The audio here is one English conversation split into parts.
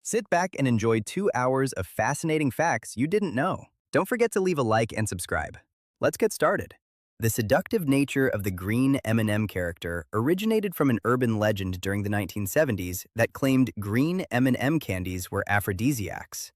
Sit back and enjoy 2 hours of fascinating facts you didn't know. Don't forget to leave a like and subscribe. Let's get started. The seductive nature of the green M&M character originated from an urban legend during the 1970s that claimed green M&M candies were aphrodisiacs.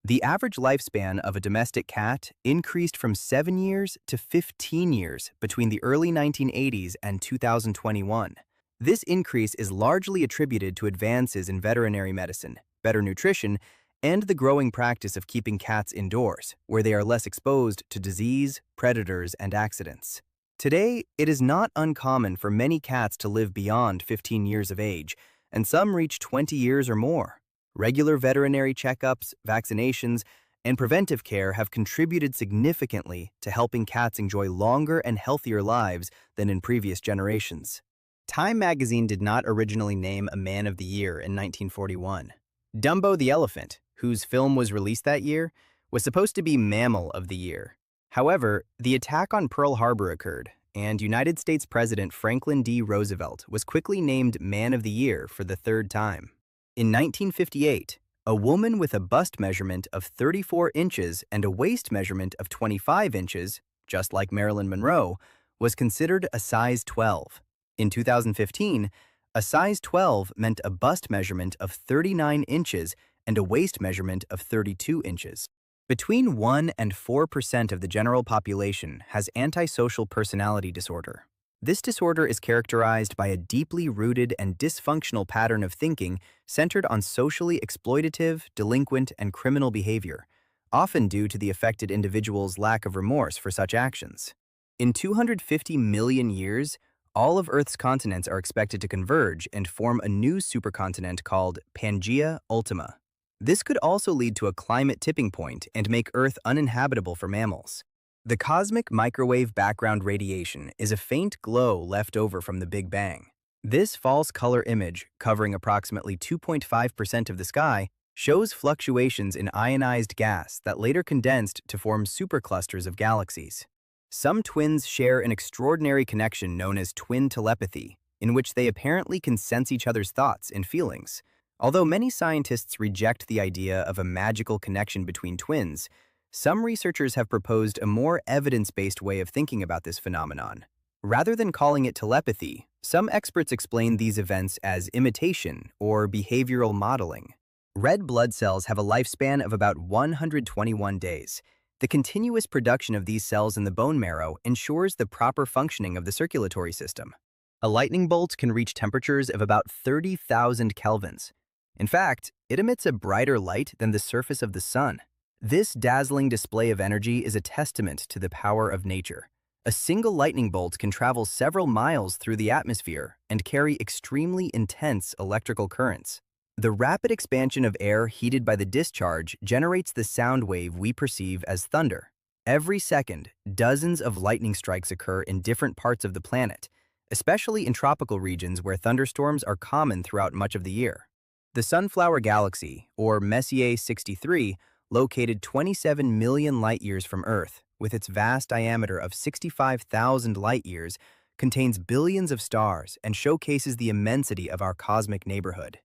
The average lifespan of a domestic cat increased from 7 years to 15 years between the early 1980s and 2021. This increase is largely attributed to advances in veterinary medicine, better nutrition, and the growing practice of keeping cats indoors, where they are less exposed to disease, predators, and accidents. Today, it is not uncommon for many cats to live beyond 15 years of age, and some reach 20 years or more. Regular veterinary checkups, vaccinations, and preventive care have contributed significantly to helping cats enjoy longer and healthier lives than in previous generations. Time magazine did not originally name a Man of the Year in 1941. Dumbo the elephant, whose film was released that year, was supposed to be Mammal of the Year. However, the attack on Pearl Harbor occurred, and United States President Franklin D. Roosevelt was quickly named Man of the Year for the third time. In 1958, a woman with a bust measurement of 34 inches and a waist measurement of 25 inches, just like Marilyn Monroe, was considered a size 12. In 2015, a size 12 meant a bust measurement of 39 inches and a waist measurement of 32 inches. Between 1 and 4% of the general population has antisocial personality disorder. This disorder is characterized by a deeply rooted and dysfunctional pattern of thinking centered on socially exploitative, delinquent, and criminal behavior, often due to the affected individual's lack of remorse for such actions. In 250 million years, all of Earth's continents are expected to converge and form a new supercontinent called Pangaea Ultima. This could also lead to a climate tipping point and make Earth uninhabitable for mammals. The cosmic microwave background radiation is a faint glow left over from the Big Bang. This false color image, covering approximately 2.5% of the sky, shows fluctuations in ionized gas that later condensed to form superclusters of galaxies. Some twins share an extraordinary connection known as twin telepathy, in which they apparently can sense each other's thoughts and feelings. Although many scientists reject the idea of a magical connection between twins, some researchers have proposed a more evidence-based way of thinking about this phenomenon. Rather than calling it telepathy, some experts explain these events as imitation or behavioral modeling. Red blood cells have a lifespan of about 121 days. The continuous production of these cells in the bone marrow ensures the proper functioning of the circulatory system. A lightning bolt can reach temperatures of about 30,000 kelvins. In fact, it emits a brighter light than the surface of the sun. This dazzling display of energy is a testament to the power of nature. A single lightning bolt can travel several miles through the atmosphere and carry extremely intense electrical currents. The rapid expansion of air heated by the discharge generates the sound wave we perceive as thunder. Every second, dozens of lightning strikes occur in different parts of the planet, especially in tropical regions where thunderstorms are common throughout much of the year. The Sunflower Galaxy, or Messier 63, located 27 million light-years from Earth, with its vast diameter of 65,000 light-years, contains billions of stars and showcases the immensity of our cosmic neighborhood.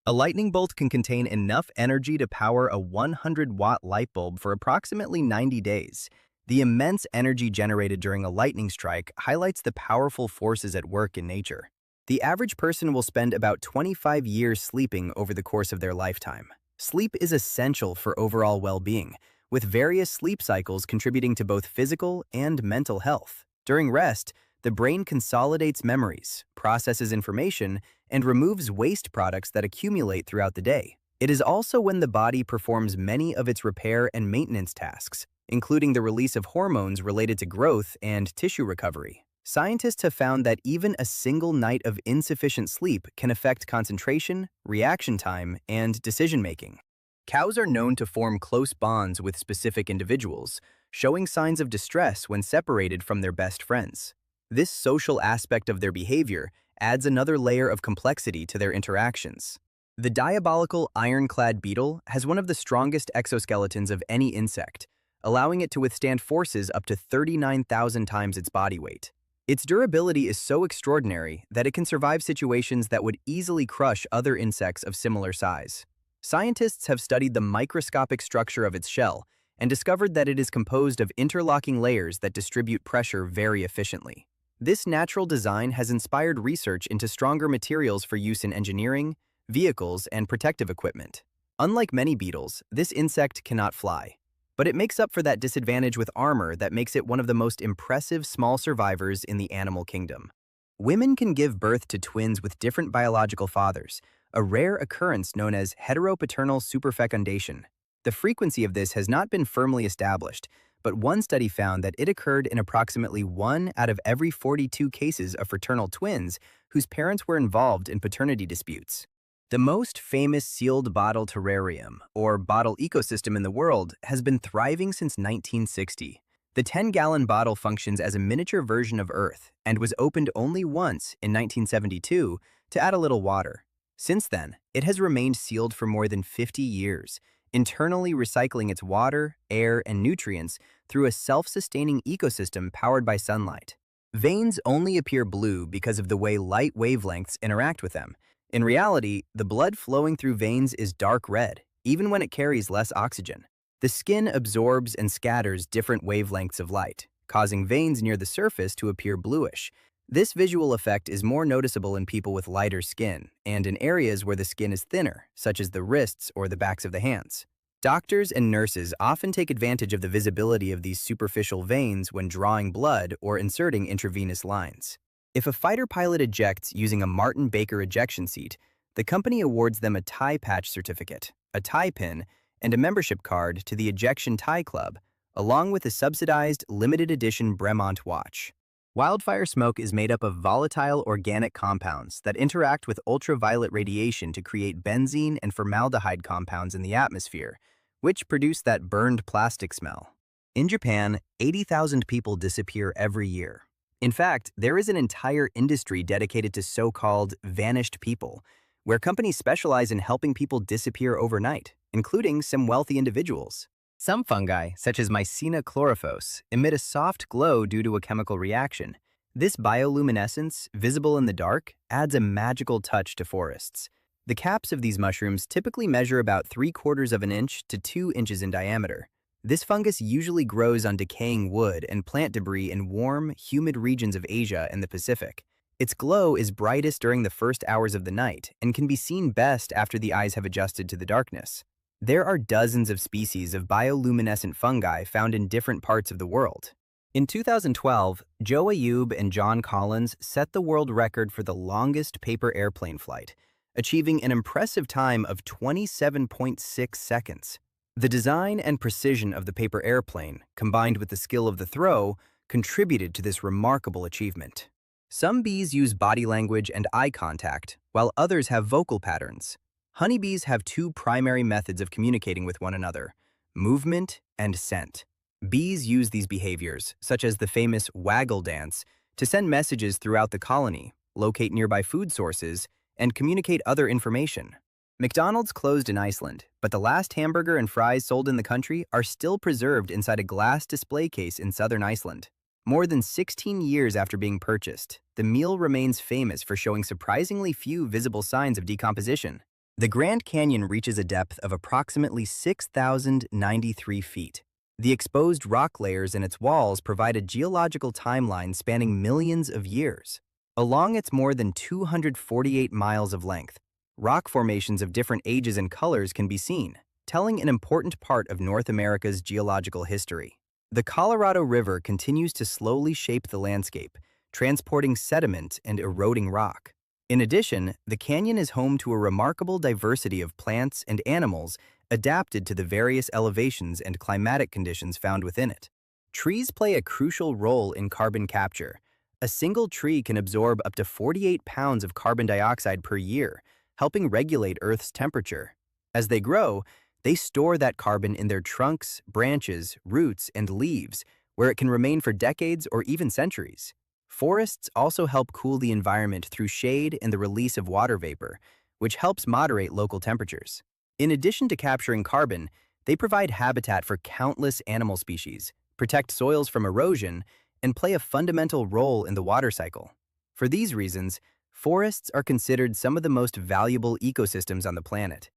A lightning bolt can contain enough energy to power a 100-watt light bulb for approximately 90 days. The immense energy generated during a lightning strike highlights the powerful forces at work in nature. The average person will spend about 25 years sleeping over the course of their lifetime. Sleep is essential for overall well-being, with various sleep cycles contributing to both physical and mental health. During rest, the brain consolidates memories, processes information, and removes waste products that accumulate throughout the day. It is also when the body performs many of its repair and maintenance tasks, including the release of hormones related to growth and tissue recovery. Scientists have found that even a single night of insufficient sleep can affect concentration, reaction time, and decision-making. Cows are known to form close bonds with specific individuals, showing signs of distress when separated from their best friends. This social aspect of their behavior adds another layer of complexity to their interactions. The diabolical ironclad beetle has one of the strongest exoskeletons of any insect, allowing it to withstand forces up to 39,000 times its body weight. Its durability is so extraordinary that it can survive situations that would easily crush other insects of similar size. Scientists have studied the microscopic structure of its shell and discovered that it is composed of interlocking layers that distribute pressure very efficiently. This natural design has inspired research into stronger materials for use in engineering, vehicles, and protective equipment. Unlike many beetles, this insect cannot fly, but it makes up for that disadvantage with armor that makes it one of the most impressive small survivors in the animal kingdom. Women can give birth to twins with different biological fathers, a rare occurrence known as heteropaternal superfecundation. The frequency of this has not been firmly established, but one study found that it occurred in approximately 1 out of every 42 cases of fraternal twins whose parents were involved in paternity disputes. The most famous sealed bottle terrarium, or bottle ecosystem in the world, has been thriving since 1960. The 10-gallon bottle functions as a miniature version of Earth and was opened only once in 1972 to add a little water. Since then, it has remained sealed for more than 50 years, internally recycling its water, air, and nutrients through a self-sustaining ecosystem powered by sunlight. Veins only appear blue because of the way light wavelengths interact with them. In reality, the blood flowing through veins is dark red, even when it carries less oxygen. The skin absorbs and scatters different wavelengths of light, causing veins near the surface to appear bluish. This visual effect is more noticeable in people with lighter skin and in areas where the skin is thinner, such as the wrists or the backs of the hands. Doctors and nurses often take advantage of the visibility of these superficial veins when drawing blood or inserting intravenous lines. If a fighter pilot ejects using a Martin Baker ejection seat, the company awards them a tie patch certificate, a tie pin, and a membership card to the Ejection Tie Club, along with a subsidized limited edition Bremont watch. Wildfire smoke is made up of volatile organic compounds that interact with ultraviolet radiation to create benzene and formaldehyde compounds in the atmosphere, which produce that burned plastic smell. In Japan, 80,000 people disappear every year. In fact, there is an entire industry dedicated to so-called vanished people, where companies specialize in helping people disappear overnight, including some wealthy individuals. Some fungi, such as Mycena chlorophyos, emit a soft glow due to a chemical reaction. This bioluminescence, visible in the dark, adds a magical touch to forests. The caps of these mushrooms typically measure about 3/4 of an inch to 2 inches in diameter. This fungus usually grows on decaying wood and plant debris in warm, humid regions of Asia and the Pacific. Its glow is brightest during the first hours of the night and can be seen best after the eyes have adjusted to the darkness. There are dozens of species of bioluminescent fungi found in different parts of the world. In 2012, Joe Ayoub and John Collins set the world record for the longest paper airplane flight, achieving an impressive time of 27.6 seconds. The design and precision of the paper airplane, combined with the skill of the throw, contributed to this remarkable achievement. Some bees use body language and eye contact, while others have vocal patterns. Honeybees have two primary methods of communicating with one another: movement and scent. Bees use these behaviors, such as the famous waggle dance, to send messages throughout the colony, locate nearby food sources, and communicate other information. McDonald's closed in Iceland, but the last hamburger and fries sold in the country are still preserved inside a glass display case in southern Iceland. More than 16 years after being purchased, the meal remains famous for showing surprisingly few visible signs of decomposition. The Grand Canyon reaches a depth of approximately 6,093 feet. The exposed rock layers in its walls provide a geological timeline spanning millions of years. Along its more than 248 miles of length, rock formations of different ages and colors can be seen, telling an important part of North America's geological history. The Colorado River continues to slowly shape the landscape, transporting sediment and eroding rock. In addition, the canyon is home to a remarkable diversity of plants and animals adapted to the various elevations and climatic conditions found within it. Trees play a crucial role in carbon capture. A single tree can absorb up to 48 pounds of carbon dioxide per year, helping regulate Earth's temperature. As they grow, they store that carbon in their trunks, branches, roots, and leaves, where it can remain for decades or even centuries. Forests also help cool the environment through shade and the release of water vapor, which helps moderate local temperatures. In addition to capturing carbon, they provide habitat for countless animal species, protect soils from erosion, and play a fundamental role in the water cycle. For these reasons, forests are considered some of the most valuable ecosystems on the planet.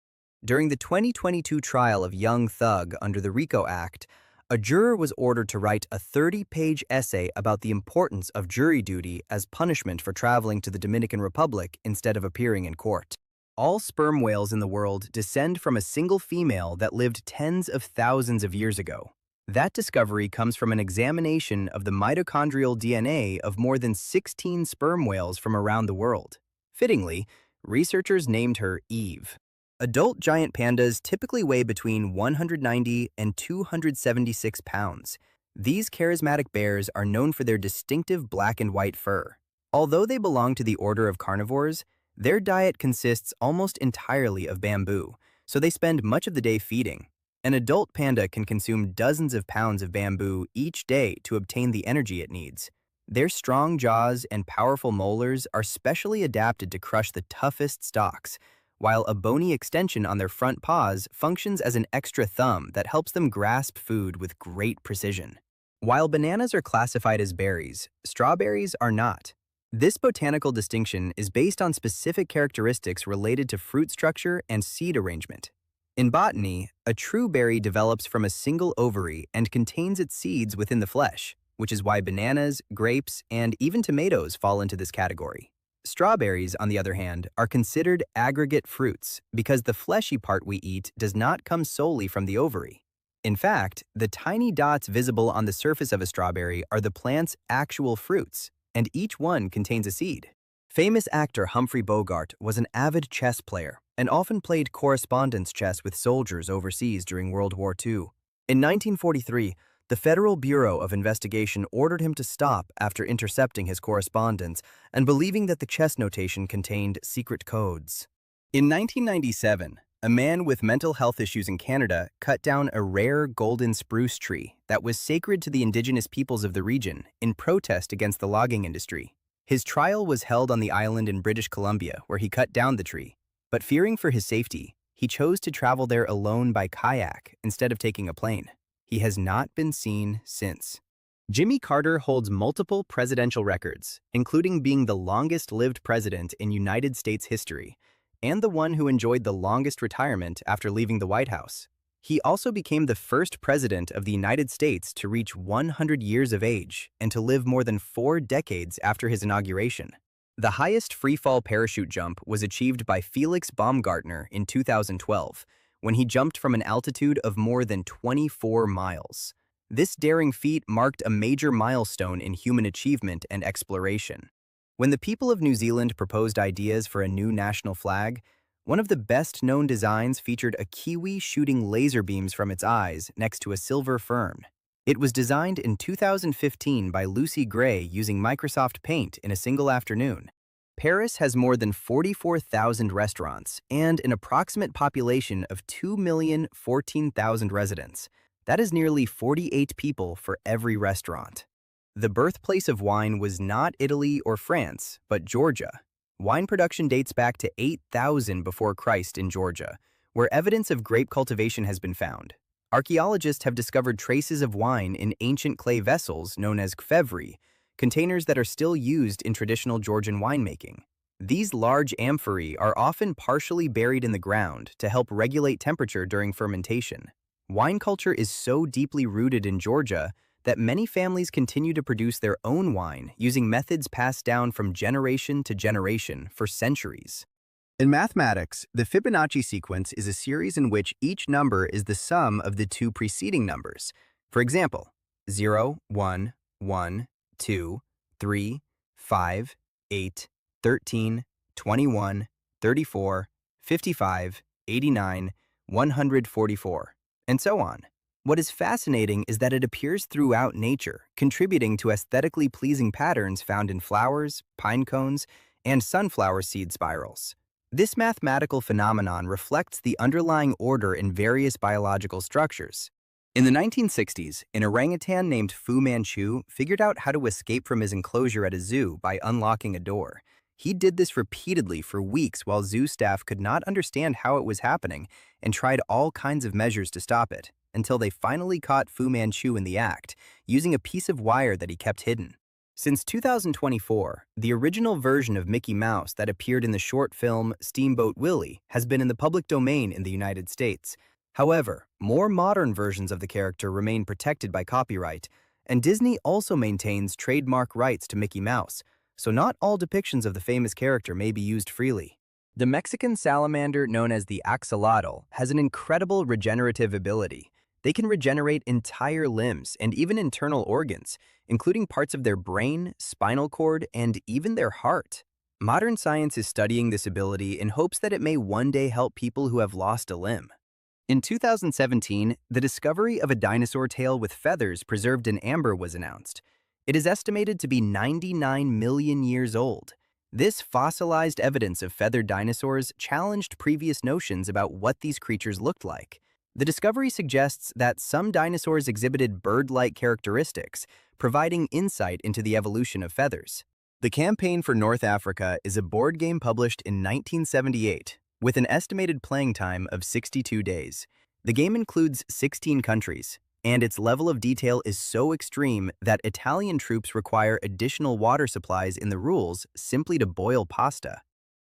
During the 2022 trial of young thug under the RICO Act, a juror was ordered to write a 30-page essay about the importance of jury duty as punishment for traveling to the Dominican Republic instead of appearing in court. All sperm whales in the world descend from a single female that lived tens of thousands of years ago. That discovery comes from an examination of the mitochondrial DNA of more than 16 sperm whales from around the world. Fittingly, researchers named her Eve. Adult giant pandas typically weigh between 190 and 276 pounds. These charismatic bears are known for their distinctive black and white fur. Although they belong to the order of carnivores, their diet consists almost entirely of bamboo, so they spend much of the day feeding. An adult panda can consume dozens of pounds of bamboo each day to obtain the energy it needs. Their strong jaws and powerful molars are specially adapted to crush the toughest stalks, while a bony extension on their front paws functions as an extra thumb that helps them grasp food with great precision. While bananas are classified as berries, strawberries are not. This botanical distinction is based on specific characteristics related to fruit structure and seed arrangement. In botany, a true berry develops from a single ovary and contains its seeds within the flesh, which is why bananas, grapes, and even tomatoes fall into this category. Strawberries, on the other hand, are considered aggregate fruits because the fleshy part we eat does not come solely from the ovary. In fact, the tiny dots visible on the surface of a strawberry are the plant's actual fruits, and each one contains a seed. Famous actor Humphrey Bogart was an avid chess player and often played correspondence chess with soldiers overseas during World War II. In 1943, the Federal Bureau of Investigation ordered him to stop after intercepting his correspondence and believing that the chess notation contained secret codes. In 1997, a man with mental health issues in Canada cut down a rare golden spruce tree that was sacred to the indigenous peoples of the region in protest against the logging industry. His trial was held on the island in British Columbia where he cut down the tree, but fearing for his safety, he chose to travel there alone by kayak instead of taking a plane. He has not been seen since. Jimmy Carter holds multiple presidential records, including being the longest-lived president in United States history, and the one who enjoyed the longest retirement after leaving the White House. He also became the first president of the United States to reach 100 years of age and to live more than 4 decades after his inauguration. The highest freefall parachute jump was achieved by Felix Baumgartner in 2012, when he jumped from an altitude of more than 24 miles. This daring feat marked a major milestone in human achievement and exploration. When the people of New Zealand proposed ideas for a new national flag, one of the best-known designs featured a kiwi shooting laser beams from its eyes next to a silver fern. It was designed in 2015 by Lucy Gray using Microsoft Paint in a single afternoon. Paris has more than 44,000 restaurants and an approximate population of 2,014,000 residents. That is nearly 48 people for every restaurant. The birthplace of wine was not Italy or France, but Georgia. Wine production dates back to 8,000 before Christ in Georgia, where evidence of grape cultivation has been found. Archaeologists have discovered traces of wine in ancient clay vessels known as kfevri, containers that are still used in traditional Georgian winemaking. These large amphorae are often partially buried in the ground to help regulate temperature during fermentation. Wine culture is so deeply rooted in Georgia that many families continue to produce their own wine using methods passed down from generation to generation for centuries. In mathematics, the Fibonacci sequence is a series in which each number is the sum of the two preceding numbers. For example, 0, 1, 1, 2, 3, 5, 8, 13, 21, 34, 55, 89, 144, and so on. What is fascinating is that it appears throughout nature, contributing to aesthetically pleasing patterns found in flowers, pine cones, and sunflower seed spirals. This mathematical phenomenon reflects the underlying order in various biological structures. In the 1960s, an orangutan named Fu Manchu figured out how to escape from his enclosure at a zoo by unlocking a door. He did this repeatedly for weeks while zoo staff could not understand how it was happening and tried all kinds of measures to stop it, until they finally caught Fu Manchu in the act, using a piece of wire that he kept hidden. Since 2024, the original version of Mickey Mouse that appeared in the short film Steamboat Willie has been in the public domain in the United States. However, more modern versions of the character remain protected by copyright, and Disney also maintains trademark rights to Mickey Mouse, so not all depictions of the famous character may be used freely. The Mexican salamander known as the axolotl has an incredible regenerative ability. They can regenerate entire limbs and even internal organs, including parts of their brain, spinal cord, and even their heart. Modern science is studying this ability in hopes that it may one day help people who have lost a limb. In 2017, the discovery of a dinosaur tail with feathers preserved in amber was announced. It is estimated to be 99 million years old. This fossilized evidence of feathered dinosaurs challenged previous notions about what these creatures looked like. The discovery suggests that some dinosaurs exhibited bird-like characteristics, providing insight into the evolution of feathers. The Campaign for North Africa is a board game published in 1978, with an estimated playing time of 62 days. The game includes 16 countries, and its level of detail is so extreme that Italian troops require additional water supplies in the rules simply to boil pasta.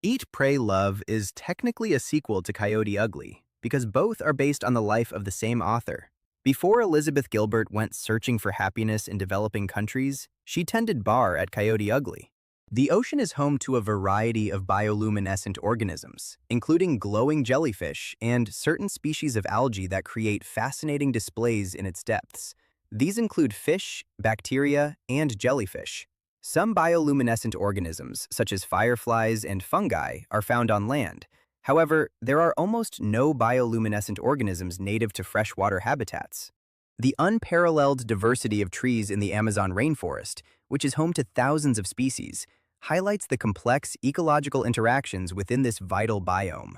Eat, Pray, Love is technically a sequel to Coyote Ugly, because both are based on the life of the same author. Before Elizabeth Gilbert went searching for happiness in developing countries, she tended bar at Coyote Ugly. The ocean is home to a variety of bioluminescent organisms, including glowing jellyfish and certain species of algae that create fascinating displays in its depths. These include fish, bacteria, and jellyfish. Some bioluminescent organisms, such as fireflies and fungi, are found on land. However, there are almost no bioluminescent organisms native to freshwater habitats. The unparalleled diversity of trees in the Amazon rainforest, which is home to thousands of species, highlights the complex ecological interactions within this vital biome.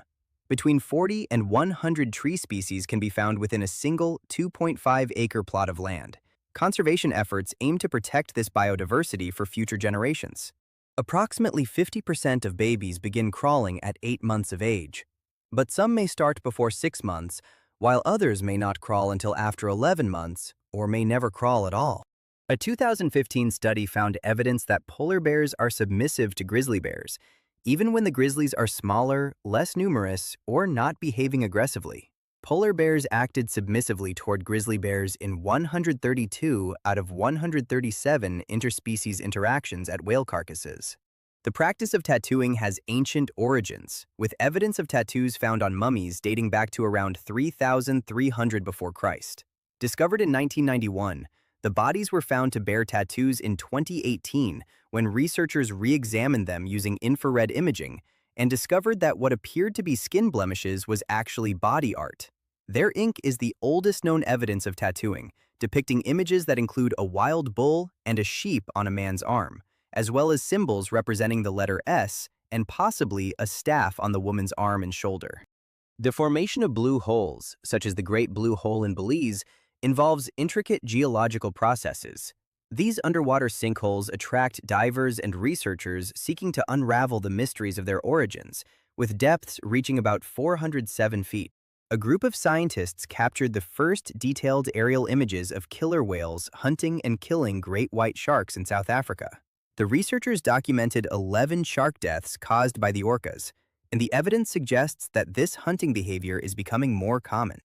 Between 40 and 100 tree species can be found within a single 2.5-acre plot of land. Conservation efforts aim to protect this biodiversity for future generations. Approximately 50% of babies begin crawling at 8 months of age, but some may start before 6 months, while others may not crawl until after 11 months or may never crawl at all. A 2015 study found evidence that polar bears are submissive to grizzly bears, even when the grizzlies are smaller, less numerous, or not behaving aggressively. Polar bears acted submissively toward grizzly bears in 132 out of 137 interspecies interactions at whale carcasses. The practice of tattooing has ancient origins, with evidence of tattoos found on mummies dating back to around 3,300 before Christ. Discovered in 1991, the bodies were found to bear tattoos in 2018 when researchers re-examined them using infrared imaging and discovered that what appeared to be skin blemishes was actually body art. Their ink is the oldest known evidence of tattooing, depicting images that include a wild bull and a sheep on a man's arm, as well as symbols representing the letter S and possibly a staff on the woman's arm and shoulder. The formation of blue holes, such as the Great Blue Hole in Belize, involves intricate geological processes. These underwater sinkholes attract divers and researchers seeking to unravel the mysteries of their origins, with depths reaching about 407 feet. A group of scientists captured the first detailed aerial images of killer whales hunting and killing great white sharks in South Africa. The researchers documented 11 shark deaths caused by the orcas, and the evidence suggests that this hunting behavior is becoming more common.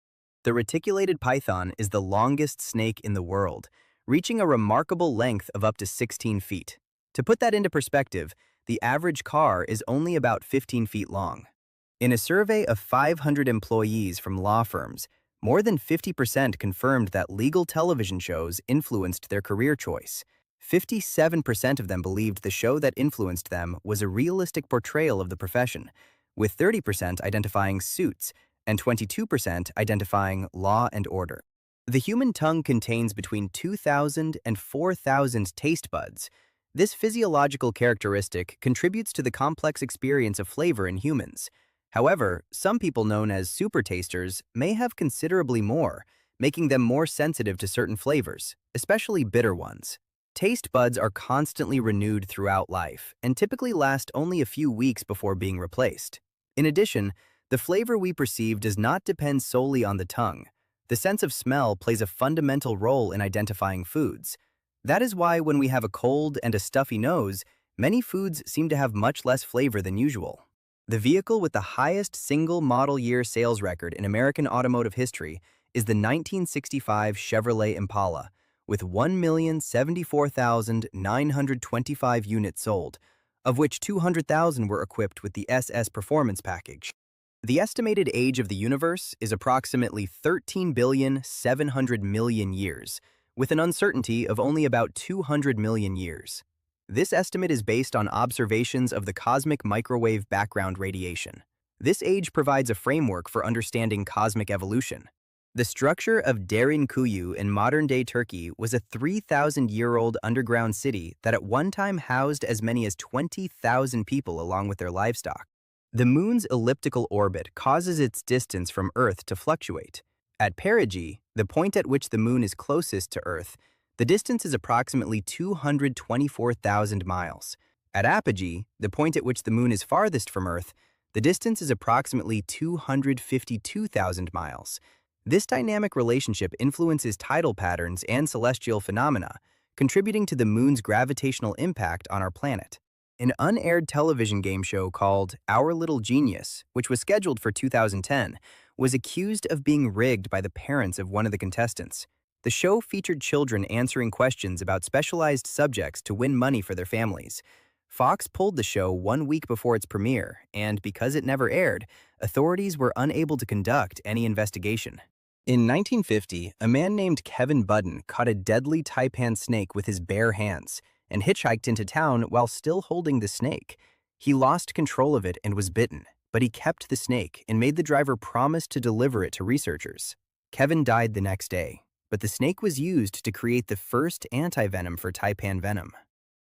The reticulated python is the longest snake in the world, reaching a remarkable length of up to 16 feet. To put that into perspective, the average car is only about 15 feet long. In a survey of 500 employees from law firms, more than 50% confirmed that legal television shows influenced their career choice. 57% of them believed the show that influenced them was a realistic portrayal of the profession, with 30% identifying Suits and 22% identifying Law and Order. The human tongue contains between 2,000 and 4,000 taste buds. This physiological characteristic contributes to the complex experience of flavor in humans. However, some people known as super tasters may have considerably more, making them more sensitive to certain flavors, especially bitter ones. Taste buds are constantly renewed throughout life and typically last only a few weeks before being replaced. In addition, the flavor we perceive does not depend solely on the tongue. The sense of smell plays a fundamental role in identifying foods. That is why when we have a cold and a stuffy nose, many foods seem to have much less flavor than usual. The vehicle with the highest single model year sales record in American automotive history is the 1965 Chevrolet Impala, with 1,074,925 units sold, of which 200,000 were equipped with the SS Performance Package. The estimated age of the universe is approximately 13,700,000,000 years, with an uncertainty of only about 200 million years. This estimate is based on observations of the cosmic microwave background radiation. This age provides a framework for understanding cosmic evolution. The structure of Derinkuyu in modern-day Turkey was a 3,000-year-old underground city that at one time housed as many as 20,000 people along with their livestock. The moon's elliptical orbit causes its distance from Earth to fluctuate. At perigee, the point at which the moon is closest to Earth, the distance is approximately 224,000 miles. At apogee, the point at which the moon is farthest from Earth, the distance is approximately 252,000 miles. This dynamic relationship influences tidal patterns and celestial phenomena, contributing to the moon's gravitational impact on our planet. An unaired television game show called Our Little Genius, which was scheduled for 2010, was accused of being rigged by the parents of one of the contestants. The show featured children answering questions about specialized subjects to win money for their families. Fox pulled the show 1 week before its premiere, and because it never aired, authorities were unable to conduct any investigation. In 1950, a man named Kevin Budden caught a deadly taipan snake with his bare hands and hitchhiked into town while still holding the snake. He lost control of it and was bitten, but he kept the snake and made the driver promise to deliver it to researchers. Kevin died the next day, but the snake was used to create the first antivenom for taipan venom.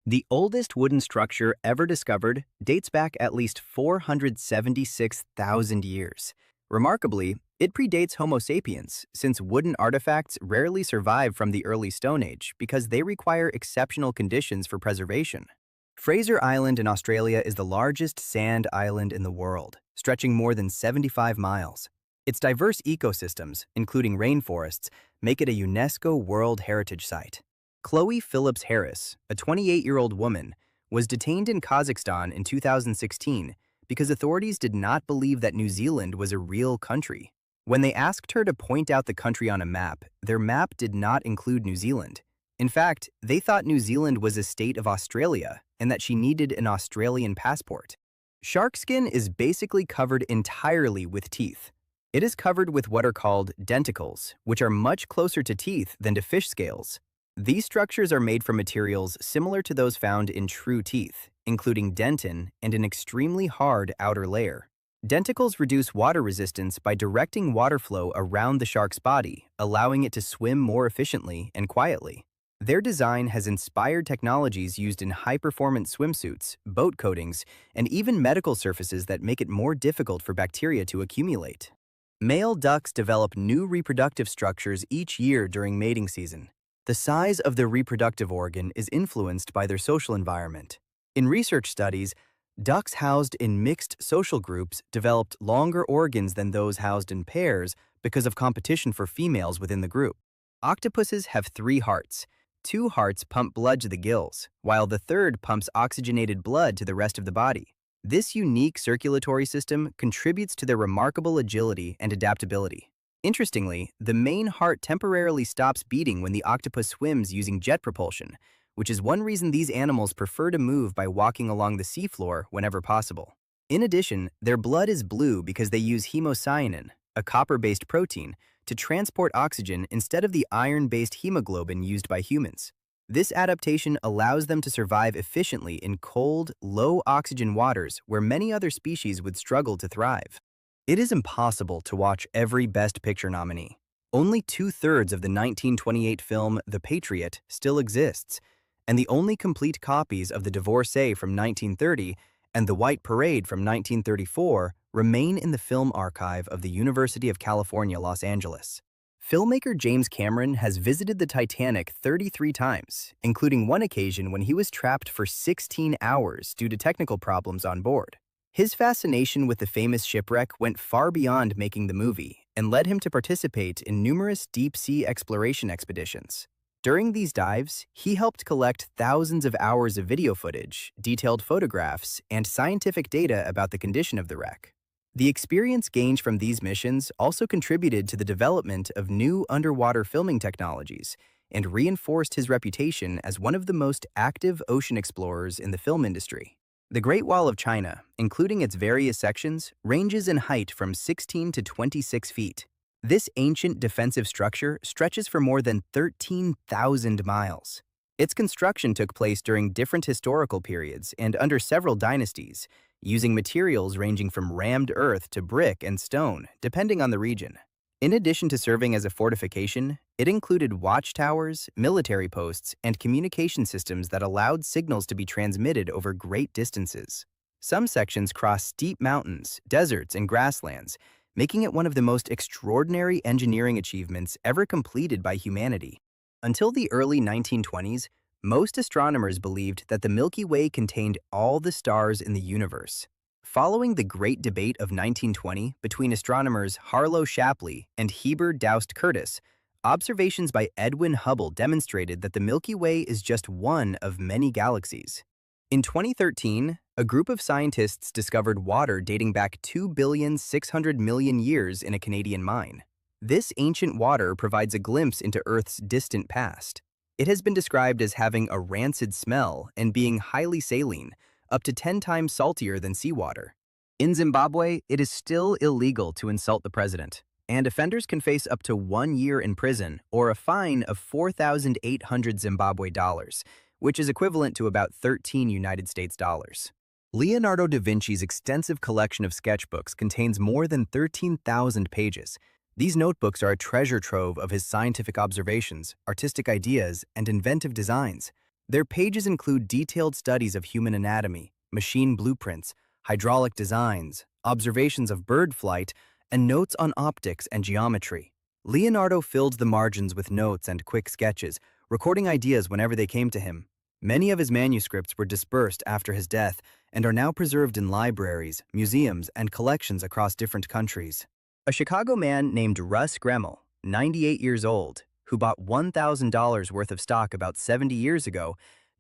The oldest wooden structure ever discovered dates back at least 476,000 years. Remarkably, it predates Homo sapiens, since wooden artifacts rarely survive from the early Stone Age because they require exceptional conditions for preservation. Fraser Island in Australia is the largest sand island in the world, stretching more than 75 miles. Its diverse ecosystems, including rainforests, make it a UNESCO World Heritage Site. Chloe Phillips Harris, a 28-year-old woman, was detained in Kazakhstan in 2016 because authorities did not believe that New Zealand was a real country. When they asked her to point out the country on a map, their map did not include New Zealand. In fact, they thought New Zealand was a state of Australia and that she needed an Australian passport. Shark skin is basically covered entirely with teeth. It is covered with what are called denticles, which are much closer to teeth than to fish scales. These structures are made from materials similar to those found in true teeth, including dentin and an extremely hard outer layer. Denticles reduce water resistance by directing water flow around the shark's body, allowing it to swim more efficiently and quietly. Their design has inspired technologies used in high-performance swimsuits, boat coatings, and even medical surfaces that make it more difficult for bacteria to accumulate. Male ducks develop new reproductive structures each year during mating season. The size of their reproductive organ is influenced by their social environment. In research studies, ducks housed in mixed social groups developed longer organs than those housed in pairs because of competition for females within the group. Octopuses have 3 hearts. 2 hearts pump blood to the gills, while the third pumps oxygenated blood to the rest of the body. This unique circulatory system contributes to their remarkable agility and adaptability. Interestingly, the main heart temporarily stops beating when the octopus swims using jet propulsion, which is one reason these animals prefer to move by walking along the seafloor whenever possible. In addition, their blood is blue because they use hemocyanin, a copper-based protein, to transport oxygen instead of the iron-based hemoglobin used by humans. This adaptation allows them to survive efficiently in cold, low-oxygen waters where many other species would struggle to thrive. It is impossible to watch every Best Picture nominee. Only 2/3 of the 1928 film The Patriot still exists, and the only complete copies of The Divorcee from 1930 and The White Parade from 1934 remain in the film archive of the University of California, Los Angeles. Filmmaker James Cameron has visited the Titanic 33 times, including one occasion when he was trapped for 16 hours due to technical problems on board. His fascination with the famous shipwreck went far beyond making the movie and led him to participate in numerous deep-sea exploration expeditions. During these dives, he helped collect thousands of hours of video footage, detailed photographs, and scientific data about the condition of the wreck. The experience gained from these missions also contributed to the development of new underwater filming technologies and reinforced his reputation as one of the most active ocean explorers in the film industry. The Great Wall of China, including its various sections, ranges in height from 16 to 26 feet. This ancient defensive structure stretches for more than 13,000 miles. Its construction took place during different historical periods and under several dynasties, using materials ranging from rammed earth to brick and stone, depending on the region. In addition to serving as a fortification, it included watchtowers, military posts, and communication systems that allowed signals to be transmitted over great distances. Some sections cross steep mountains, deserts, and grasslands, making it one of the most extraordinary engineering achievements ever completed by humanity. Until the early 1920s, most astronomers believed that the Milky Way contained all the stars in the universe. Following the Great Debate of 1920 between astronomers Harlow Shapley and Heber Doust Curtis, observations by Edwin Hubble demonstrated that the Milky Way is just one of many galaxies. In 2013, a group of scientists discovered water dating back 2,600,000,000 years in a Canadian mine. This ancient water provides a glimpse into Earth's distant past. It has been described as having a rancid smell and being highly saline, up to 10 times saltier than seawater. In Zimbabwe, it is still illegal to insult the president, and offenders can face up to 1 year in prison or a fine of 4,800 Zimbabwe dollars, which is equivalent to about 13 United States dollars. Leonardo da Vinci's extensive collection of sketchbooks contains more than 13,000 pages. These notebooks are a treasure trove of his scientific observations, artistic ideas, and inventive designs. Their pages include detailed studies of human anatomy, machine blueprints, hydraulic designs, observations of bird flight, and notes on optics and geometry. Leonardo filled the margins with notes and quick sketches, recording ideas whenever they came to him. Many of his manuscripts were dispersed after his death and are now preserved in libraries, museums, and collections across different countries. A Chicago man named Russ Gremmel, 98 years old, who bought $1,000 worth of stock about 70 years ago,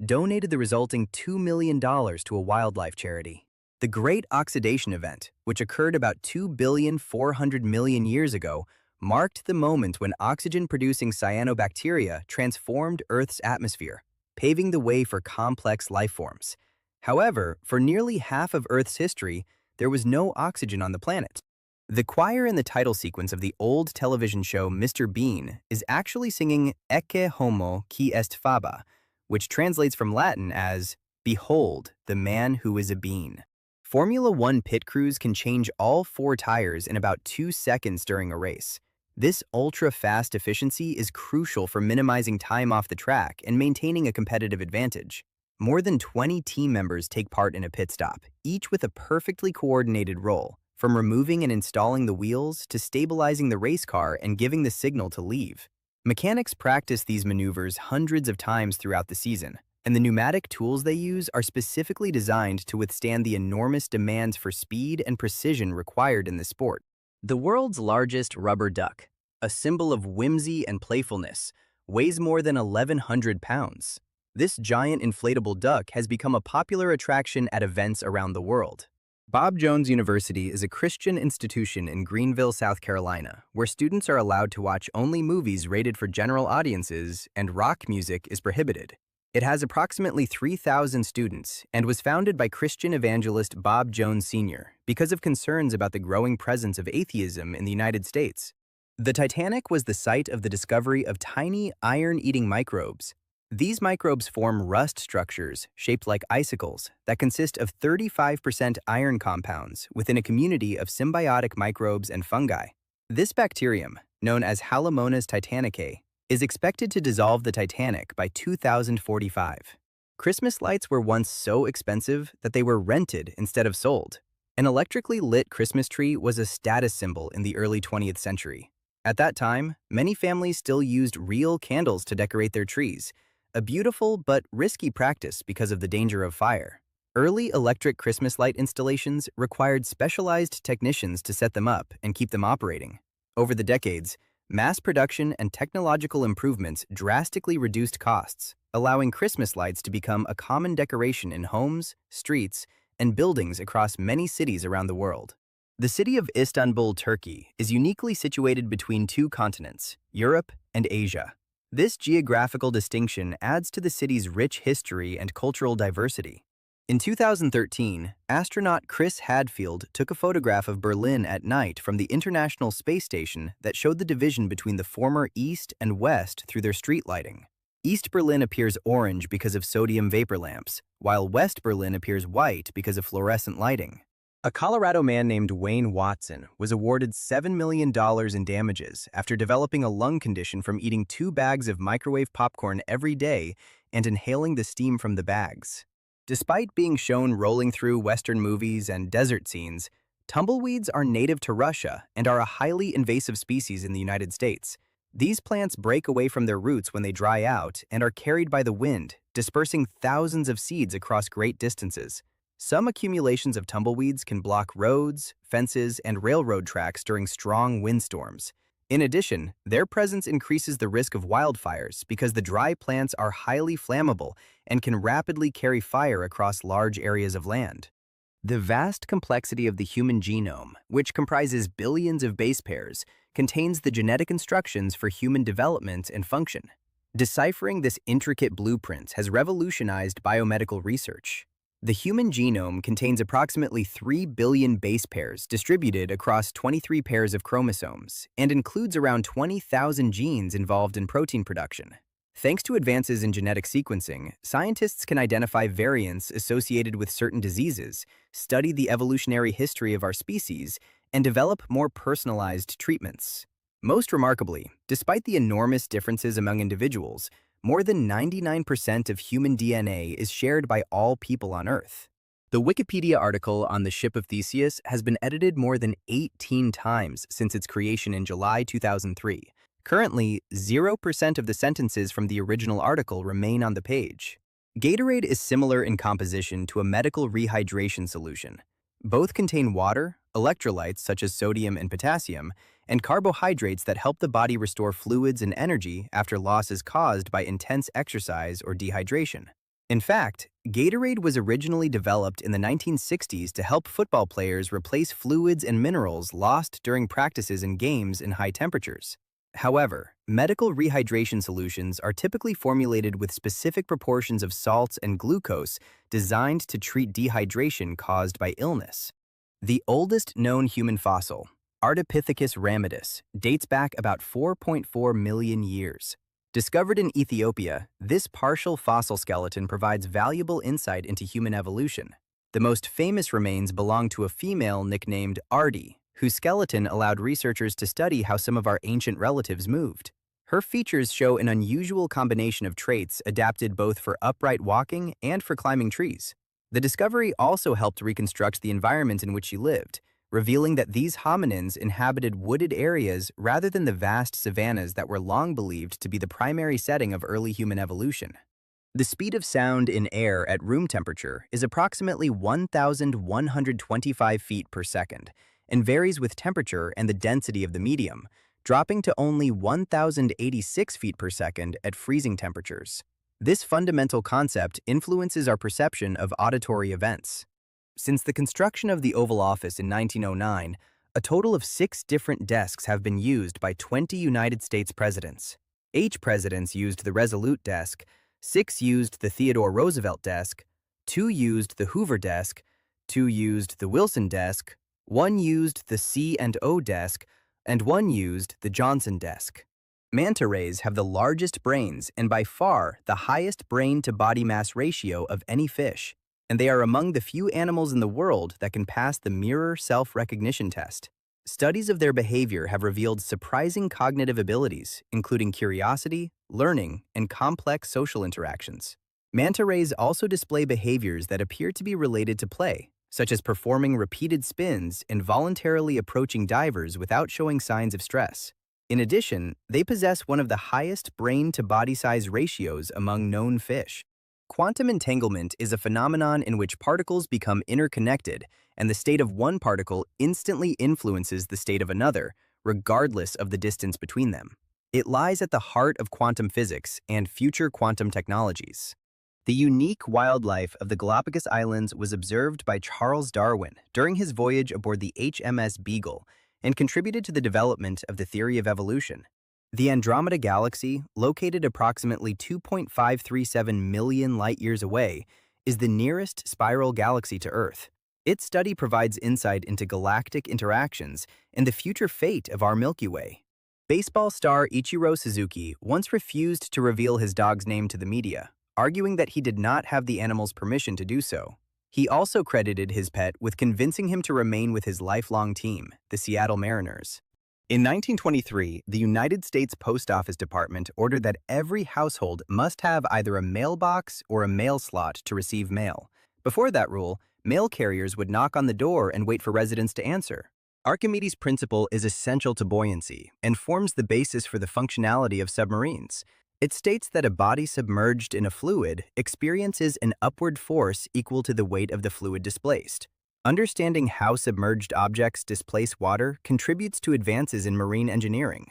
donated the resulting $2 million to a wildlife charity. The Great Oxidation Event, which occurred about 2,400,000,000 years ago, marked the moment when oxygen-producing cyanobacteria transformed Earth's atmosphere, paving the way for complex life forms. However, for nearly half of Earth's history, there was no oxygen on the planet. The choir in the title sequence of the old television show Mr. Bean is actually singing Ecce Homo qui est faba, which translates from Latin as, "Behold, the man who is a bean." Formula One pit crews can change all 4 tires in about 2 seconds during a race. This ultra-fast efficiency is crucial for minimizing time off the track and maintaining a competitive advantage. More than 20 team members take part in a pit stop, each with a perfectly coordinated role, from removing and installing the wheels to stabilizing the race car and giving the signal to leave. Mechanics practice these maneuvers hundreds of times throughout the season, and the pneumatic tools they use are specifically designed to withstand the enormous demands for speed and precision required in the sport. The world's largest rubber duck, a symbol of whimsy and playfulness, weighs more than 1,100 pounds. This giant inflatable duck has become a popular attraction at events around the world. Bob Jones University is a Christian institution in Greenville, South Carolina, where students are allowed to watch only movies rated for general audiences and rock music is prohibited. It has approximately 3,000 students and was founded by Christian evangelist Bob Jones Sr. because of concerns about the growing presence of atheism in the United States. The Titanic was the site of the discovery of tiny iron-eating microbes. These microbes form rust structures shaped like icicles that consist of 35% iron compounds within a community of symbiotic microbes and fungi. This bacterium, known as Halomonas titanicae, is expected to dissolve the Titanic by 2045. Christmas lights were once so expensive that they were rented instead of sold. An electrically lit Christmas tree was a status symbol in the early 20th century. At that time, many families still used real candles to decorate their trees, a beautiful but risky practice because of the danger of fire. Early electric Christmas light installations required specialized technicians to set them up and keep them operating. Over the decades, Mass production and technological improvements drastically reduced costs, allowing Christmas lights to become a common decoration in homes, streets, and buildings across many cities around the world. The city of Istanbul, Turkey, is uniquely situated between two continents, Europe and Asia. This geographical distinction adds to the city's rich history and cultural diversity. In 2013, astronaut Chris Hadfield took a photograph of Berlin at night from the International Space Station that showed the division between the former East and West through their street lighting. East Berlin appears orange because of sodium vapor lamps, while West Berlin appears white because of fluorescent lighting. A Colorado man named Wayne Watson was awarded $7 million in damages after developing a lung condition from eating 2 bags of microwave popcorn every day and inhaling the steam from the bags. Despite being shown rolling through Western movies and desert scenes, tumbleweeds are native to Russia and are a highly invasive species in the United States. These plants break away from their roots when they dry out and are carried by the wind, dispersing thousands of seeds across great distances. Some accumulations of tumbleweeds can block roads, fences, and railroad tracks during strong windstorms. In addition, their presence increases the risk of wildfires because the dry plants are highly flammable and can rapidly carry fire across large areas of land. The vast complexity of the human genome, which comprises billions of base pairs, contains the genetic instructions for human development and function. Deciphering this intricate blueprint has revolutionized biomedical research. The human genome contains approximately 3 billion base pairs distributed across 23 pairs of chromosomes and includes around 20,000 genes involved in protein production. Thanks to advances in genetic sequencing, scientists can identify variants associated with certain diseases, study the evolutionary history of our species, and develop more personalized treatments. Most remarkably, despite the enormous differences among individuals, more than 99% of human DNA is shared by all people on Earth. The Wikipedia article on the ship of Theseus has been edited more than 18 times since its creation in July 2003. Currently, 0% of the sentences from the original article remain on the page. Gatorade is similar in composition to a medical rehydration solution. Both contain water, electrolytes such as sodium and potassium, and carbohydrates that help the body restore fluids and energy after losses caused by intense exercise or dehydration. In fact, Gatorade was originally developed in the 1960s to help football players replace fluids and minerals lost during practices and games in high temperatures. However, medical rehydration solutions are typically formulated with specific proportions of salts and glucose designed to treat dehydration caused by illness. The oldest known human fossil, Ardipithecus ramidus, dates back about 4.4 million years. Discovered in Ethiopia, this partial fossil skeleton provides valuable insight into human evolution. The most famous remains belong to a female nicknamed Ardi, whose skeleton allowed researchers to study how some of our ancient relatives moved. Her features show an unusual combination of traits adapted both for upright walking and for climbing trees. The discovery also helped reconstruct the environment in which she lived, revealing that these hominins inhabited wooded areas rather than the vast savannas that were long believed to be the primary setting of early human evolution. The speed of sound in air at room temperature is approximately 1,125 feet per second and varies with temperature and the density of the medium, dropping to only 1,086 feet per second at freezing temperatures. This fundamental concept influences our perception of auditory events. Since the construction of the Oval Office in 1909, a total of 6 different desks have been used by 20 United States presidents. 8 presidents used the Resolute desk, 6 used the Theodore Roosevelt desk, 2 used the Hoover desk, 2 used the Wilson desk, 1 used the C&O desk, and 1 used the Johnson desk. Manta rays have the largest brains and by far the highest brain-to-body mass ratio of any fish, and they are among the few animals in the world that can pass the mirror self-recognition test. Studies of their behavior have revealed surprising cognitive abilities, including curiosity, learning, and complex social interactions. Manta rays also display behaviors that appear to be related to play, such as performing repeated spins and voluntarily approaching divers without showing signs of stress. In addition, they possess one of the highest brain-to-body size ratios among known fish. Quantum entanglement is a phenomenon in which particles become interconnected, and the state of one particle instantly influences the state of another, regardless of the distance between them. It lies at the heart of quantum physics and future quantum technologies. The unique wildlife of the Galapagos Islands was observed by Charles Darwin during his voyage aboard the HMS Beagle and contributed to the development of the theory of evolution. The Andromeda Galaxy, located approximately 2.537 million light-years away, is the nearest spiral galaxy to Earth. Its study provides insight into galactic interactions and the future fate of our Milky Way. Baseball star Ichiro Suzuki once refused to reveal his dog's name to the media, arguing that he did not have the animal's permission to do so. He also credited his pet with convincing him to remain with his lifelong team, the Seattle Mariners. In 1923, the United States Post Office Department ordered that every household must have either a mailbox or a mail slot to receive mail. Before that rule, mail carriers would knock on the door and wait for residents to answer. Archimedes' principle is essential to buoyancy and forms the basis for the functionality of submarines. It states that a body submerged in a fluid experiences an upward force equal to the weight of the fluid displaced. Understanding how submerged objects displace water contributes to advances in marine engineering.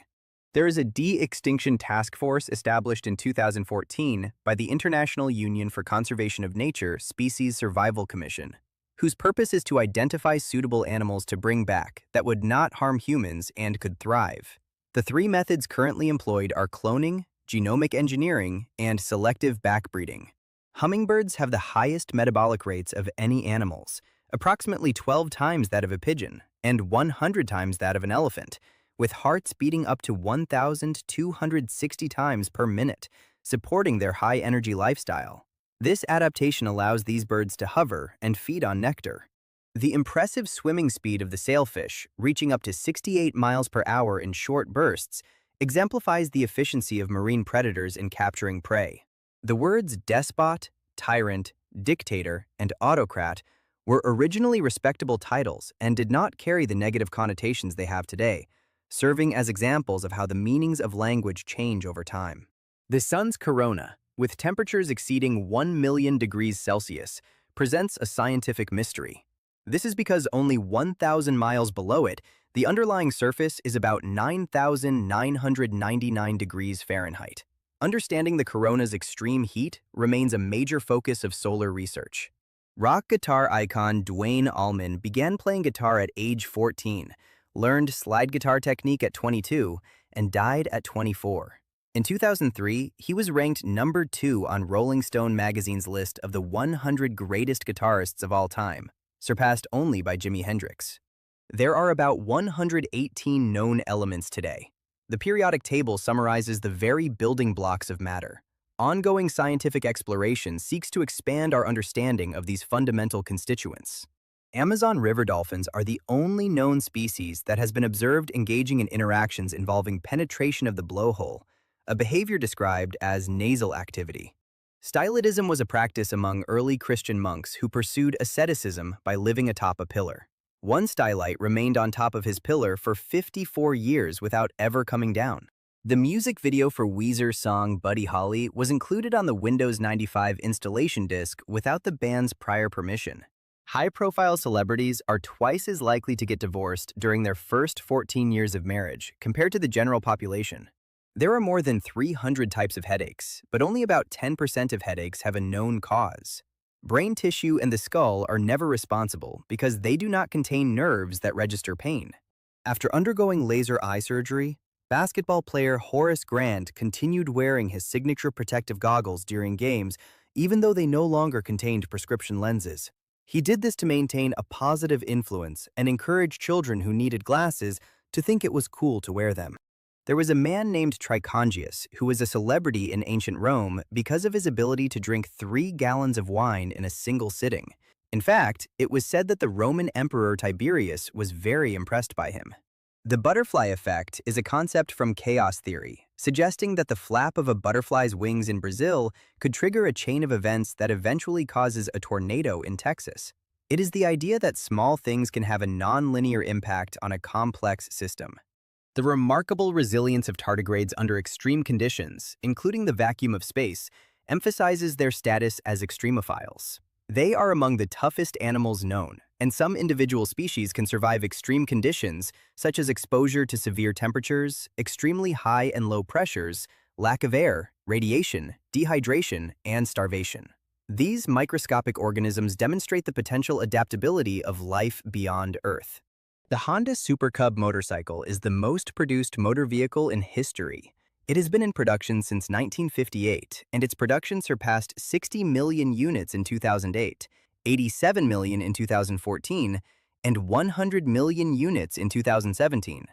There is a de-extinction task force established in 2014 by the International Union for Conservation of Nature Species Survival Commission, whose purpose is to identify suitable animals to bring back that would not harm humans and could thrive. The three methods currently employed are cloning, genomic engineering, and selective backbreeding. Hummingbirds have the highest metabolic rates of any animals, approximately 12 times that of a pigeon and 100 times that of an elephant, with hearts beating up to 1,260 times per minute, supporting their high-energy lifestyle. This adaptation allows these birds to hover and feed on nectar. The impressive swimming speed of the sailfish, reaching up to 68 miles per hour in short bursts, exemplifies the efficiency of marine predators in capturing prey. The words despot, tyrant, dictator, and autocrat were originally respectable titles and did not carry the negative connotations they have today, serving as examples of how the meanings of language change over time. The sun's corona, with temperatures exceeding 1 million degrees Celsius, presents a scientific mystery. This is because only 1,000 miles below it, the underlying surface is about 9,999 degrees Fahrenheit. Understanding the corona's extreme heat remains a major focus of solar research. Rock guitar icon Duane Allman began playing guitar at age 14, learned slide guitar technique at 22, and died at 24. In 2003, he was ranked number 2 on Rolling Stone magazine's list of the 100 greatest guitarists of all time, surpassed only by Jimi Hendrix. There are about 118 known elements today. The periodic table summarizes the very building blocks of matter. Ongoing scientific exploration seeks to expand our understanding of these fundamental constituents. Amazon river dolphins are the only known species that has been observed engaging in interactions involving penetration of the blowhole, a behavior described as nasal activity. Stylitism was a practice among early Christian monks who pursued asceticism by living atop a pillar. One stylite remained on top of his pillar for 54 years without ever coming down. The music video for Weezer's song Buddy Holly was included on the Windows 95 installation disk without the band's prior permission. High-profile celebrities are twice as likely to get divorced during their first 14 years of marriage compared to the general population. There are more than 300 types of headaches, but only about 10% of headaches have a known cause. Brain tissue and the skull are never responsible because they do not contain nerves that register pain. After undergoing laser eye surgery, basketball player Horace Grant continued wearing his signature protective goggles during games, even though they no longer contained prescription lenses. He did this to maintain a positive influence and encourage children who needed glasses to think it was cool to wear them. There was a man named Tricongius who was a celebrity in ancient Rome because of his ability to drink 3 gallons of wine in a single sitting. In fact, it was said that the Roman Emperor Tiberius was very impressed by him. The butterfly effect is a concept from chaos theory, suggesting that the flap of a butterfly's wings in Brazil could trigger a chain of events that eventually causes a tornado in Texas. It is the idea that small things can have a non-linear impact on a complex system. The remarkable resilience of tardigrades under extreme conditions, including the vacuum of space, emphasizes their status as extremophiles. They are among the toughest animals known, And some individual species can survive extreme conditions, such as exposure to severe temperatures, extremely high and low pressures, lack of air, radiation, dehydration, and starvation. These microscopic organisms demonstrate the potential adaptability of life beyond Earth. The Honda Super Cub motorcycle is the most produced motor vehicle in history. It has been in production since 1958, and its production surpassed 60 million units in 2008, 87 million in 2014, and 100 million units in 2017.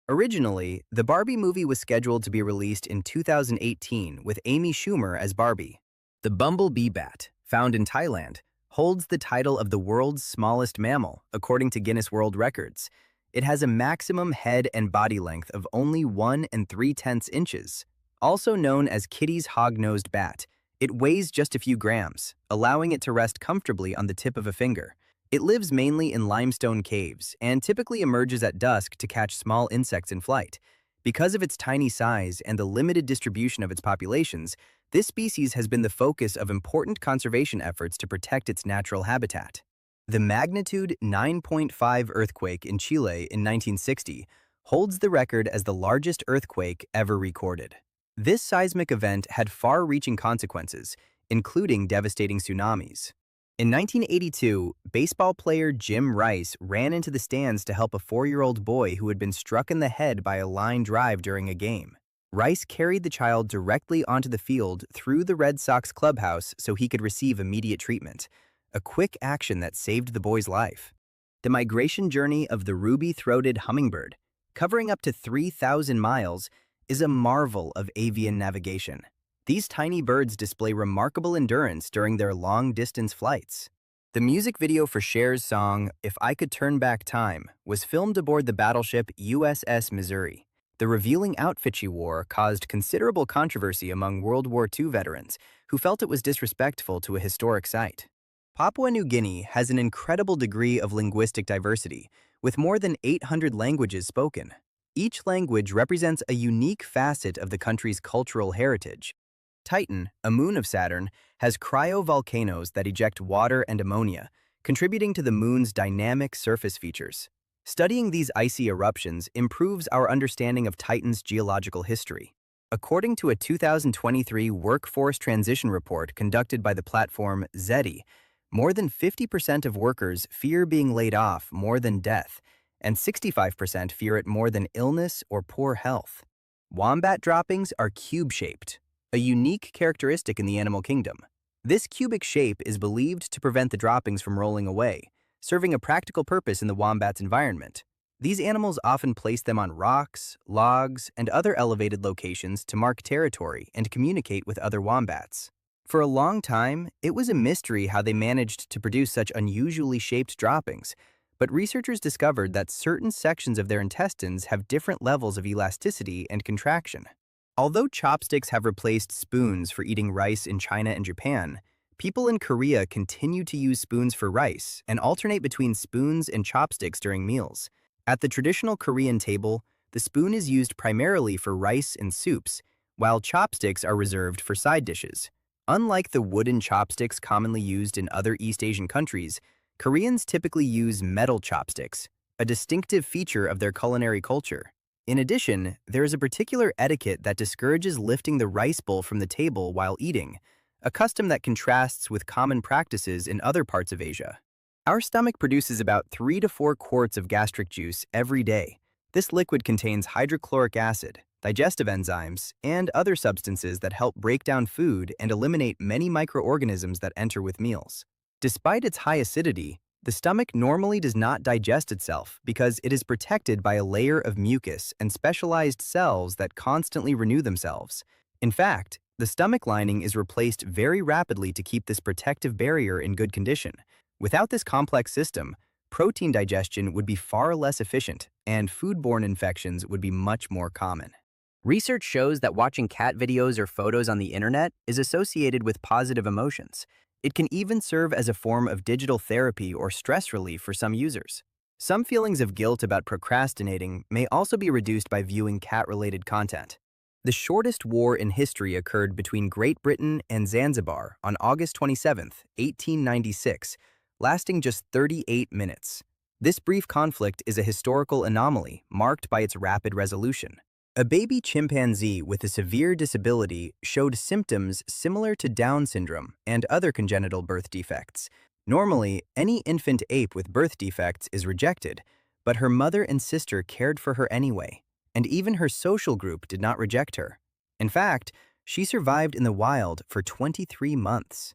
Originally, the Barbie movie was scheduled to be released in 2018 with Amy Schumer as Barbie. The bumblebee bat, found in Thailand, holds the title of the world's smallest mammal, according to Guinness World Records. It has a maximum head and body length of only 1 3/10 inches. Also known as Kitty's hog-nosed bat, it weighs just a few grams, allowing it to rest comfortably on the tip of a finger. It lives mainly in limestone caves and typically emerges at dusk to catch small insects in flight. Because of its tiny size and the limited distribution of its populations, this species has been the focus of important conservation efforts to protect its natural habitat. The magnitude 9.5 earthquake in Chile in 1960 holds the record as the largest earthquake ever recorded. This seismic event had far-reaching consequences, including devastating tsunamis. In 1982, baseball player Jim Rice ran into the stands to help a 4-year-old boy who had been struck in the head by a line drive during a game. Rice carried the child directly onto the field through the Red Sox clubhouse so he could receive immediate treatment, a quick action that saved the boy's life. The migration journey of the ruby-throated hummingbird, covering up to 3,000 miles, is a marvel of avian navigation. These tiny birds display remarkable endurance during their long-distance flights. The music video for Cher's song, If I Could Turn Back Time, was filmed aboard the battleship USS Missouri. The revealing outfit she wore caused considerable controversy among World War II veterans, who felt it was disrespectful to a historic site. Papua New Guinea has an incredible degree of linguistic diversity, with more than 800 languages spoken. Each language represents a unique facet of the country's cultural heritage. Titan, a moon of Saturn, has cryovolcanoes that eject water and ammonia, contributing to the moon's dynamic surface features. Studying these icy eruptions improves our understanding of Titan's geological history. According to a 2023 workforce transition report conducted by the platform Zeti, more than 50% of workers fear being laid off more than death, and 65% fear it more than illness or poor health. Wombat droppings are cube-shaped, a unique characteristic in the animal kingdom. This cubic shape is believed to prevent the droppings from rolling away, serving a practical purpose in the wombat's environment. These animals often place them on rocks, logs, and other elevated locations to mark territory and communicate with other wombats. For a long time, it was a mystery how they managed to produce such unusually shaped droppings, but researchers discovered that certain sections of their intestines have different levels of elasticity and contraction. Although chopsticks have replaced spoons for eating rice in China and Japan, people in Korea continue to use spoons for rice and alternate between spoons and chopsticks during meals. At the traditional Korean table, the spoon is used primarily for rice and soups, while chopsticks are reserved for side dishes. Unlike the wooden chopsticks commonly used in other East Asian countries, Koreans typically use metal chopsticks, a distinctive feature of their culinary culture. In addition, there is a particular etiquette that discourages lifting the rice bowl from the table while eating, a custom that contrasts with common practices in other parts of Asia. Our stomach produces about 3 to 4 quarts of gastric juice every day. This liquid contains hydrochloric acid, digestive enzymes, and other substances that help break down food and eliminate many microorganisms that enter with meals. Despite its high acidity, the stomach normally does not digest itself because it is protected by a layer of mucus and specialized cells that constantly renew themselves. In fact, the stomach lining is replaced very rapidly to keep this protective barrier in good condition. Without this complex system, protein digestion would be far less efficient, and foodborne infections would be much more common. Research shows that watching cat videos or photos on the internet is associated with positive emotions. It can even serve as a form of digital therapy or stress relief for some users. Some feelings of guilt about procrastinating may also be reduced by viewing cat-related content. The shortest war in history occurred between Great Britain and Zanzibar on August 27, 1896, lasting just 38 minutes. This brief conflict is a historical anomaly marked by its rapid resolution. A baby chimpanzee with a severe disability showed symptoms similar to Down syndrome and other congenital birth defects. Normally, any infant ape with birth defects is rejected, but her mother and sister cared for her anyway, and even her social group did not reject her. In fact, she survived in the wild for 23 months.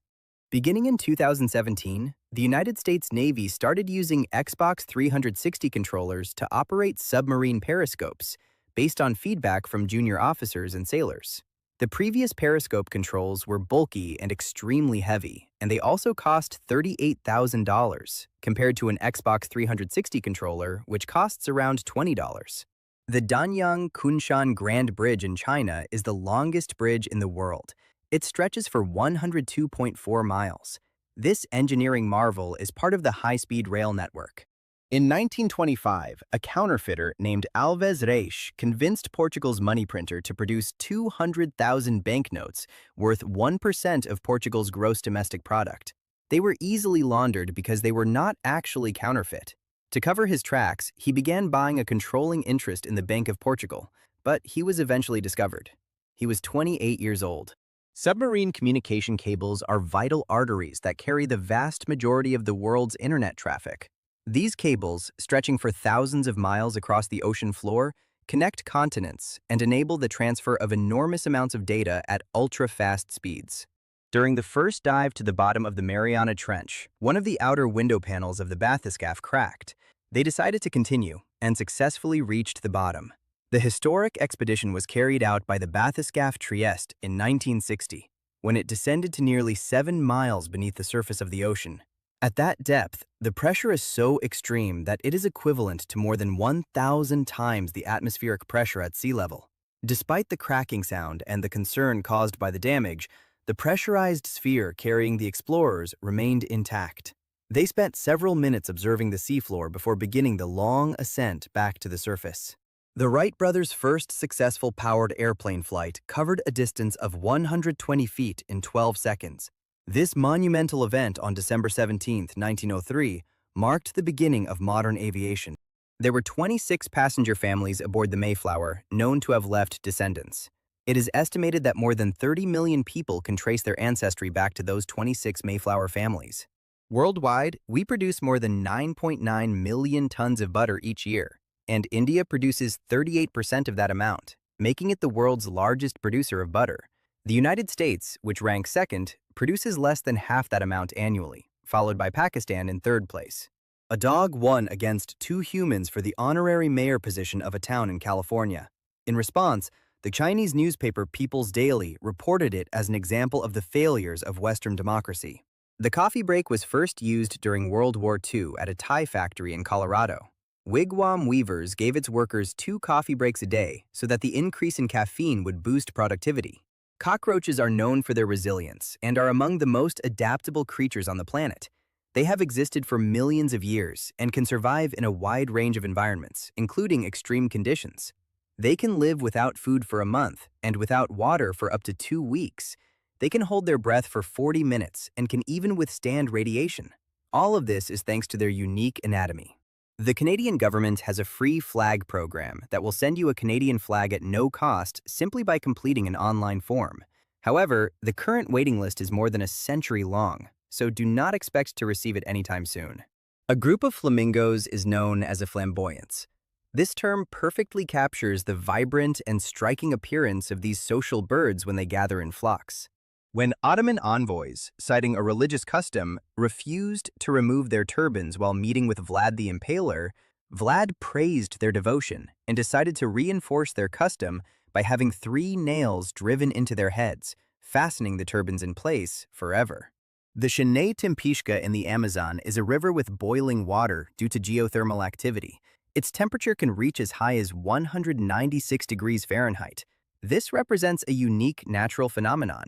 Beginning in 2017, the United States Navy started using Xbox 360 controllers to operate submarine periscopes, based on feedback from junior officers and sailors. The previous periscope controls were bulky and extremely heavy, and they also cost $38,000, compared to an Xbox 360 controller, which costs around $20. The Danyang Kunshan Grand Bridge in China is the longest bridge in the world. It stretches for 102.4 miles. This engineering marvel is part of the high-speed rail network. In 1925, a counterfeiter named Alves Reis convinced Portugal's money printer to produce 200,000 banknotes worth 1% of Portugal's gross domestic product. They were easily laundered because they were not actually counterfeit. To cover his tracks, he began buying a controlling interest in the Bank of Portugal, but he was eventually discovered. He was 28 years old. Submarine communication cables are vital arteries that carry the vast majority of the world's internet traffic. These cables, stretching for thousands of miles across the ocean floor, connect continents and enable the transfer of enormous amounts of data at ultra-fast speeds. During the first dive to the bottom of the Mariana Trench, one of the outer window panels of the bathyscaphe cracked. They decided to continue and successfully reached the bottom. The historic expedition was carried out by the bathyscaphe Trieste in 1960, when it descended to nearly 7 miles beneath the surface of the ocean. At that depth, the pressure is so extreme that it is equivalent to more than 1,000 times the atmospheric pressure at sea level. Despite the cracking sound and the concern caused by the damage, the pressurized sphere carrying the explorers remained intact. They spent several minutes observing the seafloor before beginning the long ascent back to the surface. The Wright brothers' first successful powered airplane flight covered a distance of 120 feet in 12 seconds. This monumental event on December 17, 1903, marked the beginning of modern aviation. There were 26 passenger families aboard the Mayflower, known to have left descendants. It is estimated that more than 30 million people can trace their ancestry back to those 26 Mayflower families. Worldwide, we produce more than 9.9 million tons of butter each year, and India produces 38% of that amount, making it the world's largest producer of butter. The United States, which ranks second, produces less than half that amount annually, followed by Pakistan in third place. A dog won against 2 humans for the honorary mayor position of a town in California. In response, the Chinese newspaper People's Daily reported it as an example of the failures of Western democracy. The coffee break was first used during World War II at a tie factory in Colorado. Wigwam Weavers gave its workers 2 coffee breaks a day so that the increase in caffeine would boost productivity. Cockroaches are known for their resilience and are among the most adaptable creatures on the planet. They have existed for millions of years and can survive in a wide range of environments, including extreme conditions. They can live without food for a month and without water for up to 2 weeks. They can hold their breath for 40 minutes and can even withstand radiation. All of this is thanks to their unique anatomy. The Canadian government has a free flag program that will send you a Canadian flag at no cost simply by completing an online form. However, the current waiting list is more than a century long, so do not expect to receive it anytime soon. A group of flamingos is known as a flamboyance. This term perfectly captures the vibrant and striking appearance of these social birds when they gather in flocks. When Ottoman envoys, citing a religious custom, refused to remove their turbans while meeting with Vlad the Impaler, Vlad praised their devotion and decided to reinforce their custom by having 3 nails driven into their heads, fastening the turbans in place forever. The Shenandoah Timpishka in the Amazon is a river with boiling water due to geothermal activity. Its temperature can reach as high as 196 degrees Fahrenheit. This represents a unique natural phenomenon.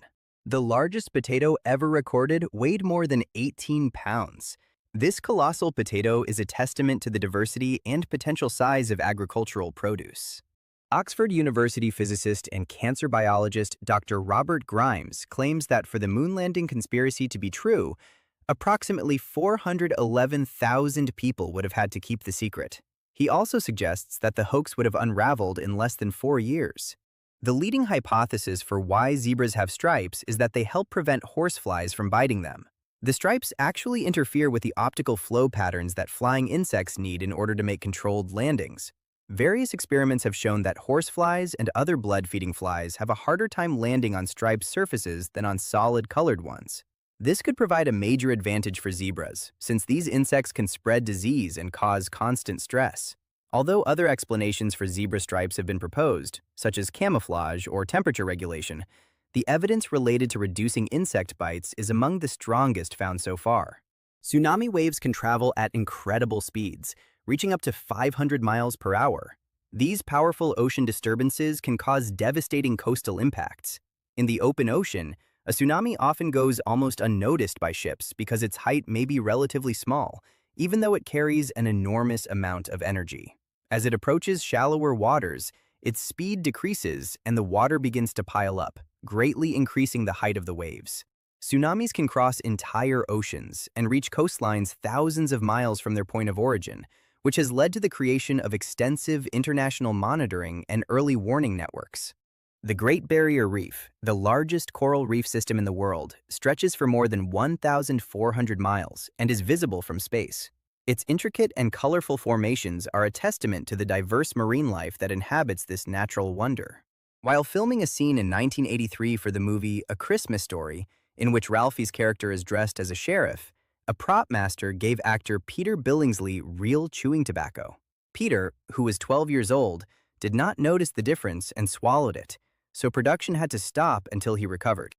The largest potato ever recorded weighed more than 18 pounds. This colossal potato is a testament to the diversity and potential size of agricultural produce. Oxford University physicist and cancer biologist Dr. Robert Grimes claims that for the moon landing conspiracy to be true, Approximately 411,000 people would have had to keep the secret. He also suggests that the hoax would have unraveled in less than 4 years. The leading hypothesis for why zebras have stripes is that they help prevent horseflies from biting them. The stripes actually interfere with the optical flow patterns that flying insects need in order to make controlled landings. Various experiments have shown that horseflies and other blood-feeding flies have a harder time landing on striped surfaces than on solid colored ones. This could provide a major advantage for zebras, since these insects can spread disease and cause constant stress. Although other explanations for zebra stripes have been proposed, such as camouflage or temperature regulation, the evidence related to reducing insect bites is among the strongest found so far. Tsunami waves can travel at incredible speeds, reaching up to 500 miles per hour. These powerful ocean disturbances can cause devastating coastal impacts. In the open ocean, a tsunami often goes almost unnoticed by ships because its height may be relatively small, even though it carries an enormous amount of energy. As it approaches shallower waters, its speed decreases and the water begins to pile up, greatly increasing the height of the waves. Tsunamis can cross entire oceans and reach coastlines thousands of miles from their point of origin, which has led to the creation of extensive international monitoring and early warning networks. The Great Barrier Reef, the largest coral reef system in the world, stretches for more than 1,400 miles and is visible from space. Its intricate and colorful formations are a testament to the diverse marine life that inhabits this natural wonder. While filming a scene in 1983 for the movie A Christmas Story, in which Ralphie's character is dressed as a sheriff, a prop master gave actor Peter Billingsley real chewing tobacco. Peter, who was 12 years old, did not notice the difference and swallowed it, so production had to stop until he recovered.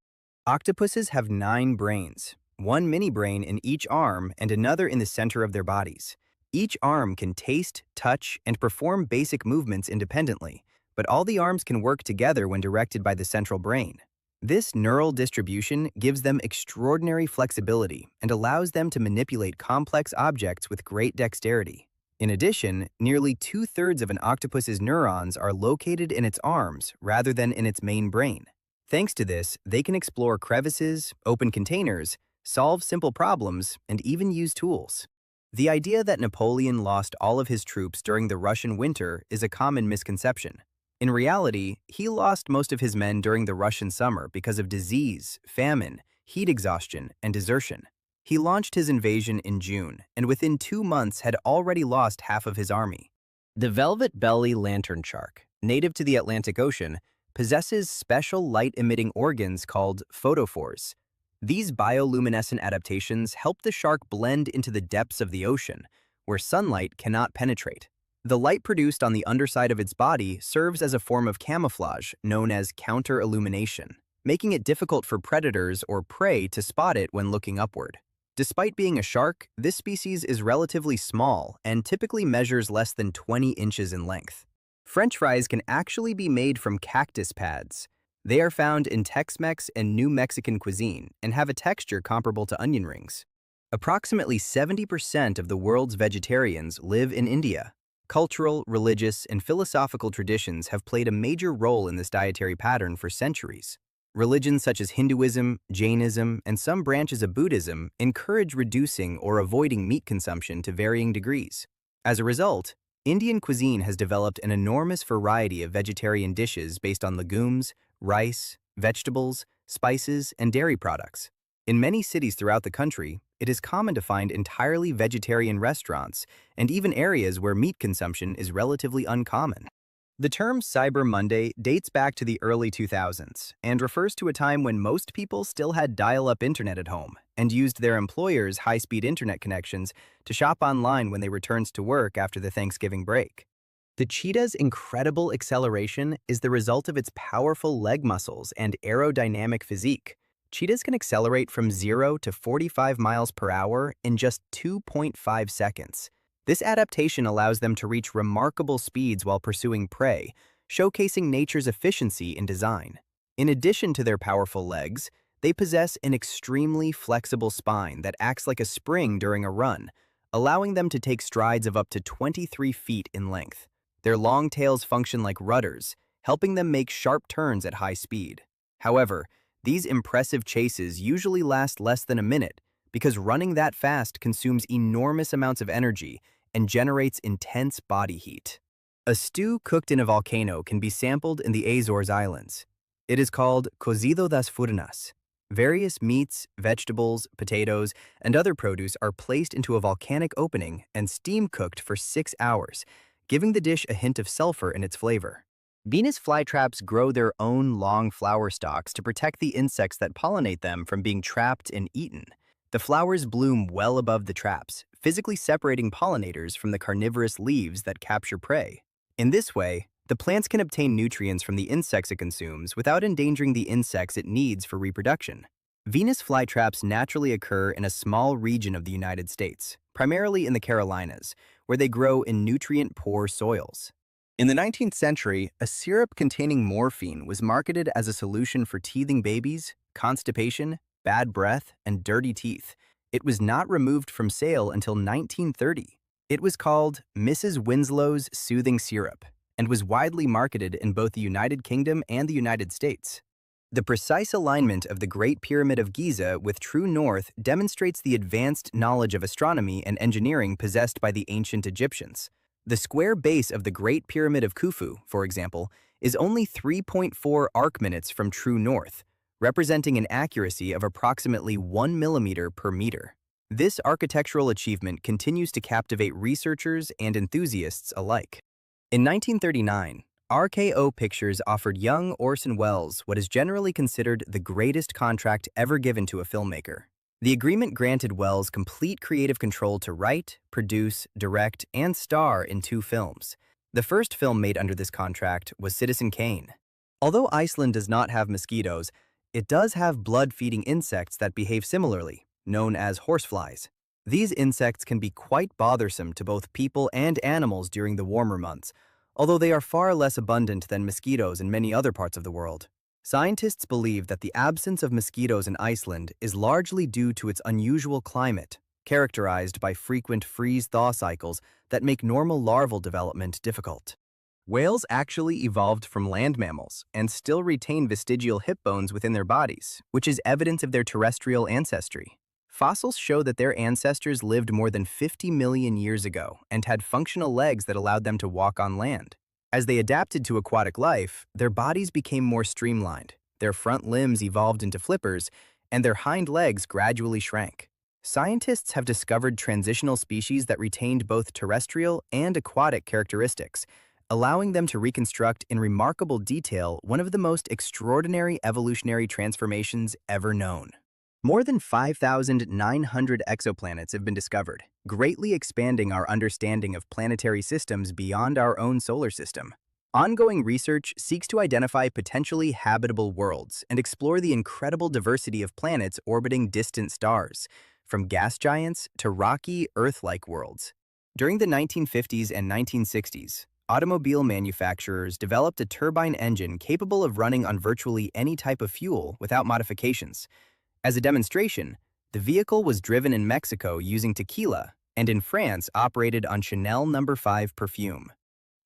Octopuses have 9 brains, one mini brain in each arm and another in the center of their bodies. Each arm can taste, touch, and perform basic movements independently, but all the arms can work together when directed by the central brain. This neural distribution gives them extraordinary flexibility and allows them to manipulate complex objects with great dexterity. In addition, nearly 2/3 of an octopus's neurons are located in its arms rather than in its main brain. Thanks to this, they can explore crevices, open containers, solve simple problems, and even use tools. The idea that Napoleon lost all of his troops during the Russian winter is a common misconception. In reality, he lost most of his men during the Russian summer because of disease, famine, heat exhaustion, and desertion. He launched his invasion in June, and within 2 months had already lost half of his army. The velvet belly lantern shark, native to the Atlantic Ocean, possesses special light-emitting organs called photophores. These bioluminescent adaptations help the shark blend into the depths of the ocean, where sunlight cannot penetrate. The light produced on the underside of its body serves as a form of camouflage known as counter-illumination, making it difficult for predators or prey to spot it when looking upward. Despite being a shark, this species is relatively small and typically measures less than 20 inches in length. French fries can actually be made from cactus pads. They are found in Tex-Mex and New Mexican cuisine and have a texture comparable to onion rings. Approximately 70% of the world's vegetarians live in India. Cultural, religious, and philosophical traditions have played a major role in this dietary pattern for centuries. Religions such as Hinduism, Jainism, and some branches of Buddhism encourage reducing or avoiding meat consumption to varying degrees. As a result, Indian cuisine has developed an enormous variety of vegetarian dishes based on legumes, rice, vegetables, spices, and dairy products. In many cities throughout the country, it is common to find entirely vegetarian restaurants and even areas where meat consumption is relatively uncommon. The term Cyber Monday dates back to the early 2000s and refers to a time when most people still had dial-up internet at home and used their employers' high-speed internet connections to shop online when they returned to work after the Thanksgiving break. The cheetah's incredible acceleration is the result of its powerful leg muscles and aerodynamic physique. Cheetahs can accelerate from 0 to 45 miles per hour in just 2.5 seconds. This adaptation allows them to reach remarkable speeds while pursuing prey, showcasing nature's efficiency in design. In addition to their powerful legs, they possess an extremely flexible spine that acts like a spring during a run, allowing them to take strides of up to 23 feet in length. Their long tails function like rudders, helping them make sharp turns at high speed. However, these impressive chases usually last less than a minute because running that fast consumes enormous amounts of energy and generates intense body heat. A stew cooked in a volcano can be sampled in the Azores Islands. It is called cozido das furnas. Various meats, vegetables, potatoes, and other produce are placed into a volcanic opening and steam cooked for 6 hours, giving the dish a hint of sulfur in its flavor. Venus flytraps grow their own long flower stalks to protect the insects that pollinate them from being trapped and eaten. The flowers bloom well above the traps, physically separating pollinators from the carnivorous leaves that capture prey. In this way, the plants can obtain nutrients from the insects it consumes without endangering the insects it needs for reproduction. Venus flytraps naturally occur in a small region of the United States, primarily in the Carolinas, where they grow in nutrient-poor soils. In the 19th century, a syrup containing morphine was marketed as a solution for teething babies, constipation, bad breath, and dirty teeth. It was not removed from sale until 1930. It was called Mrs. Winslow's Soothing Syrup and was widely marketed in both the United Kingdom and the United States. The precise alignment of the Great Pyramid of Giza with true north demonstrates the advanced knowledge of astronomy and engineering possessed by the ancient Egyptians. The square base of the Great Pyramid of Khufu, for example, is only 3.4 arc minutes from true north, representing an accuracy of approximately 1 millimeter per meter. This architectural achievement continues to captivate researchers and enthusiasts alike. In 1939, RKO Pictures offered young Orson Welles what is generally considered the greatest contract ever given to a filmmaker. The agreement granted Welles complete creative control to write, produce, direct, and star in 2 films. The first film made under this contract was Citizen Kane. Although Iceland does not have mosquitoes, it does have blood-feeding insects that behave similarly, known as horseflies. These insects can be quite bothersome to both people and animals during the warmer months, although they are far less abundant than mosquitoes in many other parts of the world. Scientists believe that the absence of mosquitoes in Iceland is largely due to its unusual climate, characterized by frequent freeze-thaw cycles that make normal larval development difficult. Whales actually evolved from land mammals and still retain vestigial hip bones within their bodies, which is evidence of their terrestrial ancestry. Fossils show that their ancestors lived more than 50 million years ago and had functional legs that allowed them to walk on land. As they adapted to aquatic life, their bodies became more streamlined, their front limbs evolved into flippers, and their hind legs gradually shrank. Scientists have discovered transitional species that retained both terrestrial and aquatic characteristics, allowing them to reconstruct in remarkable detail one of the most extraordinary evolutionary transformations ever known. More than 5,900 exoplanets have been discovered, greatly expanding our understanding of planetary systems beyond our own solar system. Ongoing research seeks to identify potentially habitable worlds and explore the incredible diversity of planets orbiting distant stars, from gas giants to rocky, Earth-like worlds. During the 1950s and 1960s, automobile manufacturers developed a turbine engine capable of running on virtually any type of fuel without modifications. As a demonstration, the vehicle was driven in Mexico using tequila and in France operated on Chanel No. 5 perfume.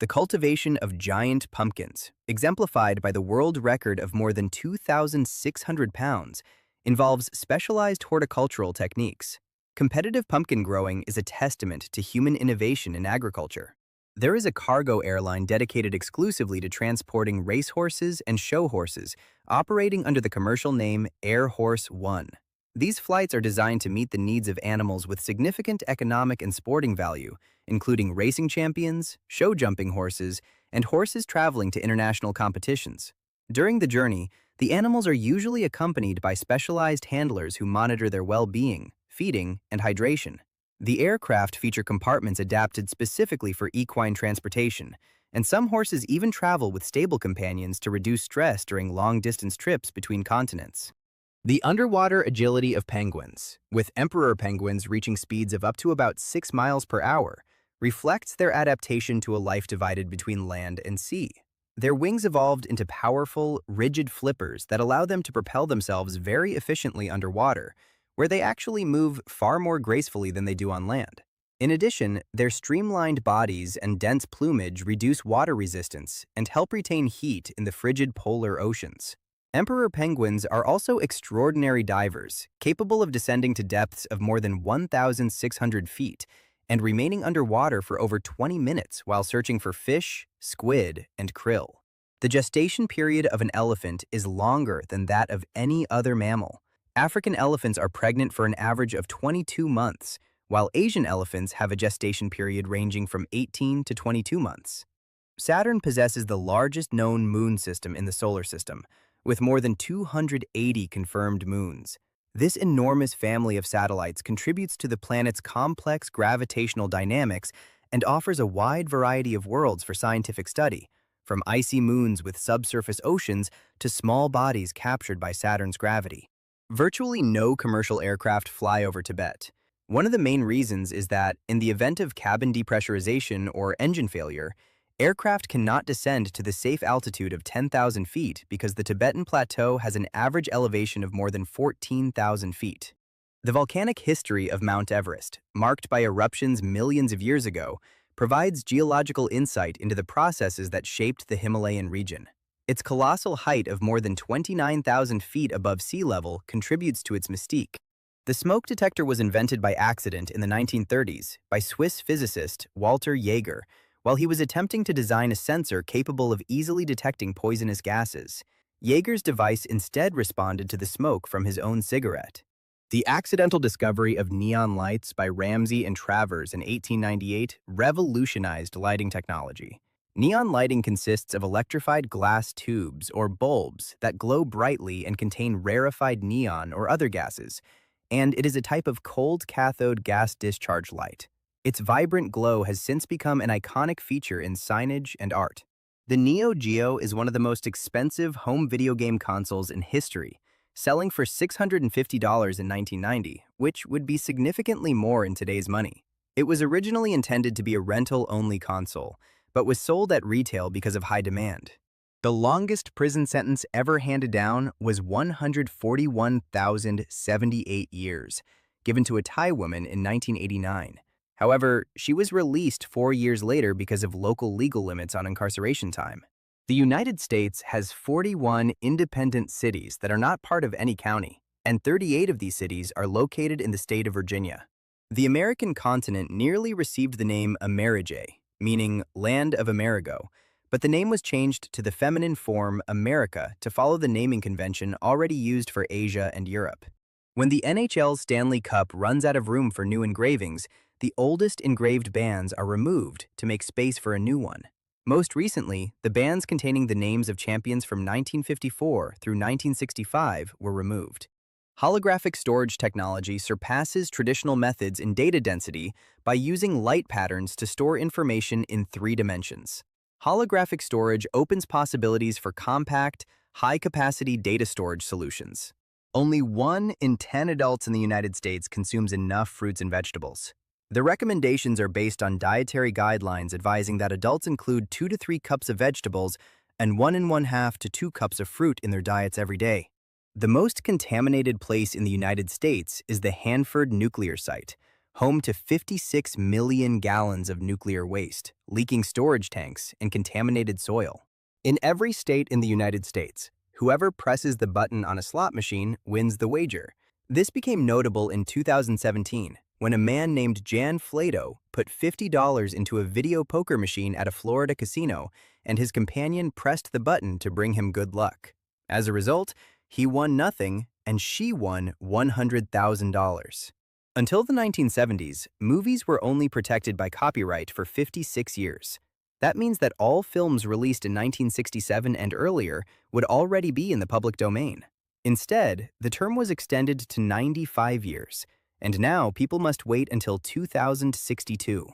The cultivation of giant pumpkins, exemplified by the world record of more than 2,600 pounds, involves specialized horticultural techniques. Competitive pumpkin growing is a testament to human innovation in agriculture. There is a cargo airline dedicated exclusively to transporting racehorses and show horses, operating under the commercial name Air Horse One. These flights are designed to meet the needs of animals with significant economic and sporting value, including racing champions, show-jumping horses, and horses traveling to international competitions. During the journey, the animals are usually accompanied by specialized handlers who monitor their well-being, feeding, and hydration. The aircraft feature compartments adapted specifically for equine transportation, and some horses even travel with stable companions to reduce stress during long-distance trips between continents. The underwater agility of penguins, with emperor penguins reaching speeds of up to about 6 miles per hour, reflects their adaptation to a life divided between land and sea. Their wings evolved into powerful, rigid flippers that allow them to propel themselves very efficiently underwater, where they actually move far more gracefully than they do on land. In addition, their streamlined bodies and dense plumage reduce water resistance and help retain heat in the frigid polar oceans. Emperor penguins are also extraordinary divers, capable of descending to depths of more than 1,600 feet and remaining underwater for over 20 minutes while searching for fish, squid, and krill. The gestation period of an elephant is longer than that of any other mammal. African elephants are pregnant for an average of 22 months, while Asian elephants have a gestation period ranging from 18 to 22 months. Saturn possesses the largest known moon system in the solar system, with more than 280 confirmed moons. This enormous family of satellites contributes to the planet's complex gravitational dynamics and offers a wide variety of worlds for scientific study, from icy moons with subsurface oceans to small bodies captured by Saturn's gravity. Virtually no commercial aircraft fly over Tibet. One of the main reasons is that, in the event of cabin depressurization or engine failure, aircraft cannot descend to the safe altitude of 10,000 feet because the Tibetan Plateau has an average elevation of more than 14,000 feet. The volcanic history of Mount Everest, marked by eruptions millions of years ago, provides geological insight into the processes that shaped the Himalayan region. Its colossal height of more than 29,000 feet above sea level contributes to its mystique. The smoke detector was invented by accident in the 1930s by Swiss physicist Walter Jaeger, while he was attempting to design a sensor capable of easily detecting poisonous gases. Jaeger's device instead responded to the smoke from his own cigarette. The accidental discovery of neon lights by Ramsay and Travers in 1898 revolutionized lighting technology. Neon lighting consists of electrified glass tubes or bulbs that glow brightly and contain rarefied neon or other gases, and it is a type of cold cathode gas discharge light. Its vibrant glow has since become an iconic feature in signage and art. The Neo Geo is one of the most expensive home video game consoles in history, selling for $650 in 1990, which would be significantly more in today's money. It was originally intended to be a rental-only console, but was sold at retail because of high demand. The longest prison sentence ever handed down was 141,078 years, given to a Thai woman in 1989. However, she was released 4 years later because of local legal limits on incarceration time. The United States has 41 independent cities that are not part of any county, and 38 of these cities are located in the state of Virginia. The American continent nearly received the name Amerige, meaning Land of Amerigo, but the name was changed to the feminine form America to follow the naming convention already used for Asia and Europe. When the NHL's Stanley Cup runs out of room for new engravings, the oldest engraved bands are removed to make space for a new one. Most recently, the bands containing the names of champions from 1954 through 1965 were removed. Holographic storage technology surpasses traditional methods in data density by using light patterns to store information in 3 dimensions. Holographic storage opens possibilities for compact, high-capacity data storage solutions. Only 1 in 10 adults in the United States consumes enough fruits and vegetables. The recommendations are based on dietary guidelines advising that adults include 2 to 3 cups of vegetables and 1 1/2 to 2 cups of fruit in their diets every day. The most contaminated place in the United States is the Hanford nuclear site, home to 56 million gallons of nuclear waste, leaking storage tanks, and contaminated soil. In every state in the United States, whoever presses the button on a slot machine wins the wager. This became notable in 2017 when a man named Jan Flato put $50 into a video poker machine at a Florida casino and his companion pressed the button to bring him good luck. As a result, he won nothing and she won $100,000. Until the 1970s, movies were only protected by copyright for 56 years. That means that all films released in 1967 and earlier would already be in the public domain. Instead, the term was extended to 95 years, and now people must wait until 2062.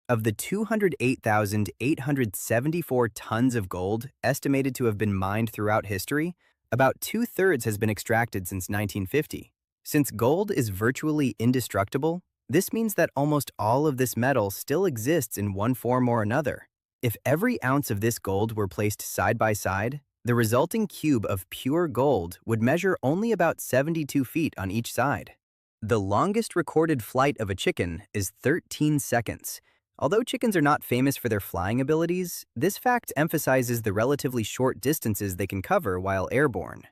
Of the 208,874 tons of gold estimated to have been mined throughout history, about 2/3 has been extracted since 1950. Since gold is virtually indestructible, this means that almost all of this metal still exists in one form or another. If every ounce of this gold were placed side by side, the resulting cube of pure gold would measure only about 72 feet on each side. The longest recorded flight of a chicken is 13 seconds. Although chickens are not famous for their flying abilities, this fact emphasizes the relatively short distances they can cover while airborne.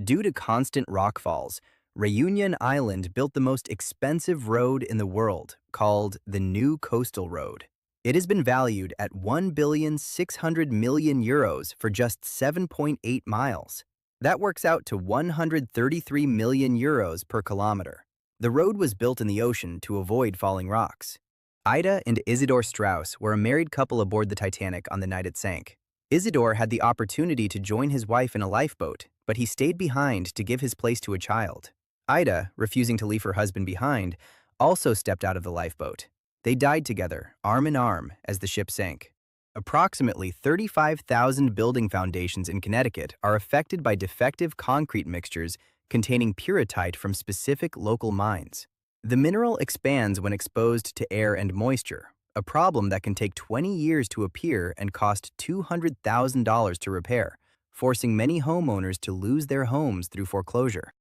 Due to constant rockfalls, Reunion Island built the most expensive road in the world, called the New Coastal Road. It has been valued at 1,600,000,000 euros for just 7.8 miles. That works out to 133 million euros per kilometer. The road was built in the ocean to avoid falling rocks. Ida and Isidore Strauss were a married couple aboard the Titanic on the night it sank. Isidore had the opportunity to join his wife in a lifeboat, but he stayed behind to give his place to a child. Ida, refusing to leave her husband behind, also stepped out of the lifeboat. They died together, arm in arm, as the ship sank. Approximately 35,000 building foundations in Connecticut are affected by defective concrete mixtures containing pyrrhotite from specific local mines. The mineral expands when exposed to air and moisture, a problem that can take 20 years to appear and cost $200,000 to repair, forcing many homeowners to lose their homes through foreclosure.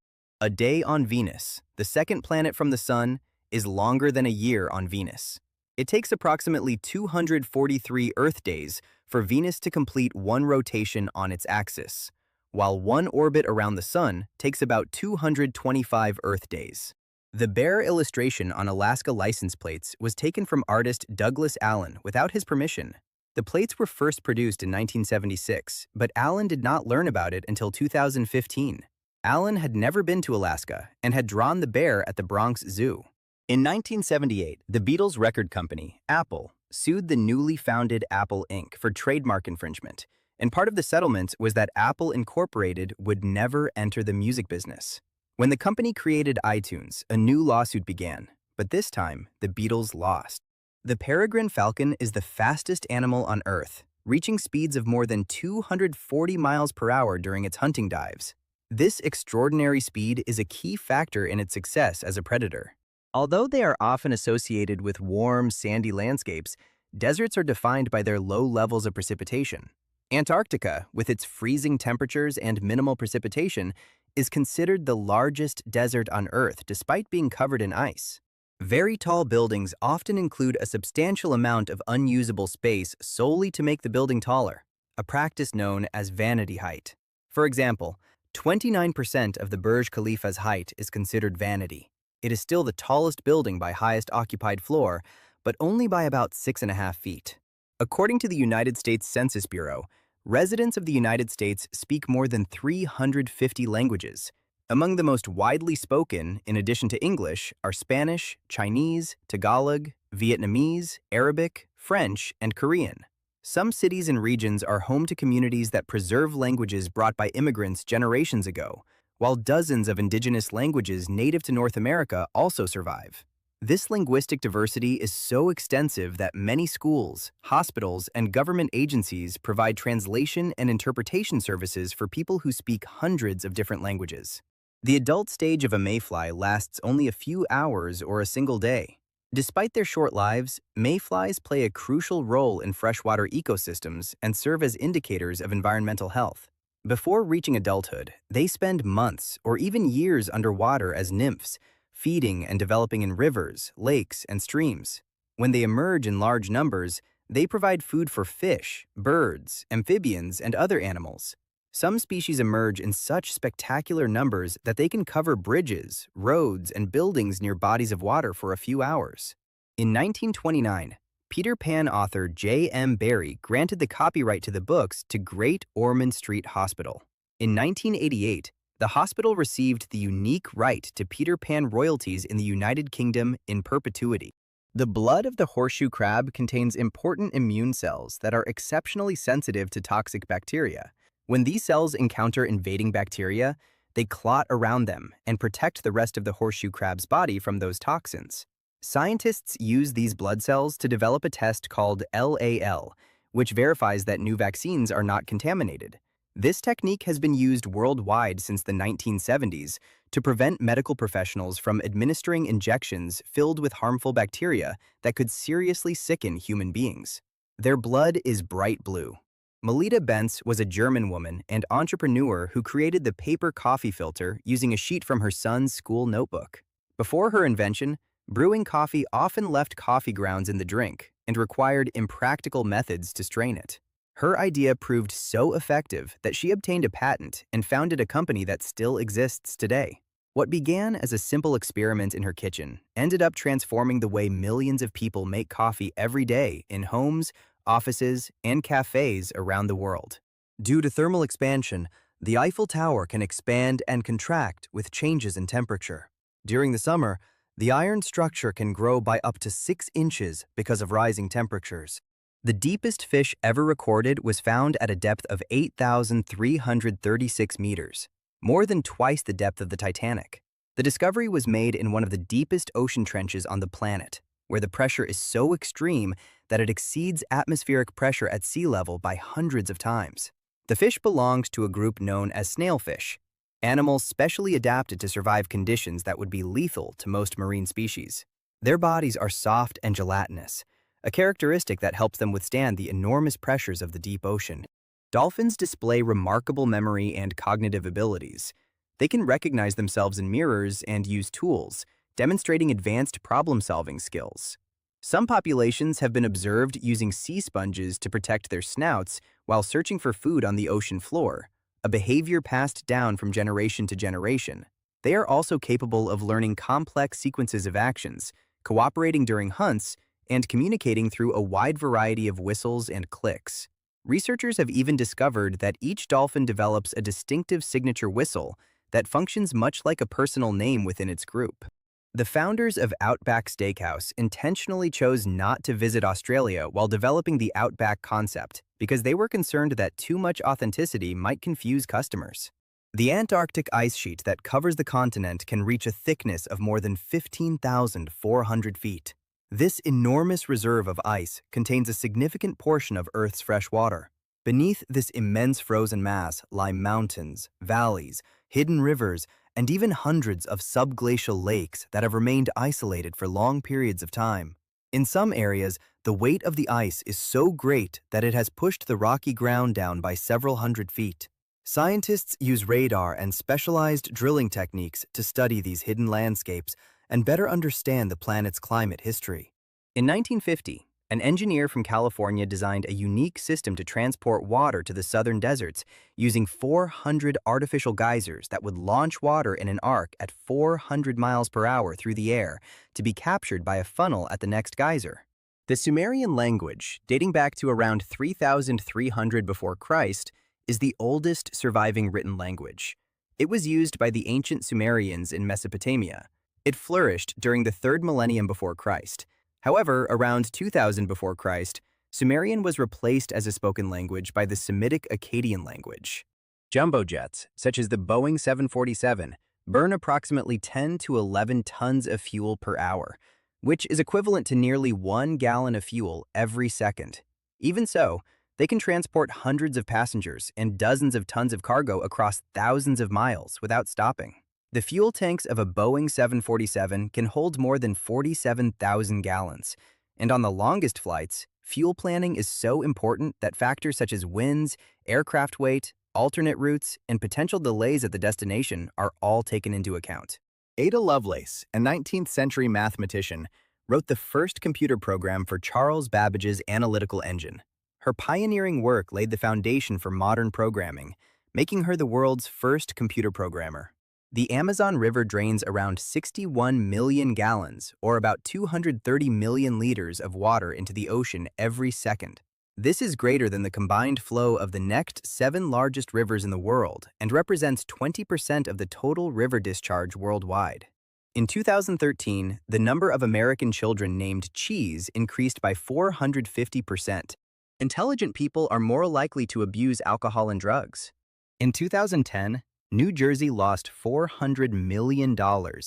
A day on Venus, the second planet from the Sun, is longer than a year on Venus. It takes approximately 243 Earth days for Venus to complete one rotation on its axis, while one orbit around the Sun takes about 225 Earth days. The bear illustration on Alaska license plates was taken from artist Douglas Allen without his permission. The plates were first produced in 1976, but Allen did not learn about it until 2015. Allen had never been to Alaska and had drawn the bear at the Bronx Zoo. In 1978, the Beatles record company, Apple, sued the newly founded Apple Inc. for trademark infringement, and part of the settlement was that Apple Incorporated would never enter the music business. When the company created iTunes, a new lawsuit began, but this time, the Beatles lost. The peregrine falcon is the fastest animal on Earth, reaching speeds of more than 240 miles per hour during its hunting dives. This extraordinary speed is a key factor in its success as a predator. Although they are often associated with warm, sandy landscapes, deserts are defined by their low levels of precipitation. Antarctica, with its freezing temperatures and minimal precipitation, is considered the largest desert on Earth despite being covered in ice. Very tall buildings often include a substantial amount of unusable space solely to make the building taller, a practice known as vanity height. For example, 29% of the Burj Khalifa's height is considered vanity. It is still the tallest building by highest occupied floor, but only by about 6.5 feet. According to the United States Census Bureau, residents of the United States speak more than 350 languages. Among the most widely spoken, in addition to English, are Spanish, Chinese, Tagalog, Vietnamese, Arabic, French, and Korean. Some cities and regions are home to communities that preserve languages brought by immigrants generations ago, while dozens of indigenous languages native to North America also survive. This linguistic diversity is so extensive that many schools, hospitals, and government agencies provide translation and interpretation services for people who speak hundreds of different languages. The adult stage of a mayfly lasts only a few hours or a single day. Despite their short lives, mayflies play a crucial role in freshwater ecosystems and serve as indicators of environmental health. Before reaching adulthood, they spend months or even years underwater as nymphs, feeding and developing in rivers, lakes, and streams. When they emerge in large numbers, they provide food for fish, birds, amphibians, and other animals. Some species emerge in such spectacular numbers that they can cover bridges, roads, and buildings near bodies of water for a few hours. In 1929, Peter Pan author J.M. Barrie granted the copyright to the books to Great Ormond Street Hospital. In 1988, the hospital received the unique right to Peter Pan royalties in the United Kingdom in perpetuity. The blood of the horseshoe crab contains important immune cells that are exceptionally sensitive to toxic bacteria. When these cells encounter invading bacteria, they clot around them and protect the rest of the horseshoe crab's body from those toxins. Scientists use these blood cells to develop a test called LAL, which verifies that new vaccines are not contaminated. This technique has been used worldwide since the 1970s to prevent medical professionals from administering injections filled with harmful bacteria that could seriously sicken human beings. Their blood is bright blue. Melita Bentz was a German woman and entrepreneur who created the paper coffee filter using a sheet from her son's school notebook. Before her invention, brewing coffee often left coffee grounds in the drink and required impractical methods to strain it. Her idea proved so effective that she obtained a patent and founded a company that still exists today. What began as a simple experiment in her kitchen ended up transforming the way millions of people make coffee every day in homes, offices, and cafes around the world. Due to thermal expansion, the Eiffel Tower can expand and contract with changes in temperature. During the summer, the iron structure can grow by up to 6 inches because of rising temperatures. The deepest fish ever recorded was found at a depth of 8,336 meters, more than twice the depth of the Titanic. The discovery was made in one of the deepest ocean trenches on the planet, where the pressure is so extreme that it exceeds atmospheric pressure at sea level by hundreds of times. The fish belonged to a group known as snailfish, animals specially adapted to survive conditions that would be lethal to most marine species. Their bodies are soft and gelatinous, a characteristic that helps them withstand the enormous pressures of the deep ocean. Dolphins display remarkable memory and cognitive abilities. They can recognize themselves in mirrors and use tools, demonstrating advanced problem-solving skills. Some populations have been observed using sea sponges to protect their snouts while searching for food on the ocean floor, a behavior passed down from generation to generation. They are also capable of learning complex sequences of actions, cooperating during hunts, and communicating through a wide variety of whistles and clicks. Researchers have even discovered that each dolphin develops a distinctive signature whistle that functions much like a personal name within its group. The founders of Outback Steakhouse intentionally chose not to visit Australia while developing the Outback concept because they were concerned that too much authenticity might confuse customers. The Antarctic ice sheet that covers the continent can reach a thickness of more than 15,400 feet. This enormous reserve of ice contains a significant portion of Earth's fresh water. Beneath this immense frozen mass lie mountains, valleys, hidden rivers, and even hundreds of subglacial lakes that have remained isolated for long periods of time. In some areas, the weight of the ice is so great that it has pushed the rocky ground down by several hundred feet. Scientists use radar and specialized drilling techniques to study these hidden landscapes and better understand the planet's climate history. In 1950, an engineer from California designed a unique system to transport water to the southern deserts using 400 artificial geysers that would launch water in an arc at 400 miles per hour through the air to be captured by a funnel at the next geyser. The Sumerian language, dating back to around 3,300 before Christ, is the oldest surviving written language. It was used by the ancient Sumerians in Mesopotamia. It flourished during the 3rd millennium before Christ. However, around 2000 before Christ, Sumerian was replaced as a spoken language by the Semitic Akkadian language. Jumbo jets, such as the Boeing 747, burn approximately 10 to 11 tons of fuel per hour, which is equivalent to nearly 1 gallon of fuel every second. Even so, they can transport hundreds of passengers and dozens of tons of cargo across thousands of miles without stopping. The fuel tanks of a Boeing 747 can hold more than 47,000 gallons, and on the longest flights, fuel planning is so important that factors such as winds, aircraft weight, alternate routes, and potential delays at the destination are all taken into account. Ada Lovelace, a 19th-century mathematician, wrote the first computer program for Charles Babbage's analytical engine. Her pioneering work laid the foundation for modern programming, making her the world's first computer programmer. The Amazon River drains around 61 million gallons, or about 230 million liters of water into the ocean every second. This is greater than the combined flow of the next 7 largest rivers in the world and represents 20% of the total river discharge worldwide. In 2013, the number of American children named Cheese increased by 450%. Intelligent people are more likely to abuse alcohol and drugs. In 2010, New Jersey lost $400 million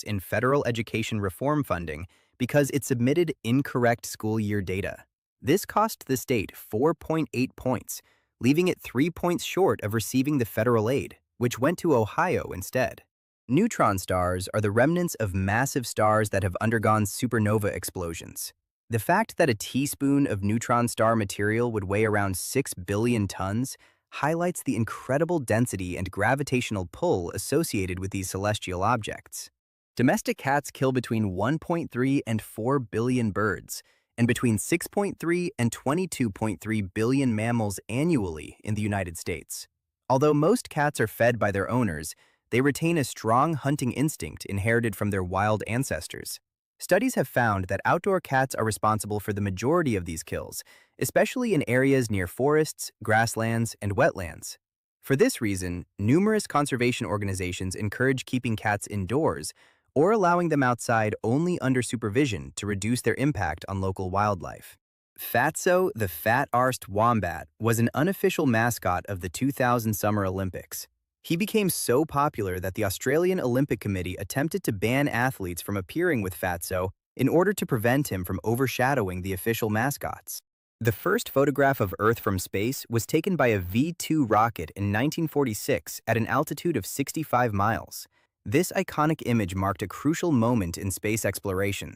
in federal education reform funding because it submitted incorrect school year data. This cost the state 4.8 points, leaving it 3 points short of receiving the federal aid, which went to Ohio instead. Neutron stars are the remnants of massive stars that have undergone supernova explosions. The fact that a teaspoon of neutron star material would weigh around 6 billion tons highlights the incredible density and gravitational pull associated with these celestial objects. Domestic cats kill between 1.3 and 4 billion birds, and between 6.3 and 22.3 billion mammals annually in the United States. Although most cats are fed by their owners, they retain a strong hunting instinct inherited from their wild ancestors. Studies have found that outdoor cats are responsible for the majority of these kills, especially in areas near forests, grasslands, and wetlands. For this reason, numerous conservation organizations encourage keeping cats indoors or allowing them outside only under supervision to reduce their impact on local wildlife. Fatso the fat-arsed wombat was an unofficial mascot of the 2000 Summer Olympics. He became so popular that the Australian Olympic Committee attempted to ban athletes from appearing with Fatso in order to prevent him from overshadowing the official mascots. The first photograph of Earth from space was taken by a V-2 rocket in 1946 at an altitude of 65 miles. This iconic image marked a crucial moment in space exploration.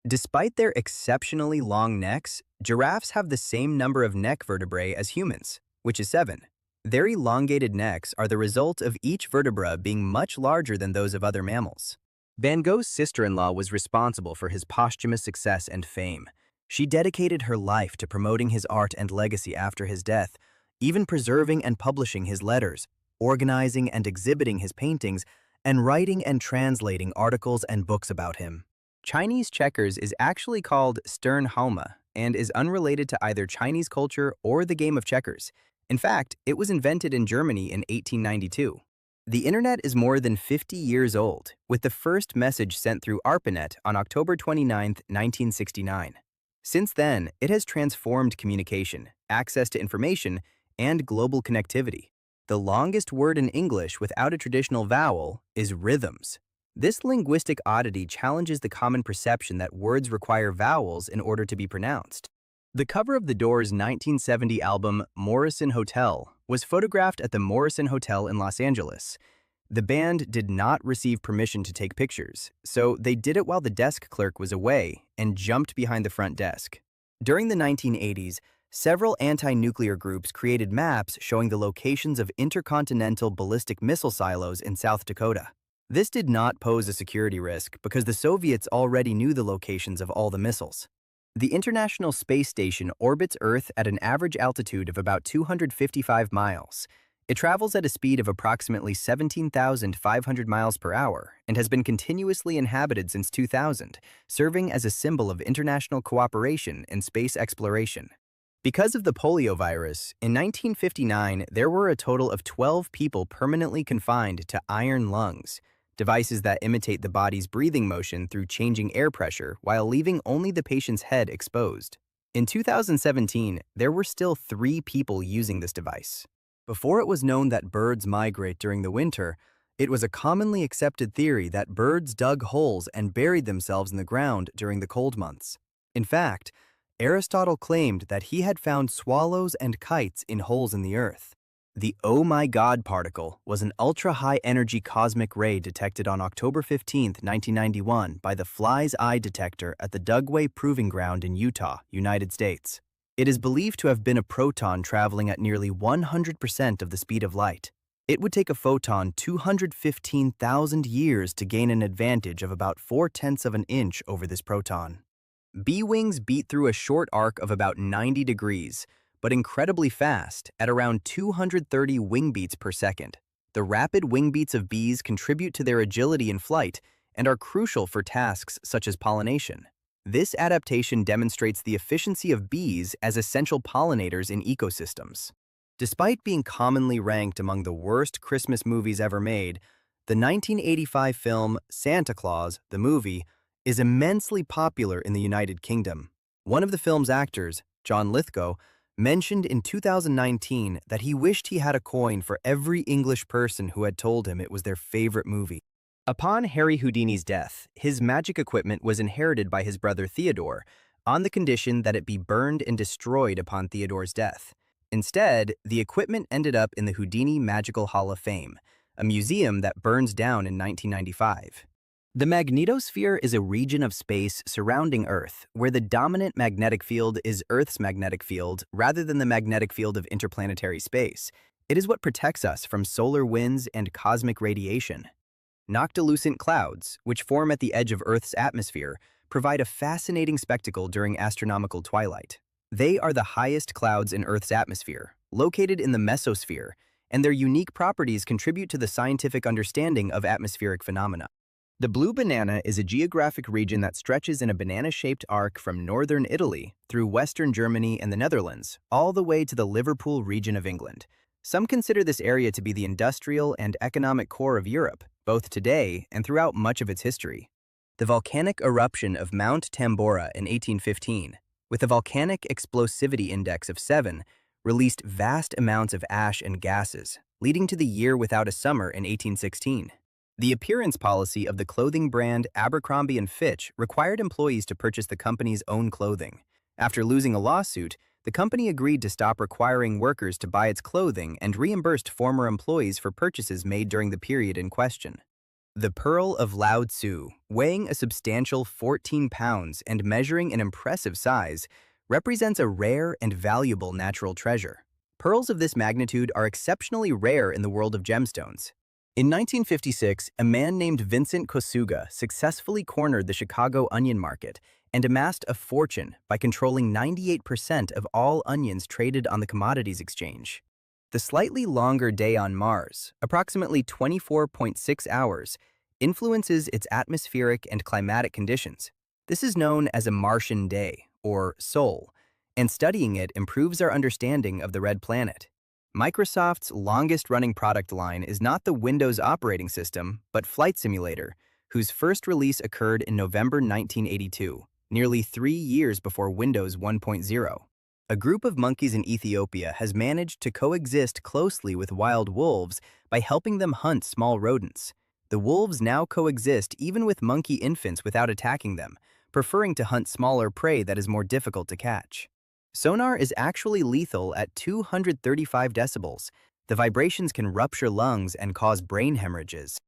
Despite their exceptionally long necks, giraffes have the same number of neck vertebrae as humans, which is 7. Their elongated necks are the result of each vertebra being much larger than those of other mammals. Van Gogh's sister-in-law was responsible for his posthumous success and fame. She dedicated her life to promoting his art and legacy after his death, even preserving and publishing his letters, organizing and exhibiting his paintings, and writing and translating articles and books about him. Chinese checkers is actually called Sternhaume and is unrelated to either Chinese culture or the game of checkers. In fact, it was invented in Germany in 1892. The internet is more than 50 years old, with the first message sent through ARPANET on October 29, 1969. Since then, it has transformed communication, access to information, and global connectivity. The longest word in English without a traditional vowel is rhythms. This linguistic oddity challenges the common perception that words require vowels in order to be pronounced. The cover of the Doors' 1970 album, Morrison Hotel, was photographed at the Morrison Hotel in Los Angeles. The band did not receive permission to take pictures, so they did it while the desk clerk was away and jumped behind the front desk. During the 1980s, several anti-nuclear groups created maps showing the locations of intercontinental ballistic missile silos in South Dakota. This did not pose a security risk because the Soviets already knew the locations of all the missiles. The International Space Station orbits Earth at an average altitude of about 255 miles. It travels at a speed of approximately 17,500 miles per hour and has been continuously inhabited since 2000, serving as a symbol of international cooperation in space exploration. Because of the polio virus, in 1959 there were a total of 12 people permanently confined to iron lungs, devices that imitate the body's breathing motion through changing air pressure while leaving only the patient's head exposed. In 2017, there were still 3 people using this device. Before it was known that birds migrate during the winter, it was a commonly accepted theory that birds dug holes and buried themselves in the ground during the cold months. In fact, Aristotle claimed that he had found swallows and kites in holes in the earth. The Oh My God particle was an ultra-high-energy cosmic ray detected on October 15, 1991 by the Fly's Eye detector at the Dugway Proving Ground in Utah, United States. It is believed to have been a proton traveling at nearly 100% of the speed of light. It would take a photon 215,000 years to gain an advantage of about 4/10 of an inch over this proton. Bee wings beat through a short arc of about 90 degrees, but incredibly fast at around 230 wing beats per second. The rapid wing beats of bees contribute to their agility in flight and are crucial for tasks such as pollination. This adaptation demonstrates the efficiency of bees as essential pollinators in ecosystems. Despite being commonly ranked among the worst Christmas movies ever made, the 1985 film Santa Claus, the movie, is immensely popular in the United Kingdom. One of the film's actors, John Lithgow, mentioned in 2019 that he wished he had a coin for every English person who had told him it was their favorite movie. Upon Harry Houdini's death, his magic equipment was inherited by his brother Theodore, on the condition that it be burned and destroyed upon Theodore's death. Instead, the equipment ended up in the Houdini Magical Hall of Fame, a museum that burns down in 1995. The magnetosphere is a region of space surrounding Earth, where the dominant magnetic field is Earth's magnetic field rather than the magnetic field of interplanetary space. It is what protects us from solar winds and cosmic radiation. Noctilucent clouds, which form at the edge of Earth's atmosphere, provide a fascinating spectacle during astronomical twilight. They are the highest clouds in Earth's atmosphere, located in the mesosphere, and their unique properties contribute to the scientific understanding of atmospheric phenomena. The blue banana is a geographic region that stretches in a banana-shaped arc from northern Italy through western Germany and the Netherlands, all the way to the Liverpool region of England. Some consider this area to be the industrial and economic core of Europe, both today and throughout much of its history. The volcanic eruption of Mount Tambora in 1815, with a volcanic explosivity index of 7, released vast amounts of ash and gases, leading to the year without a summer in 1816. The appearance policy of the clothing brand Abercrombie & Fitch required employees to purchase the company's own clothing. After losing a lawsuit, the company agreed to stop requiring workers to buy its clothing and reimbursed former employees for purchases made during the period in question. The Pearl of Lao Tzu, weighing a substantial 14 pounds and measuring an impressive size, represents a rare and valuable natural treasure. Pearls of this magnitude are exceptionally rare in the world of gemstones. In 1956, a man named Vincent Kosuga successfully cornered the Chicago onion market and amassed a fortune by controlling 98% of all onions traded on the commodities exchange. The slightly longer day on Mars, approximately 24.6 hours, influences its atmospheric and climatic conditions. This is known as a Martian day, or SOL, and studying it improves our understanding of the red planet. Microsoft's longest-running product line is not the Windows operating system, but Flight Simulator, whose first release occurred in November 1982, nearly 3 years before Windows 1.0. A group of monkeys in Ethiopia has managed to coexist closely with wild wolves by helping them hunt small rodents. The wolves now coexist even with monkey infants without attacking them, preferring to hunt smaller prey that is more difficult to catch. Sonar is actually lethal at 235 decibels. The vibrations can rupture lungs and cause brain hemorrhages.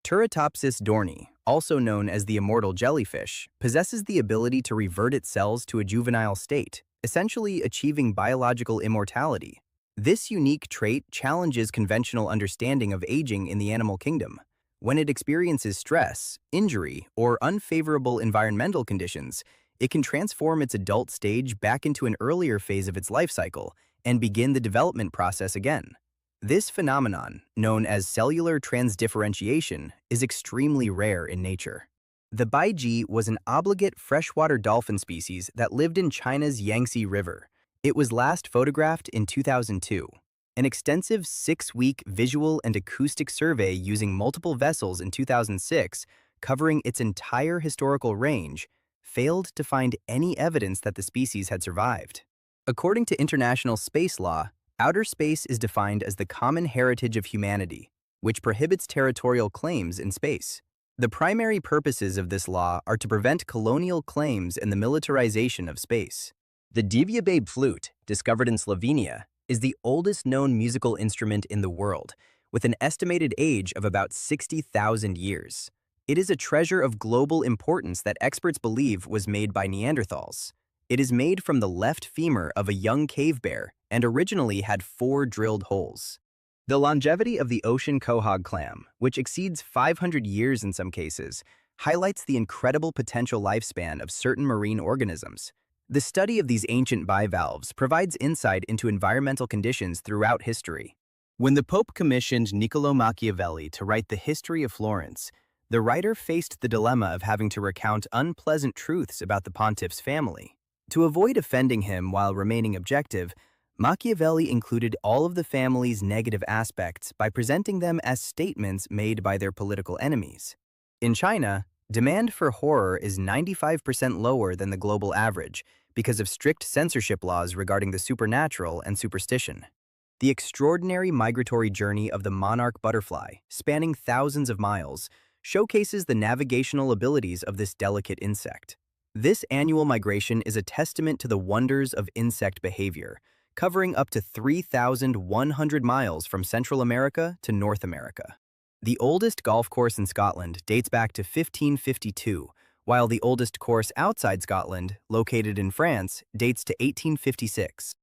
Turritopsis dohrnii, also known as the immortal jellyfish, possesses the ability to revert its cells to a juvenile state, essentially achieving biological immortality. This unique trait challenges conventional understanding of aging in the animal kingdom. When it experiences stress, injury, or unfavorable environmental conditions, it can transform its adult stage back into an earlier phase of its life cycle and begin the development process again. This phenomenon, known as cellular transdifferentiation, is extremely rare in nature. The baiji was an obligate freshwater dolphin species that lived in China's Yangtze River. It was last photographed in 2002. An extensive 6-week visual and acoustic survey using multiple vessels in 2006, covering its entire historical range, failed to find any evidence that the species had survived. According to international space law, outer space is defined as the common heritage of humanity, which prohibits territorial claims in space. The primary purposes of this law are to prevent colonial claims and the militarization of space. The Divyababe flute, discovered in Slovenia, is the oldest known musical instrument in the world, with an estimated age of about 60,000 years. It is a treasure of global importance that experts believe was made by Neanderthals. It is made from the left femur of a young cave bear and originally had 4 drilled holes. The longevity of the ocean quahog clam, which exceeds 500 years in some cases, highlights the incredible potential lifespan of certain marine organisms. The study of these ancient bivalves provides insight into environmental conditions throughout history. When the Pope commissioned Niccolò Machiavelli to write the history of Florence, the writer faced the dilemma of having to recount unpleasant truths about the pontiff's family. To avoid offending him while remaining objective, Machiavelli included all of the family's negative aspects by presenting them as statements made by their political enemies. In China, demand for horror is 95% lower than the global average because of strict censorship laws regarding the supernatural and superstition. The extraordinary migratory journey of the monarch butterfly, spanning thousands of miles, showcases the navigational abilities of this delicate insect. This annual migration is a testament to the wonders of insect behavior, covering up to 3,100 miles from Central America to North America. The oldest golf course in Scotland dates back to 1552, while the oldest course outside Scotland, located in France, dates to 1856.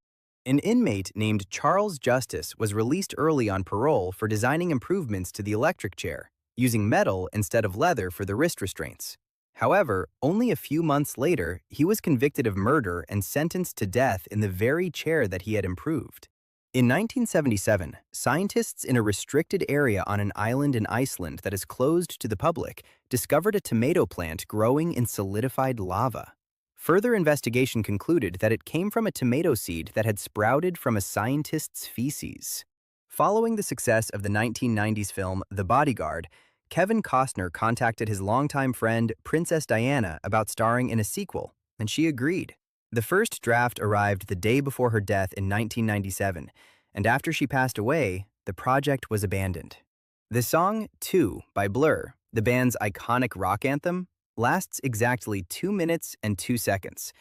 An inmate named Charles Justice was released early on parole for designing improvements to the electric chair, using metal instead of leather for the wrist restraints. However, only a few months later, he was convicted of murder and sentenced to death in the very chair that he had improved. In 1977, scientists in a restricted area on an island in Iceland that is closed to the public discovered a tomato plant growing in solidified lava. Further investigation concluded that it came from a tomato seed that had sprouted from a scientist's feces. Following the success of the 1990s film The Bodyguard, Kevin Costner contacted his longtime friend Princess Diana about starring in a sequel, and she agreed. The first draft arrived the day before her death in 1997, and after she passed away, the project was abandoned. The song 2 by Blur, the band's iconic rock anthem, lasts exactly 2 minutes and 2 seconds,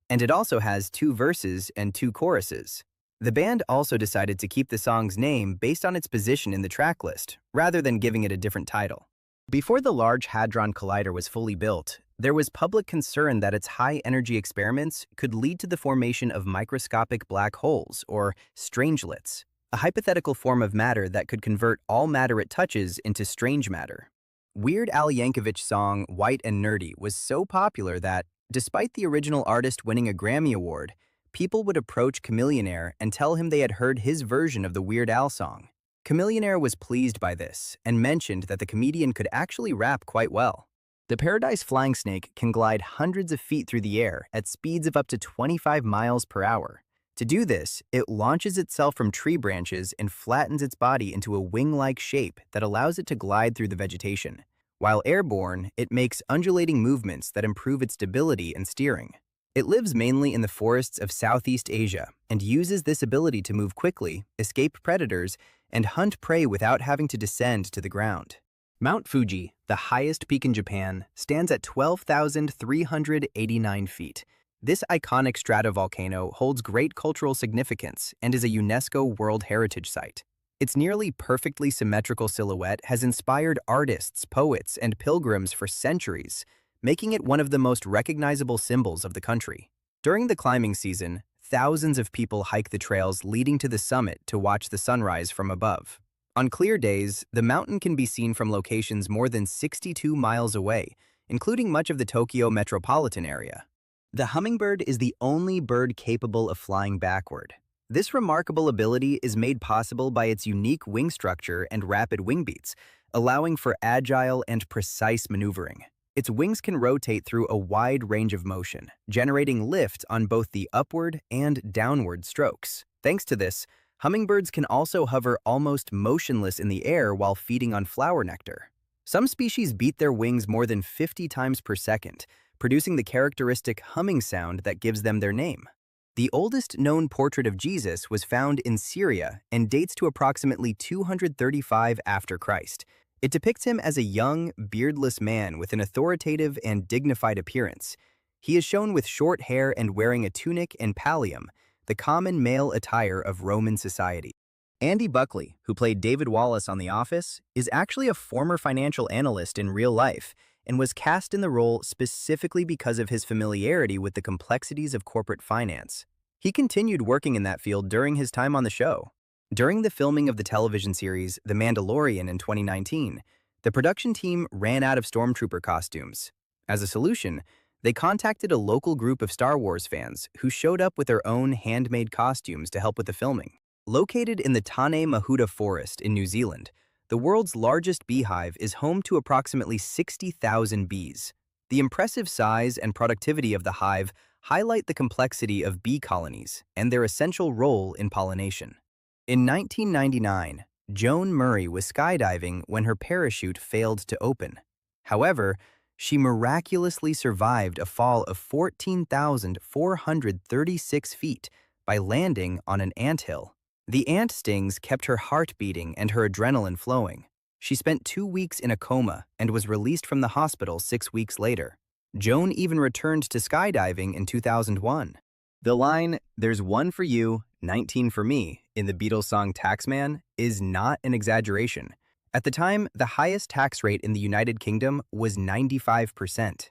and it also has 2 verses and 2 choruses. The band also decided to keep the song's name based on its position in the tracklist, rather than giving it a different title. Before the Large Hadron Collider was fully built, there was public concern that its high-energy experiments could lead to the formation of microscopic black holes, or strangelets, a hypothetical form of matter that could convert all matter it touches into strange matter. Weird Al Yankovic's song White and Nerdy was so popular that, despite the original artist winning a Grammy Award, people would approach Chamillionaire and tell him they had heard his version of the Weird Al song. Chamillionaire was pleased by this and mentioned that the comedian could actually rap quite well. The Paradise Flying Snake can glide hundreds of feet through the air at speeds of up to 25 miles per hour. To do this, it launches itself from tree branches and flattens its body into a wing-like shape that allows it to glide through the vegetation. While airborne, it makes undulating movements that improve its stability and steering. It lives mainly in the forests of Southeast Asia and uses this ability to move quickly, escape predators, and hunt prey without having to descend to the ground. Mount Fuji, the highest peak in Japan, stands at 12,389 feet. This iconic stratovolcano holds great cultural significance and is a UNESCO World Heritage Site. Its nearly perfectly symmetrical silhouette has inspired artists, poets, and pilgrims for centuries, making it one of the most recognizable symbols of the country. During the climbing season, thousands of people hike the trails leading to the summit to watch the sunrise from above. On clear days, the mountain can be seen from locations more than 62 miles away, including much of the Tokyo metropolitan area. The hummingbird is the only bird capable of flying backward. This remarkable ability is made possible by its unique wing structure and rapid wing beats, allowing for agile and precise maneuvering. Its wings can rotate through a wide range of motion, generating lift on both the upward and downward strokes. Thanks to this, hummingbirds can also hover almost motionless in the air while feeding on flower nectar. Some species beat their wings more than 50 times per second, producing the characteristic humming sound that gives them their name. The oldest known portrait of Jesus was found in Syria and dates to approximately 235 after Christ. It depicts him as a young, beardless man with an authoritative and dignified appearance. He is shown with short hair and wearing a tunic and pallium, the common male attire of Roman society. Andy Buckley, who played David Wallace on The Office, is actually a former financial analyst in real life and was cast in the role specifically because of his familiarity with the complexities of corporate finance. He continued working in that field during his time on the show. During the filming of the television series The Mandalorian in 2019, the production team ran out of stormtrooper costumes. As a solution, they contacted a local group of Star Wars fans who showed up with their own handmade costumes to help with the filming. Located in the Tane Mahuta Forest in New Zealand, the world's largest beehive is home to approximately 60,000 bees. The impressive size and productivity of the hive highlight the complexity of bee colonies and their essential role in pollination. In 1999, Joan Murray was skydiving when her parachute failed to open. However, she miraculously survived a fall of 14,436 feet by landing on an anthill. The ant stings kept her heart beating and her adrenaline flowing. She spent 2 weeks in a coma and was released from the hospital 6 weeks later. Joan even returned to skydiving in 2001. The line, "There's one for you, 19 for me," in the Beatles song Taxman is not an exaggeration. At the time, the highest tax rate in the United Kingdom was 95%.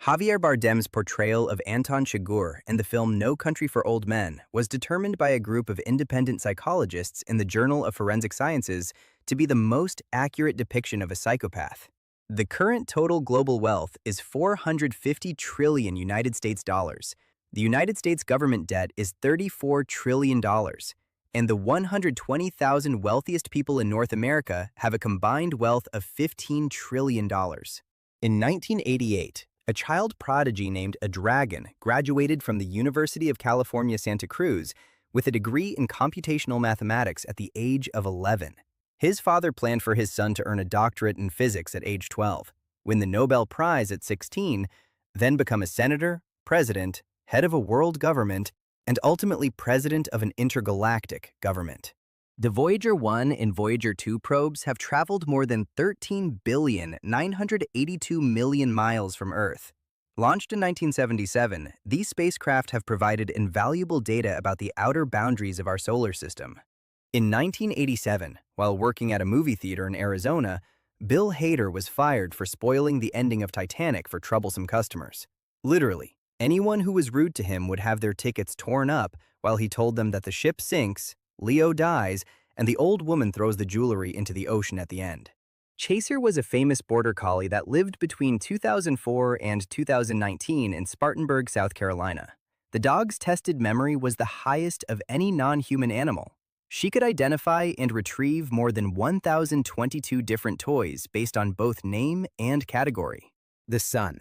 Javier Bardem's portrayal of Anton Chigurh in the film No Country for Old Men was determined by a group of independent psychologists in the Journal of Forensic Sciences to be the most accurate depiction of a psychopath. The current total global wealth is 450 trillion United States dollars. The United States government debt is $34 trillion dollars, and the 120,000 wealthiest people in North America have a combined wealth of $15 trillion dollars. In 1988, a child prodigy named a dragon graduated from the University of California, Santa Cruz with a degree in computational mathematics at the age of 11. His father planned for his son to earn a doctorate in physics at age 12, win the Nobel Prize at 16, then become a senator, president, head of a world government, and ultimately president of an intergalactic government. The Voyager 1 and Voyager 2 probes have traveled more than 13,982,000,000 miles from Earth. Launched in 1977, these spacecraft have provided invaluable data about the outer boundaries of our solar system. In 1987, while working at a movie theater in Arizona, Bill Hader was fired for spoiling the ending of Titanic for troublesome customers. Literally, anyone who was rude to him would have their tickets torn up while he told them that the ship sinks, Leo dies, and the old woman throws the jewelry into the ocean at the end. Chaser was a famous border collie that lived between 2004 and 2019 in Spartanburg, South Carolina. The dog's tested memory was the highest of any non-human animal. She could identify and retrieve more than 1,022 different toys based on both name and category. The sun,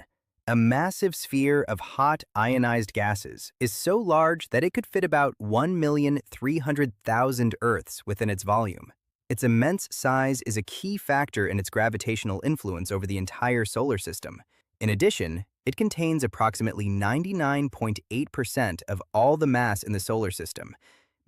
a massive sphere of hot ionized gases, is so large that it could fit about 1,300,000 Earths within its volume. Its immense size is a key factor in its gravitational influence over the entire solar system. In addition, it contains approximately 99.8% of all the mass in the solar system,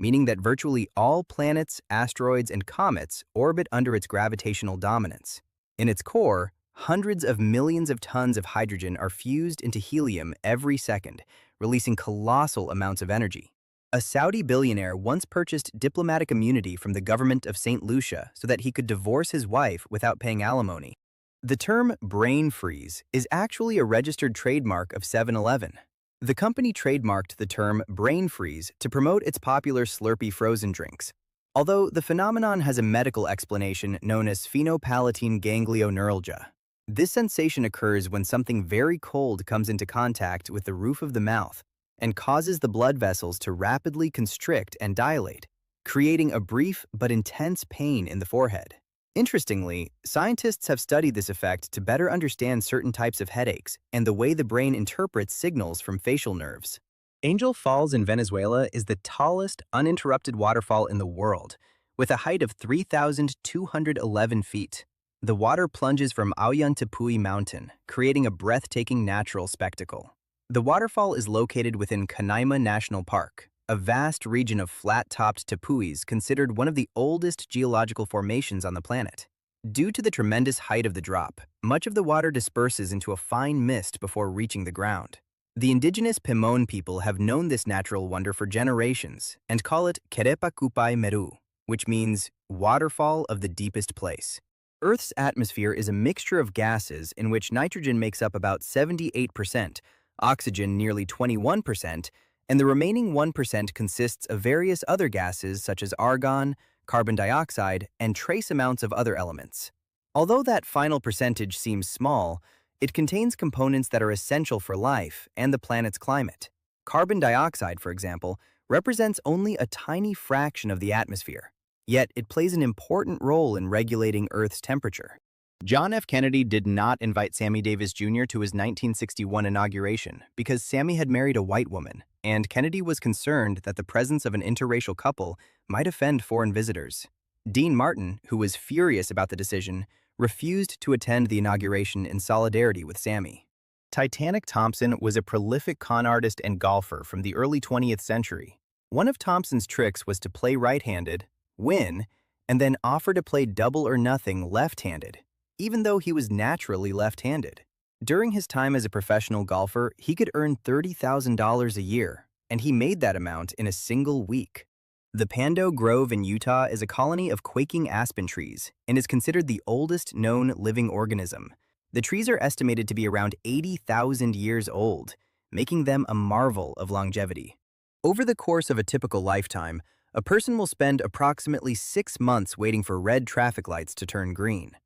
meaning that virtually all planets, asteroids, and comets orbit under its gravitational dominance. In its core, hundreds of millions of tons of hydrogen are fused into helium every second, releasing colossal amounts of energy. A Saudi billionaire once purchased diplomatic immunity from the government of St. Lucia so that he could divorce his wife without paying alimony. The term brain freeze is actually a registered trademark of 7-Eleven. The company trademarked the term brain freeze to promote its popular Slurpee frozen drinks. Although the phenomenon has a medical explanation known as phenopalatine ganglioneuralgia. This sensation occurs when something very cold comes into contact with the roof of the mouth and causes the blood vessels to rapidly constrict and dilate, creating a brief but intense pain in the forehead. Interestingly, scientists have studied this effect to better understand certain types of headaches and the way the brain interprets signals from facial nerves. Angel Falls in Venezuela is the tallest uninterrupted waterfall in the world, with a height of 3,211 feet. The water plunges from Ollantaytambo Mountain, creating a breathtaking natural spectacle. The waterfall is located within Canaima National Park, a vast region of flat-topped tepuis considered one of the oldest geological formations on the planet. Due to the tremendous height of the drop, much of the water disperses into a fine mist before reaching the ground. The indigenous Pimon people have known this natural wonder for generations and call it Kerepa Kupai Meru, which means waterfall of the deepest place. Earth's atmosphere is a mixture of gases in which nitrogen makes up about 78%, oxygen nearly 21%, and the remaining 1% consists of various other gases such as argon, carbon dioxide, and trace amounts of other elements. Although that final percentage seems small, it contains components that are essential for life and the planet's climate. Carbon dioxide, for example, represents only a tiny fraction of the atmosphere, yet it plays an important role in regulating Earth's temperature. John F. Kennedy did not invite Sammy Davis Jr. to his 1961 inauguration because Sammy had married a white woman, and Kennedy was concerned that the presence of an interracial couple might offend foreign visitors. Dean Martin, who was furious about the decision, refused to attend the inauguration in solidarity with Sammy. Titanic Thompson was a prolific con artist and golfer from the early 20th century. One of Thompson's tricks was to play right-handed, win, and then offer to play double or nothing left-handed, even though he was naturally left-handed. During his time as a professional golfer, he could earn $30,000 a year, and he made that amount in a single week. The Pando Grove in Utah is a colony of quaking aspen trees and is considered the oldest known living organism. The trees are estimated to be around 80,000 years old, making them a marvel of longevity. Over the course of a typical lifetime, a person will spend approximately 6 months waiting for red traffic lights to turn green.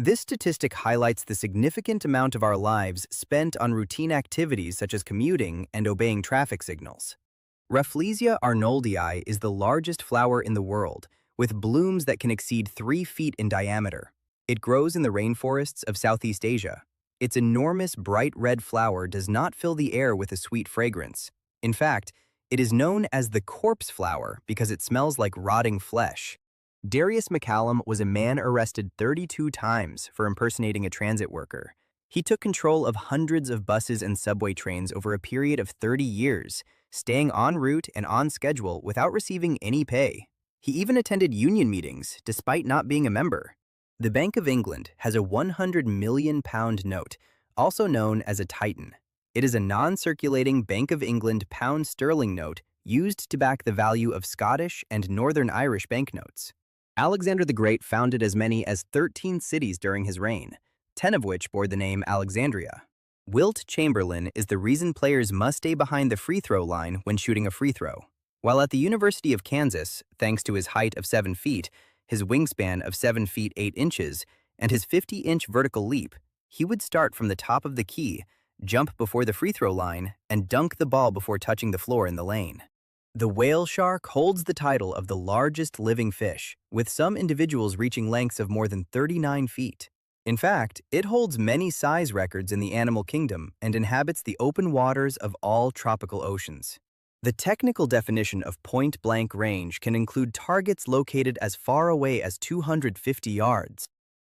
This statistic highlights the significant amount of our lives spent on routine activities such as commuting and obeying traffic signals. Rafflesia arnoldii is the largest flower in the world, with blooms that can exceed 3 feet in diameter. It grows in the rainforests of Southeast Asia. Its enormous bright red flower does not fill the air with a sweet fragrance. In fact, it is known as the corpse flower because it smells like rotting flesh. Darius McCallum was a man arrested 32 times for impersonating a transit worker. He took control of hundreds of buses and subway trains over a period of 30 years, staying en route and on schedule without receiving any pay. He even attended union meetings, despite not being a member. The Bank of England has a £100 million note, also known as a Titan. It is a non-circulating Bank of England pound sterling note used to back the value of Scottish and Northern Irish banknotes. Alexander the Great founded as many as 13 cities during his reign, 10 of which bore the name Alexandria. Wilt Chamberlain is the reason players must stay behind the free throw line when shooting a free throw. While at the University of Kansas, thanks to his height of 7 feet, his wingspan of 7 feet 8 inches, and his 50-inch vertical leap, he would start from the top of the key, jump before the free throw line, and dunk the ball before touching the floor in the lane. The whale shark holds the title of the largest living fish, with some individuals reaching lengths of more than 39 feet. In fact, it holds many size records in the animal kingdom and inhabits the open waters of all tropical oceans. The technical definition of point-blank range can include targets located as far away as 250 yards.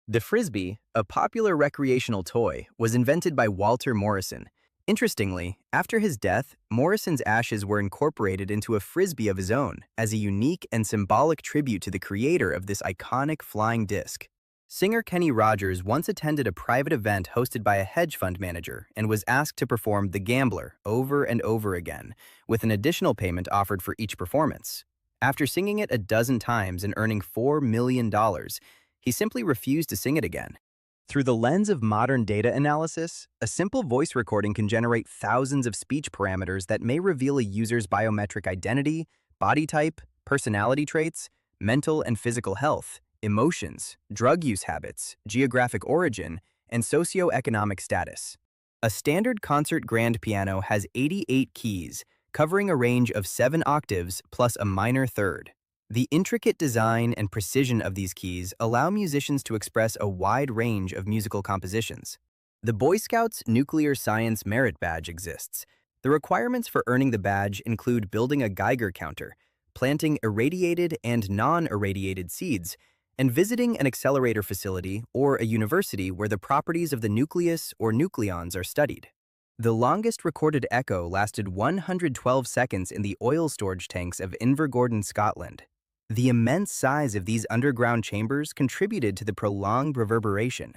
The Frisbee, a popular recreational toy, was invented by Walter Morrison. Interestingly, after his death, Morrison's ashes were incorporated into a Frisbee of his own as a unique and symbolic tribute to the creator of this iconic flying disc. Singer Kenny Rogers once attended a private event hosted by a hedge fund manager and was asked to perform The Gambler over and over again, with an additional payment offered for each performance. After singing it a dozen times and earning $4 million, he simply refused to sing it again. Through the lens of modern data analysis, a simple voice recording can generate thousands of speech parameters that may reveal a user's biometric identity, body type, personality traits, mental and physical health, emotions, drug use habits, geographic origin, and socioeconomic status. A standard concert grand piano has 88 keys, covering a range of 7 octaves plus a minor third. The intricate design and precision of these keys allow musicians to express a wide range of musical compositions. The Boy Scouts Nuclear Science Merit Badge exists. The requirements for earning the badge include building a Geiger counter, planting irradiated and non-irradiated seeds, and visiting an accelerator facility or a university where the properties of the nucleus or nucleons are studied. The longest recorded echo lasted 112 seconds in the oil storage tanks of Invergordon, Scotland. The immense size of these underground chambers contributed to the prolonged reverberation.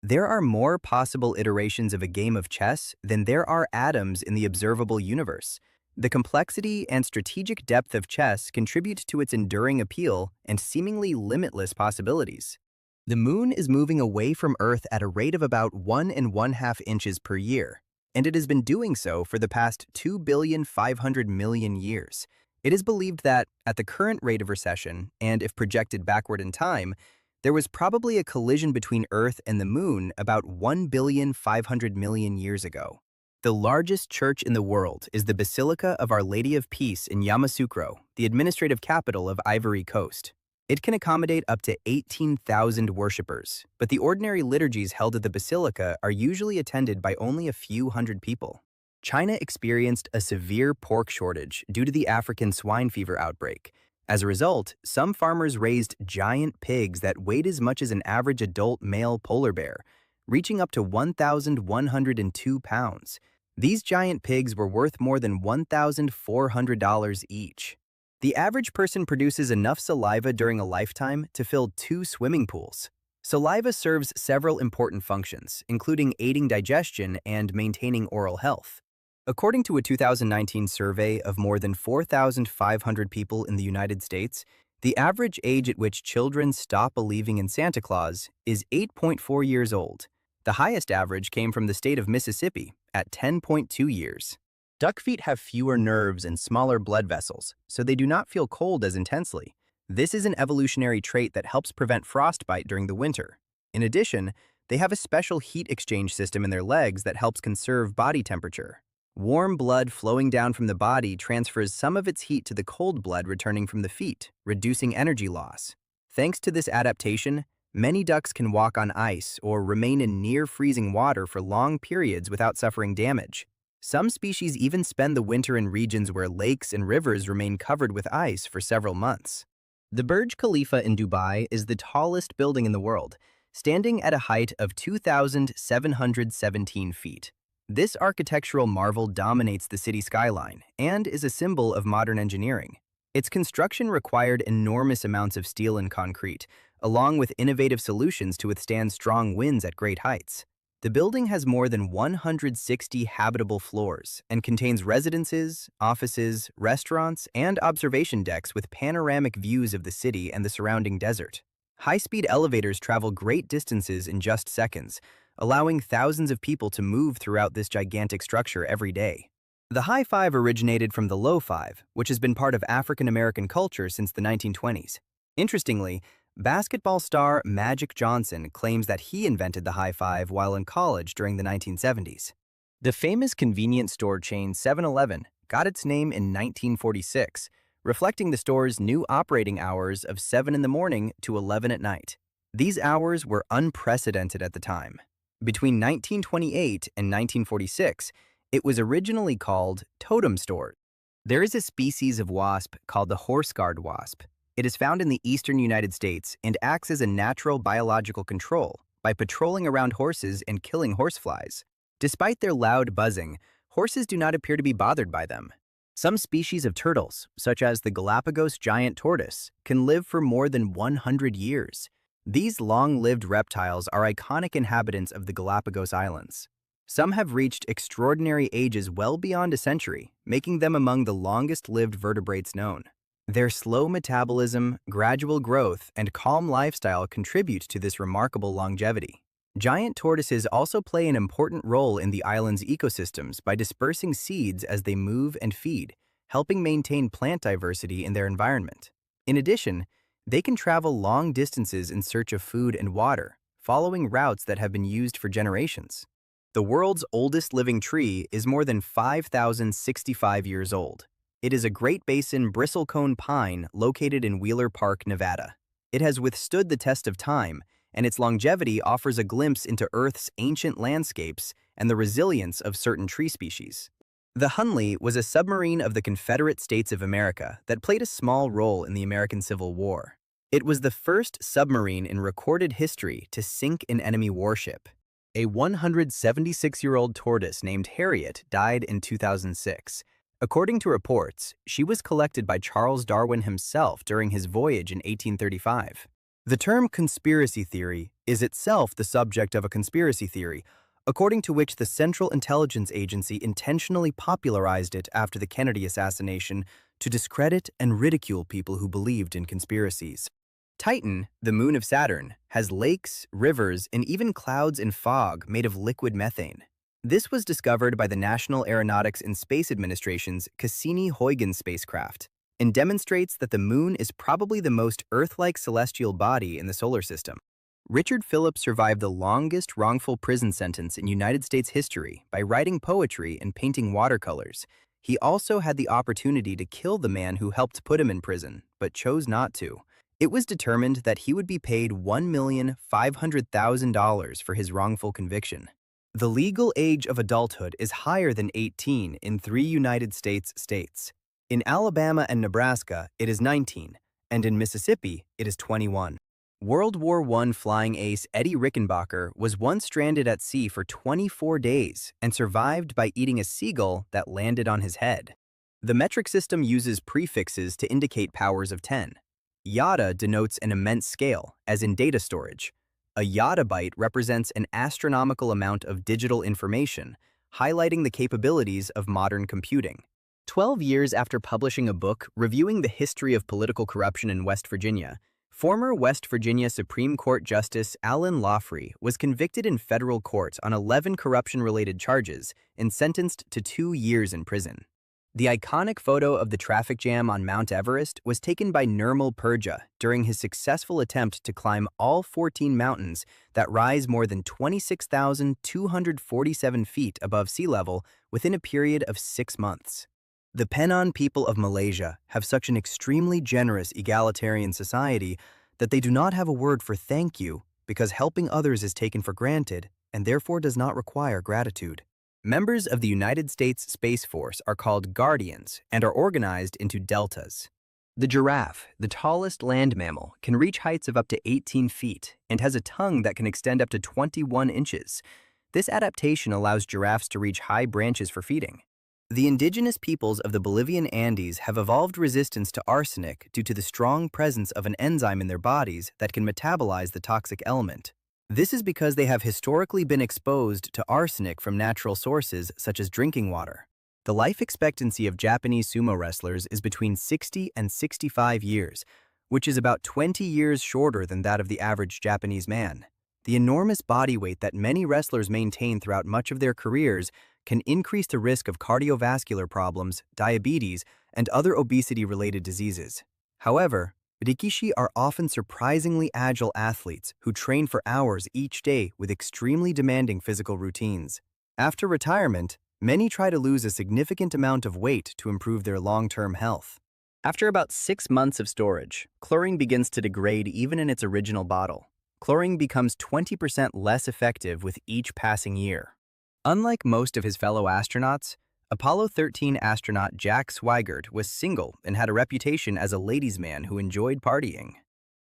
There are more possible iterations of a game of chess than there are atoms in the observable universe. The complexity and strategic depth of chess contribute to its enduring appeal and seemingly limitless possibilities. The moon is moving away from Earth at a rate of about 1.5 inches per year, and it has been doing so for the past 2,500,000,000 years. It is believed that, at the current rate of recession, and if projected backward in time, there was probably a collision between Earth and the Moon about 1,500,000,000 years ago. The largest church in the world is the Basilica of Our Lady of Peace in Yamoussoukro, the administrative capital of Ivory Coast. It can accommodate up to 18,000 worshippers, but the ordinary liturgies held at the basilica are usually attended by only a few hundred people. China experienced a severe pork shortage due to the African swine fever outbreak. As a result, some farmers raised giant pigs that weighed as much as an average adult male polar bear, reaching up to 1,102 pounds. These giant pigs were worth more than $1,400 each. The average person produces enough saliva during a lifetime to fill 2 swimming pools. Saliva serves several important functions, including aiding digestion and maintaining oral health. According to a 2019 survey of more than 4,500 people in the United States, the average age at which children stop believing in Santa Claus is 8.4 years old. The highest average came from the state of Mississippi at 10.2 years. Duck feet have fewer nerves and smaller blood vessels, so they do not feel cold as intensely. This is an evolutionary trait that helps prevent frostbite during the winter. In addition, they have a special heat exchange system in their legs that helps conserve body temperature. Warm blood flowing down from the body transfers some of its heat to the cold blood returning from the feet, reducing energy loss. Thanks to this adaptation, many ducks can walk on ice or remain in near-freezing water for long periods without suffering damage. Some species even spend the winter in regions where lakes and rivers remain covered with ice for several months. The Burj Khalifa in Dubai is the tallest building in the world, standing at a height of 2,717 feet. This architectural marvel dominates the city skyline and is a symbol of modern engineering. Its construction required enormous amounts of steel and concrete, along with innovative solutions to withstand strong winds at great heights. The building has more than 160 habitable floors and contains residences, offices, restaurants, and observation decks with panoramic views of the city and the surrounding desert. High-speed elevators travel great distances in just seconds, allowing thousands of people to move throughout this gigantic structure every day. The high five originated from the low five, which has been part of African-American culture since the 1920s. Interestingly, basketball star Magic Johnson claims that he invented the high five while in college during the 1970s. The famous convenience store chain 7-Eleven got its name in 1946, reflecting the store's new operating hours of 7 in the morning to 11 at night. These hours were unprecedented at the time. Between 1928 and 1946, it was originally called totem stores. There is a species of wasp called the horse-guard wasp. It is found in the eastern United States and acts as a natural biological control by patrolling around horses and killing horseflies. Despite their loud buzzing, horses do not appear to be bothered by them. Some species of turtles, such as the Galapagos giant tortoise, can live for more than 100 years. These long-lived reptiles are iconic inhabitants of the Galapagos Islands. Some have reached extraordinary ages well beyond a century, making them among the longest-lived vertebrates known. Their slow metabolism, gradual growth, and calm lifestyle contribute to this remarkable longevity. Giant tortoises also play an important role in the island's ecosystems by dispersing seeds as they move and feed, helping maintain plant diversity in their environment. In addition, they can travel long distances in search of food and water, following routes that have been used for generations. The world's oldest living tree is more than 5,065 years old. It is a Great Basin bristlecone pine located in Wheeler Park, Nevada. It has withstood the test of time, and its longevity offers a glimpse into Earth's ancient landscapes and the resilience of certain tree species. The Hunley was a submarine of the Confederate States of America that played a small role in the American Civil War. It was the first submarine in recorded history to sink an enemy warship. A 176-year-old tortoise named Harriet died in 2006. According to reports, she was collected by Charles Darwin himself during his voyage in 1835. The term conspiracy theory is itself the subject of a conspiracy theory, according to which the Central Intelligence Agency intentionally popularized it after the Kennedy assassination to discredit and ridicule people who believed in conspiracies. Titan, the moon of Saturn, has lakes, rivers, and even clouds and fog made of liquid methane. This was discovered by the National Aeronautics and Space Administration's Cassini-Huygens spacecraft and demonstrates that the moon is probably the most Earth-like celestial body in the solar system. Richard Phillips survived the longest wrongful prison sentence in United States history by writing poetry and painting watercolors. He also had the opportunity to kill the man who helped put him in prison, but chose not to. It was determined that he would be paid $1,500,000 for his wrongful conviction. The legal age of adulthood is higher than 18 in 3 United States states. In Alabama and Nebraska, it is 19, and in Mississippi, it is 21. World War I flying ace Eddie Rickenbacker was once stranded at sea for 24 days and survived by eating a seagull that landed on his head. The metric system uses prefixes to indicate powers of 10. Yotta denotes an immense scale, as in data storage. A yottabyte represents an astronomical amount of digital information, highlighting the capabilities of modern computing. 12 years after publishing a book reviewing the history of political corruption in West Virginia, former West Virginia Supreme Court Justice Alan Lawfrey was convicted in federal court on 11 corruption-related charges and sentenced to 2 years in prison. The iconic photo of the traffic jam on Mount Everest was taken by Nirmal Purja during his successful attempt to climb all 14 mountains that rise more than 26,247 feet above sea level within a period of 6 months. The Penang people of Malaysia have such an extremely generous egalitarian society that they do not have a word for thank you because helping others is taken for granted and therefore does not require gratitude. Members of the United States Space Force are called guardians and are organized into deltas. The giraffe, the tallest land mammal, can reach heights of up to 18 feet and has a tongue that can extend up to 21 inches. This adaptation allows giraffes to reach high branches for feeding. The indigenous peoples of the Bolivian Andes have evolved resistance to arsenic due to the strong presence of an enzyme in their bodies that can metabolize the toxic element. This is because they have historically been exposed to arsenic from natural sources such as drinking water. The life expectancy of Japanese sumo wrestlers is between 60 and 65 years, which is about 20 years shorter than that of the average Japanese man. The enormous body weight that many wrestlers maintain throughout much of their careers can increase the risk of cardiovascular problems, diabetes, and other obesity-related diseases. However, Rikishi are often surprisingly agile athletes who train for hours each day with extremely demanding physical routines. After retirement, many try to lose a significant amount of weight to improve their long-term health. After about 6 months of storage, chlorine begins to degrade even in its original bottle. Chlorine becomes 20% less effective with each passing year. Unlike most of his fellow astronauts, Apollo 13 astronaut Jack Swigert was single and had a reputation as a ladies' man who enjoyed partying.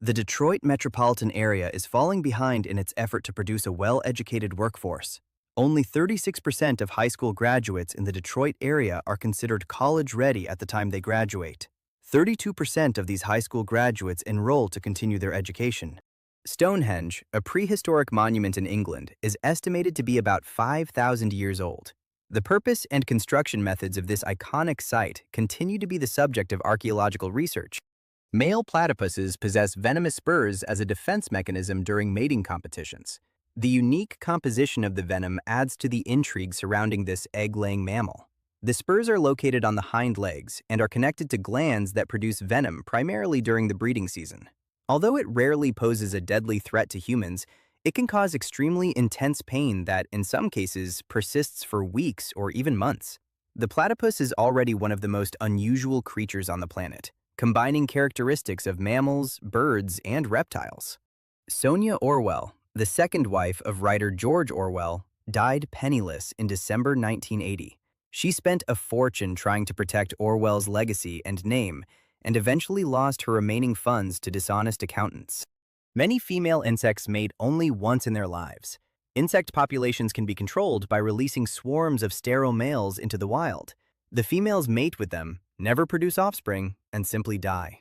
The Detroit metropolitan area is falling behind in its effort to produce a well-educated workforce. Only 36% of high school graduates in the Detroit area are considered college-ready at the time they graduate. 32% of these high school graduates enroll to continue their education. Stonehenge, a prehistoric monument in England, is estimated to be about 5,000 years old. The purpose and construction methods of this iconic site continue to be the subject of archaeological research. Male platypuses possess venomous spurs as a defense mechanism during mating competitions. The unique composition of the venom adds to the intrigue surrounding this egg-laying mammal. The spurs are located on the hind legs and are connected to glands that produce venom primarily during the breeding season. Although it rarely poses a deadly threat to humans, it can cause extremely intense pain that, in some cases, persists for weeks or even months. The platypus is already one of the most unusual creatures on the planet, combining characteristics of mammals, birds, and reptiles. Sonia Orwell, the second wife of writer George Orwell, died penniless in December 1980. She spent a fortune trying to protect Orwell's legacy and name, and eventually lost her remaining funds to dishonest accountants. Many female insects mate only once in their lives. Insect populations can be controlled by releasing swarms of sterile males into the wild. The females mate with them, never produce offspring, and simply die.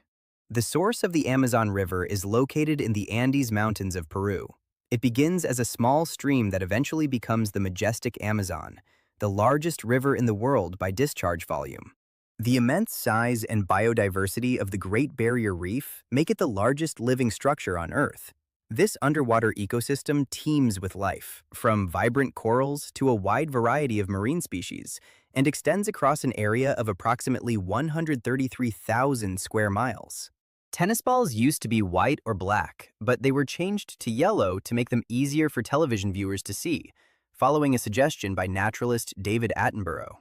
The source of the Amazon River is located in the Andes Mountains of Peru. It begins as a small stream that eventually becomes the majestic Amazon, the largest river in the world by discharge volume. The immense size and biodiversity of the Great Barrier Reef make it the largest living structure on Earth. This underwater ecosystem teems with life, from vibrant corals to a wide variety of marine species, and extends across an area of approximately 133,000 square miles. Tennis balls used to be white or black, but they were changed to yellow to make them easier for television viewers to see, following a suggestion by naturalist David Attenborough.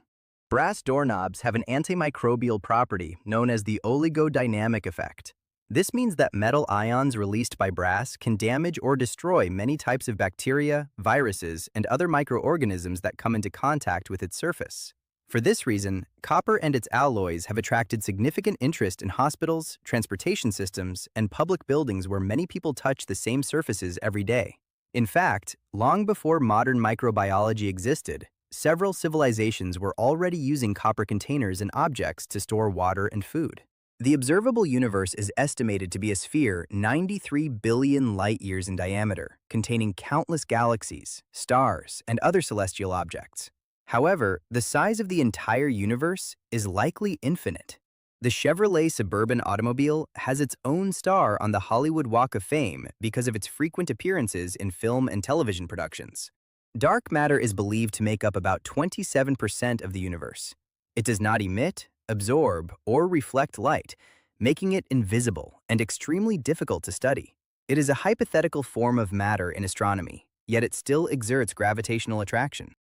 Brass doorknobs have an antimicrobial property known as the oligodynamic effect. This means that metal ions released by brass can damage or destroy many types of bacteria, viruses, and other microorganisms that come into contact with its surface. For this reason, copper and its alloys have attracted significant interest in hospitals, transportation systems, and public buildings where many people touch the same surfaces every day. In fact, long before modern microbiology existed, several civilizations were already using copper containers and objects to store water and food. The observable universe is estimated to be a sphere 93 billion light-years in diameter, containing countless galaxies, stars, and other celestial objects. However, the size of the entire universe is likely infinite. The Chevrolet Suburban automobile has its own star on the Hollywood Walk of Fame because of its frequent appearances in film and television productions. Dark matter is believed to make up about 27% of the universe. It does not emit, absorb, or reflect light, making it invisible and extremely difficult to study. It is a hypothetical form of matter in astronomy, yet it still exerts gravitational attraction.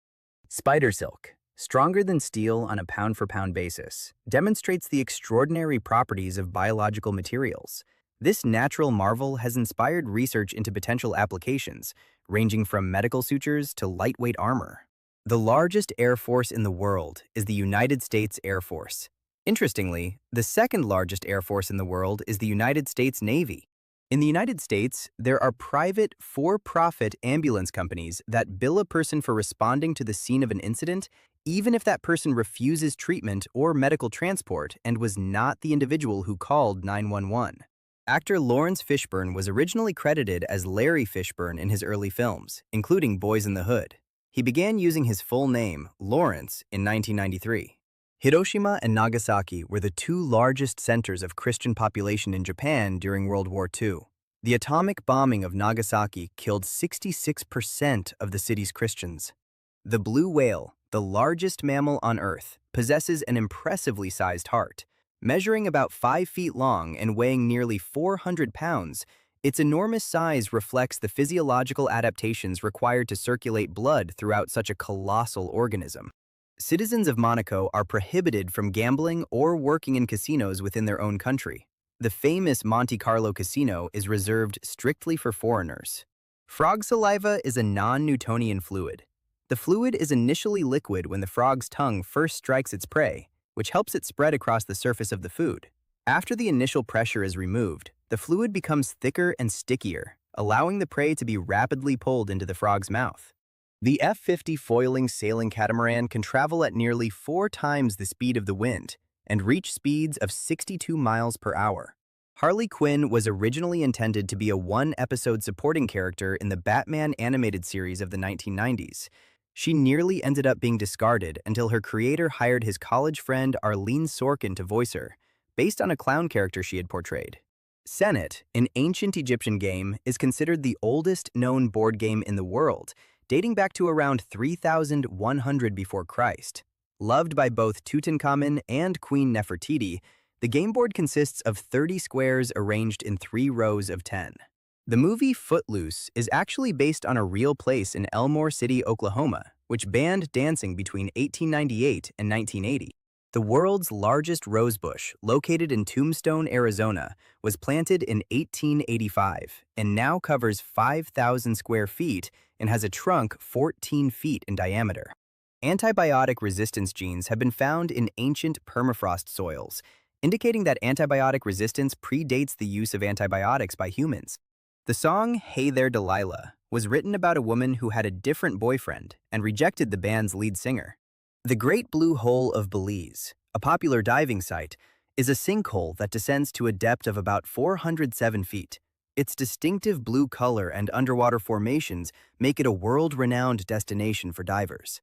Spider silk, stronger than steel on a pound-for-pound basis, demonstrates the extraordinary properties of biological materials. This natural marvel has inspired research into potential applications, ranging from medical sutures to lightweight armor. The largest air force in the world is the United States Air Force. Interestingly, the second largest air force in the world is the United States Navy. In the United States, there are private, for-profit ambulance companies that bill a person for responding to the scene of an incident, even if that person refuses treatment or medical transport and was not the individual who called 911. Actor Lawrence Fishburne was originally credited as Larry Fishburne in his early films, including Boys in the Hood. He began using his full name, Lawrence, in 1993. Hiroshima and Nagasaki were the two largest centers of Christian population in Japan during World War II. The atomic bombing of Nagasaki killed 66% of the city's Christians. The blue whale, the largest mammal on Earth, possesses an impressively sized heart. Measuring about 5 feet long and weighing nearly 400 pounds, its enormous size reflects the physiological adaptations required to circulate blood throughout such a colossal organism. Citizens of Monaco are prohibited from gambling or working in casinos within their own country. The famous Monte Carlo casino is reserved strictly for foreigners. Frog saliva is a non-Newtonian fluid. The fluid is initially liquid when the frog's tongue first strikes its prey, which helps it spread across the surface of the food. After the initial pressure is removed, the fluid becomes thicker and stickier, allowing the prey to be rapidly pulled into the frog's mouth. The F-50 foiling sailing catamaran can travel at nearly 4 times the speed of the wind and reach speeds of 62 miles per hour. Harley Quinn was originally intended to be a one-episode supporting character in the Batman animated series of the 1990s. She nearly ended up being discarded until her creator hired his college friend Arlene Sorkin to voice her, based on a clown character she had portrayed. Senet, an ancient Egyptian game, is considered the oldest known board game in the world, dating back to around 3100 before Christ. Loved by both Tutankhamun and Queen Nefertiti, the game board consists of 30 squares arranged in 3 rows of 10. The movie Footloose is actually based on a real place in Elmore City, Oklahoma, which banned dancing between 1898 and 1980. The world's largest rosebush, located in Tombstone, Arizona, was planted in 1885 and now covers 5,000 square feet and has a trunk 14 feet in diameter. Antibiotic resistance genes have been found in ancient permafrost soils, indicating that antibiotic resistance predates the use of antibiotics by humans. The song Hey There Delilah was written about a woman who had a different boyfriend and rejected the band's lead singer. The Great Blue Hole of Belize, a popular diving site, is a sinkhole that descends to a depth of about 407 feet. Its distinctive blue color and underwater formations make it a world-renowned destination for divers.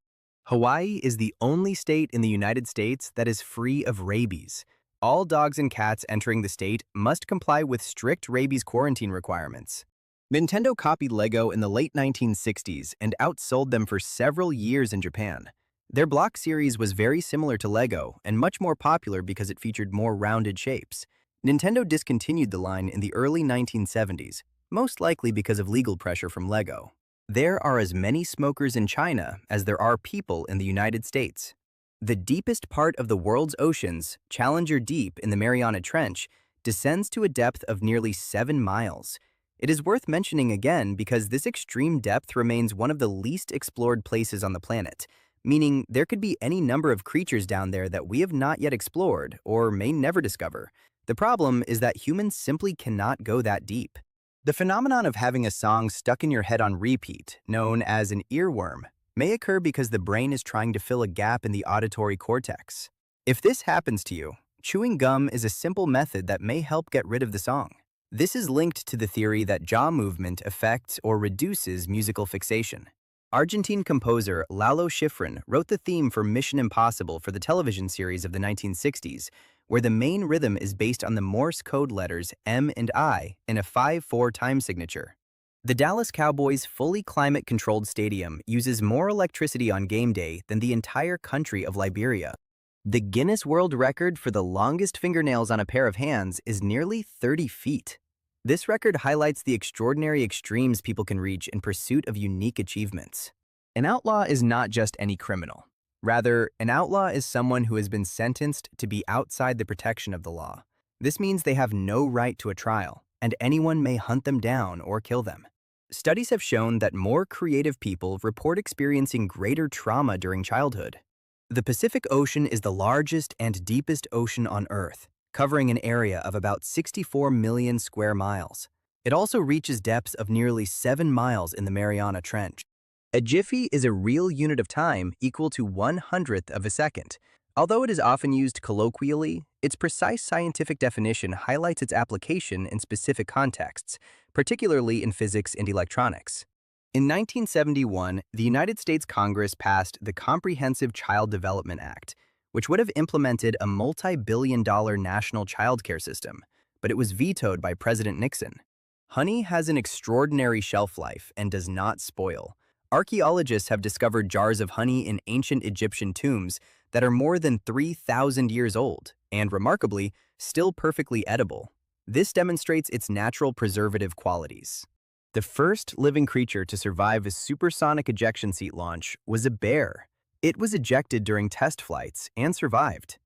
Hawaii is the only state in the United States that is free of rabies. All dogs and cats entering the state must comply with strict rabies quarantine requirements. Nintendo copied Lego in the late 1960s and outsold them for several years in Japan. Their block series was very similar to Lego and much more popular because it featured more rounded shapes. Nintendo discontinued the line in the early 1970s, most likely because of legal pressure from Lego. There are as many smokers in China as there are people in the United States. The deepest part of the world's oceans, Challenger Deep in the Mariana Trench, descends to a depth of nearly 7 miles. It is worth mentioning again because this extreme depth remains one of the least explored places on the planet, meaning there could be any number of creatures down there that we have not yet explored or may never discover. The problem is that humans simply cannot go that deep. The phenomenon of having a song stuck in your head on repeat, known as an earworm, may occur because the brain is trying to fill a gap in the auditory cortex. If this happens to you, chewing gum is a simple method that may help get rid of the song. This is linked to the theory that jaw movement affects or reduces musical fixation. Argentine composer Lalo Schifrin wrote the theme for Mission Impossible for the television series of the 1960s, where the main rhythm is based on the Morse code letters M and I in a 5/4 time signature. The Dallas Cowboys' fully climate-controlled stadium uses more electricity on game day than the entire country of Liberia. The Guinness World Record for the longest fingernails on a pair of hands is nearly 30 feet. This record highlights the extraordinary extremes people can reach in pursuit of unique achievements. An outlaw is not just any criminal. Rather, an outlaw is someone who has been sentenced to be outside the protection of the law. This means they have no right to a trial, and anyone may hunt them down or kill them. Studies have shown that more creative people report experiencing greater trauma during childhood. The Pacific Ocean is the largest and deepest ocean on Earth, covering an area of about 64 million square miles. It also reaches depths of nearly 7 miles in the Mariana Trench. A jiffy is a real unit of time equal to 1/100th of a second. Although it is often used colloquially, its precise scientific definition highlights its application in specific contexts, particularly in physics and electronics. In 1971, the United States Congress passed the Comprehensive Child Development Act, which would have implemented a multi-billion-dollar national childcare system, but it was vetoed by President Nixon. Honey has an extraordinary shelf life and does not spoil. Archaeologists have discovered jars of honey in ancient Egyptian tombs that are more than 3,000 years old and, remarkably, still perfectly edible. This demonstrates its natural preservative qualities. The first living creature to survive a supersonic ejection seat launch was a bear. It was ejected during test flights and survived.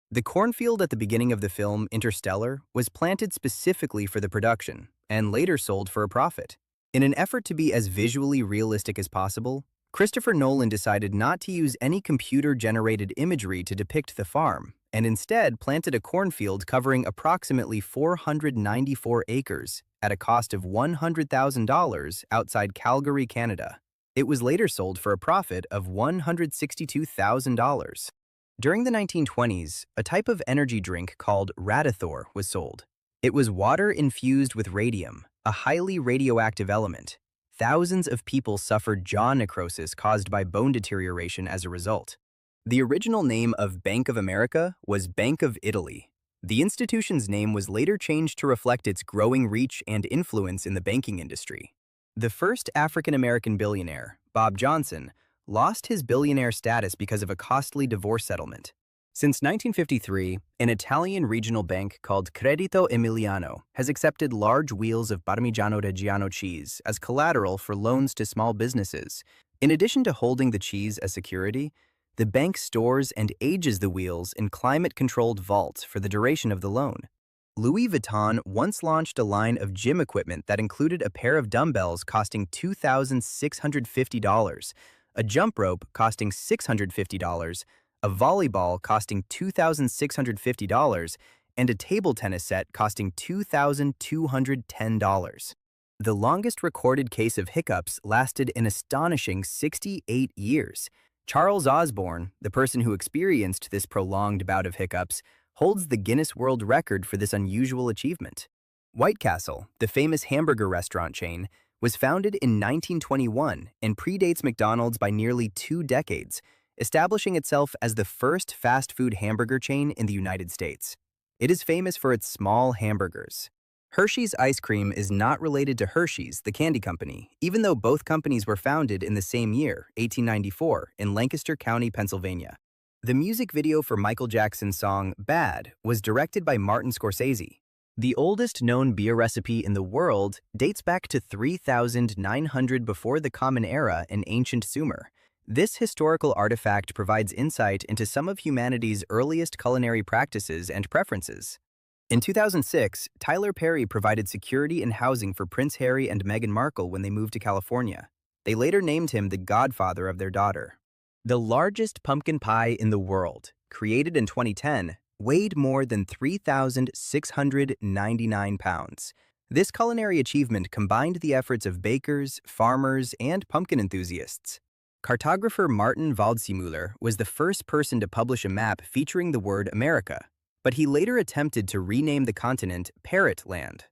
The cornfield at the beginning of the film Interstellar was planted specifically for the production and later sold for a profit. In an effort to be as visually realistic as possible, Christopher Nolan decided not to use any computer-generated imagery to depict the farm, and instead planted a cornfield covering approximately 494 acres at a cost of $100,000 outside Calgary, Canada. It was later sold for a profit of $162,000. During the 1920s, a type of energy drink called Radithor was sold. It was water infused with radium, a highly radioactive element. Thousands of people suffered jaw necrosis caused by bone deterioration as a result. The original name of Bank of America was Bank of Italy. The institution's name was later changed to reflect its growing reach and influence in the banking industry. The first African-American billionaire, Bob Johnson, lost his billionaire status because of a costly divorce settlement. Since 1953, an Italian regional bank called Credito Emiliano has accepted large wheels of Parmigiano Reggiano cheese as collateral for loans to small businesses. In addition to holding the cheese as security, the bank stores and ages the wheels in climate-controlled vaults for the duration of the loan. Louis Vuitton once launched a line of gym equipment that included a pair of dumbbells costing $2,650, a jump rope costing $650, a volleyball costing $2,650, and a table tennis set costing $2,210. The longest recorded case of hiccups lasted an astonishing 68 years. Charles Osborne, the person who experienced this prolonged bout of hiccups, holds the Guinness World Record for this unusual achievement. White Castle, the famous hamburger restaurant chain, was founded in 1921 and predates McDonald's by nearly 2 decades, establishing itself as the first fast food hamburger chain in the United States. It is famous for its small hamburgers. Hershey's ice cream is not related to Hershey's, the candy company, even though both companies were founded in the same year, 1894, in Lancaster County, Pennsylvania. The music video for Michael Jackson's song Bad was directed by Martin Scorsese. The oldest known beer recipe in the world dates back to 3,900 before the Common Era in ancient Sumer. This historical artifact provides insight into some of humanity's earliest culinary practices and preferences. In 2006, Tyler Perry provided security and housing for Prince Harry and Meghan Markle when they moved to California. They later named him the godfather of their daughter. The largest pumpkin pie in the world, created in 2010, weighed more than 3,699 pounds. This culinary achievement combined the efforts of bakers, farmers, and pumpkin enthusiasts. Cartographer Martin Waldseemüller was the first person to publish a map featuring the word America, but he later attempted to rename the continent Parrot Land.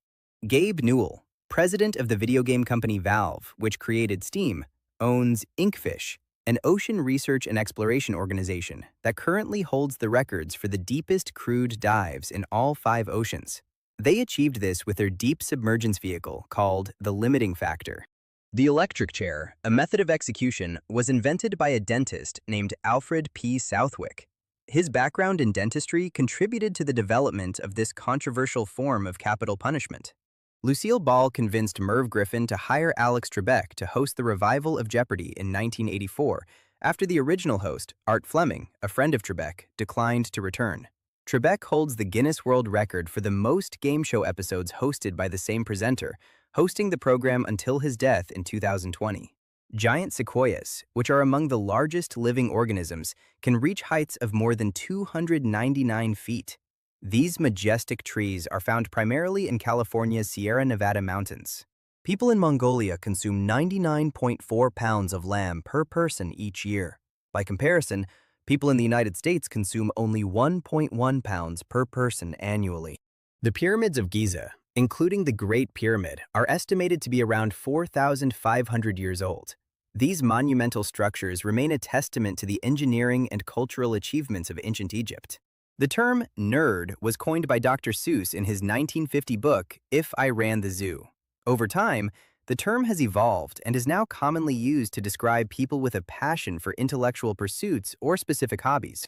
Gabe Newell, president of the video game company Valve, which created Steam, owns Inkfish, an ocean research and exploration organization that currently holds the records for the deepest crewed dives in all 5 oceans. They achieved this with their deep submergence vehicle called the Limiting Factor. The electric chair, a method of execution, was invented by a dentist named Alfred P. Southwick. His background in dentistry contributed to the development of this controversial form of capital punishment. Lucille Ball convinced Merv Griffin to hire Alex Trebek to host the revival of Jeopardy in 1984, after the original host, Art Fleming, a friend of Trebek, declined to return. Trebek holds the Guinness World Record for the most game show episodes hosted by the same presenter, hosting the program until his death in 2020. Giant sequoias, which are among the largest living organisms, can reach heights of more than 299 feet. These majestic trees are found primarily in California's Sierra Nevada mountains. People in Mongolia consume 99.4 pounds of lamb per person each year. By comparison, people in the United States consume only 1.1 pounds per person annually. The pyramids of Giza, including the Great Pyramid, are estimated to be around 4,500 years old. These monumental structures remain a testament to the engineering and cultural achievements of ancient Egypt. The term nerd was coined by Dr. Seuss in his 1950 book, If I Ran the Zoo. Over time, the term has evolved and is now commonly used to describe people with a passion for intellectual pursuits or specific hobbies.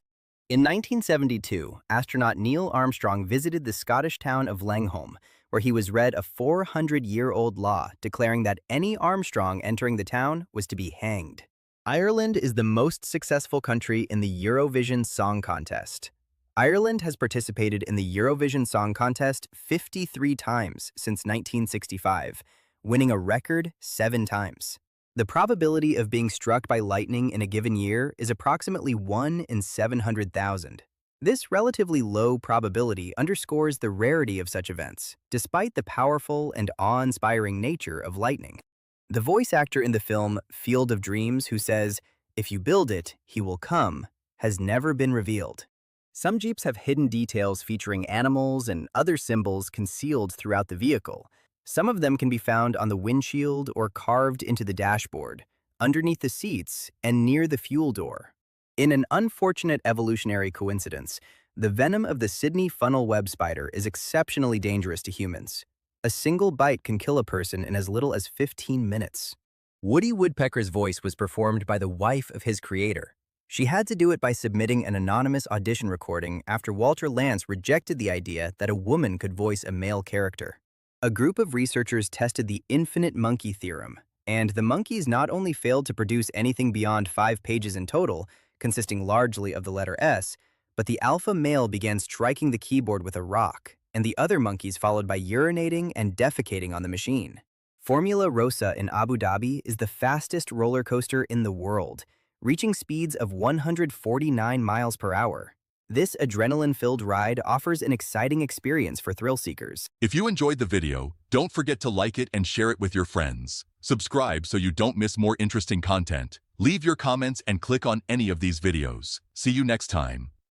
In 1972, astronaut Neil Armstrong visited the Scottish town of Langholm, where he was read a 400-year-old law declaring that any Armstrong entering the town was to be hanged. Ireland is the most successful country in the Eurovision Song Contest. Ireland has participated in the Eurovision Song Contest 53 times since 1965, winning a record 7 times. The probability of being struck by lightning in a given year is approximately 1 in 700,000. This relatively low probability underscores the rarity of such events, despite the powerful and awe-inspiring nature of lightning. The voice actor in the film Field of Dreams who says, "If you build it, he will come," has never been revealed. Some Jeeps have hidden details featuring animals and other symbols concealed throughout the vehicle. Some of them can be found on the windshield or carved into the dashboard, underneath the seats, and near the fuel door. In an unfortunate evolutionary coincidence, the venom of the Sydney funnel web spider is exceptionally dangerous to humans. A single bite can kill a person in as little as 15 minutes. Woody Woodpecker's voice was performed by the wife of his creator. She had to do it by submitting an anonymous audition recording after Walter Lantz rejected the idea that a woman could voice a male character. A group of researchers tested the infinite monkey theorem, and the monkeys not only failed to produce anything beyond 5 pages in total, consisting largely of the letter S, but the alpha male began striking the keyboard with a rock, and the other monkeys followed by urinating and defecating on the machine. Formula Rossa in Abu Dhabi is the fastest roller coaster in the world, reaching speeds of 149 miles per hour. This adrenaline-filled ride offers an exciting experience for thrill seekers. If you enjoyed the video, don't forget to like it and share it with your friends. Subscribe so you don't miss more interesting content. Leave your comments and click on any of these videos. See you next time.